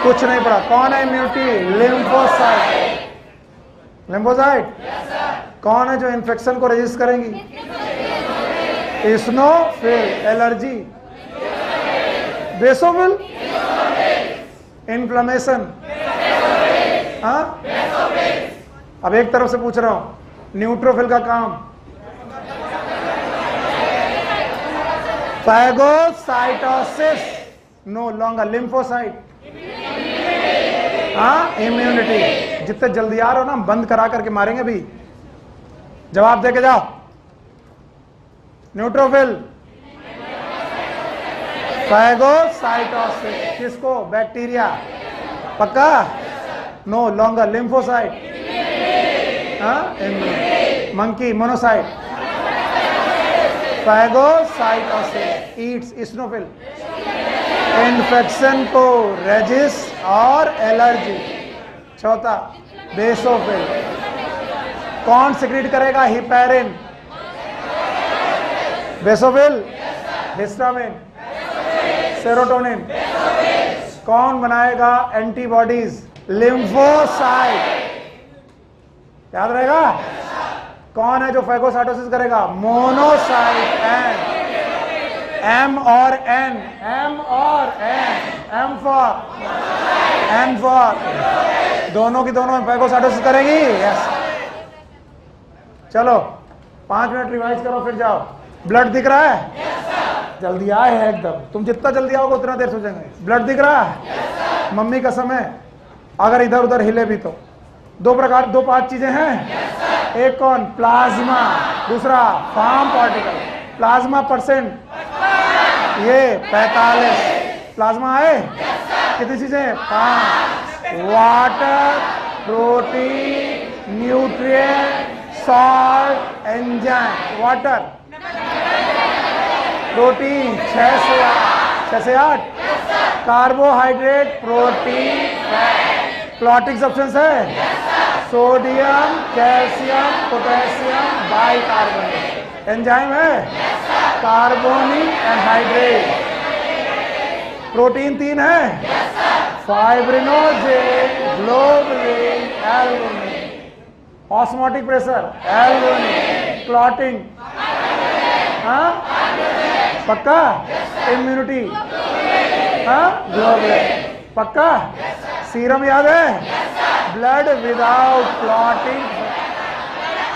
कुछ नहीं पड़ा, कौन है इम्यूनिटी, लिम्फोसाइट। लिम्फोसाइट कौन है जो इन्फेक्शन को रेजिस्ट करेंगी, इस्नोफिल। Allergy, basophil, inflammation. हाँ, अब एक तरफ से पूछ रहा हूं, न्यूट्रोफिल का काम, फैगोसाइटोसिस, नो लॉन्गर, लिम्फोसाइट, हाँ, इम्यूनिटी। जितने जल्दी आ रहे हो ना, हम बंद करा करके मारेंगे भी। जवाब दे के जाओ, न्यूट्रोफिल, फैगोसाइटोसिस, किसको, बैक्टीरिया, पक्का, नो लॉन्गर, लिम्फोसाइट, हाँ, monkey, monocyte, phagocytosis, Yeats, eosinophil, infection को रेजिस्ट और एलर्जी। चौथा बेसोफिल, कौन सिक्रीट करेगा, हिपेरिन, बेसोफिल, हिस्टामिन, सेरोटोनिन, कौन बनाएगा एंटीबॉडीज, लिम्फोसाइट। याद रहेगा, कौन है जो फैगोसाइटोसिस करेगा, मोनोसाइट। एंड एम और एन, एम और एन, एम फॉर दोनों की दोनों फैगोसाइटोसिस करेंगी। यस, चलो 5 मिनट रिवाइज करो फिर जाओ। ब्लड दिख रहा है, जल्दी आए है एकदम, तुम जितना जल्दी आओगे उतना देर सोचेंगे। ब्लड दिख रहा है, मम्मी कसम है, अगर इधर उधर हिले भी तो। दो 5 चीजें हैं, एक कौन, प्लाज्मा, दूसरा फार्म पार्टिकल। प्लाज्मा परसेंट ये 45, प्लाज्मा है, कितनी चीजें, 5, water, protein, nutrient, salt, enzyme. Water, protein 6 से 8, कार्बोहाइड्रेट, प्रोटीन, क्लॉटिंग सब्सटेंस है, sodium, calcium, potassium, bicarbonate. Enzyme है, कार्बोनिक एनहाइड्रेट। प्रोटीन 3 है, fibrinogen, globulin, albumin. Osmotic pressure, albumin. Clotting, हाँ, पक्का। इम्यूनिटी, हाँ, ग्लोबुलिन, पक्का। सीरम याद है, blood without clotting,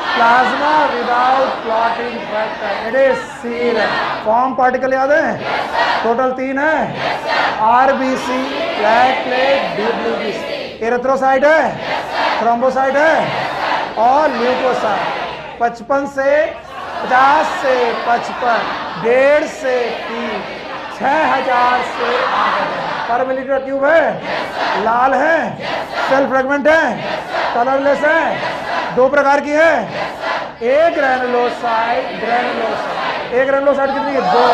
plasma without clotting factor, it is serum. Form particle याद है, टोटल 3 है, आरबीसी, प्लेटलेट, डब्ल्यूबीसी। एरिथ्रोसाइट है, थ्रोम्बोसाइट है और ल्यूकोसाइट। 55 से 50 से 55, 1.5 से 3, 6000 से 8000 पर मिलीलीटर क्यूब है। लाल है, सेल फ्रेगमेंट है, कलरलेस है, 2 प्रकार की है, एक ग्रैनुलोसाइट, एक ग्रैनुलोसाइट कितनी है, 2,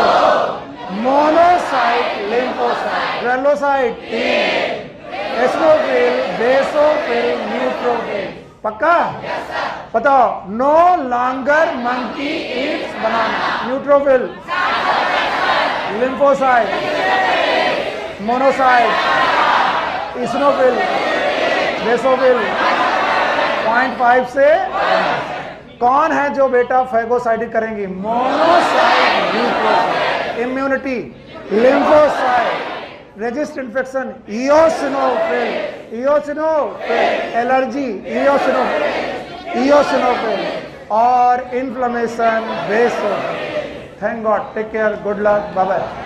monocyte, lymphocyte. Granulocyte 3, eosinophil, basophil, neutrophil. पक्का? बताओ। No longer monkey eats banana. Neutrophil, lymphocyte, monocyte, eosinophil, basophil. 0.5 से कौन है जो बेटा फैगोसाइटिक करेंगी? Monocyte, neutrophil. Immunity, lymphocyte. Resist infection, eosinophil, eosinophil. Allergy, eosinophil. और inflammation, basophil. Thank God. Take care, good luck, bye bye.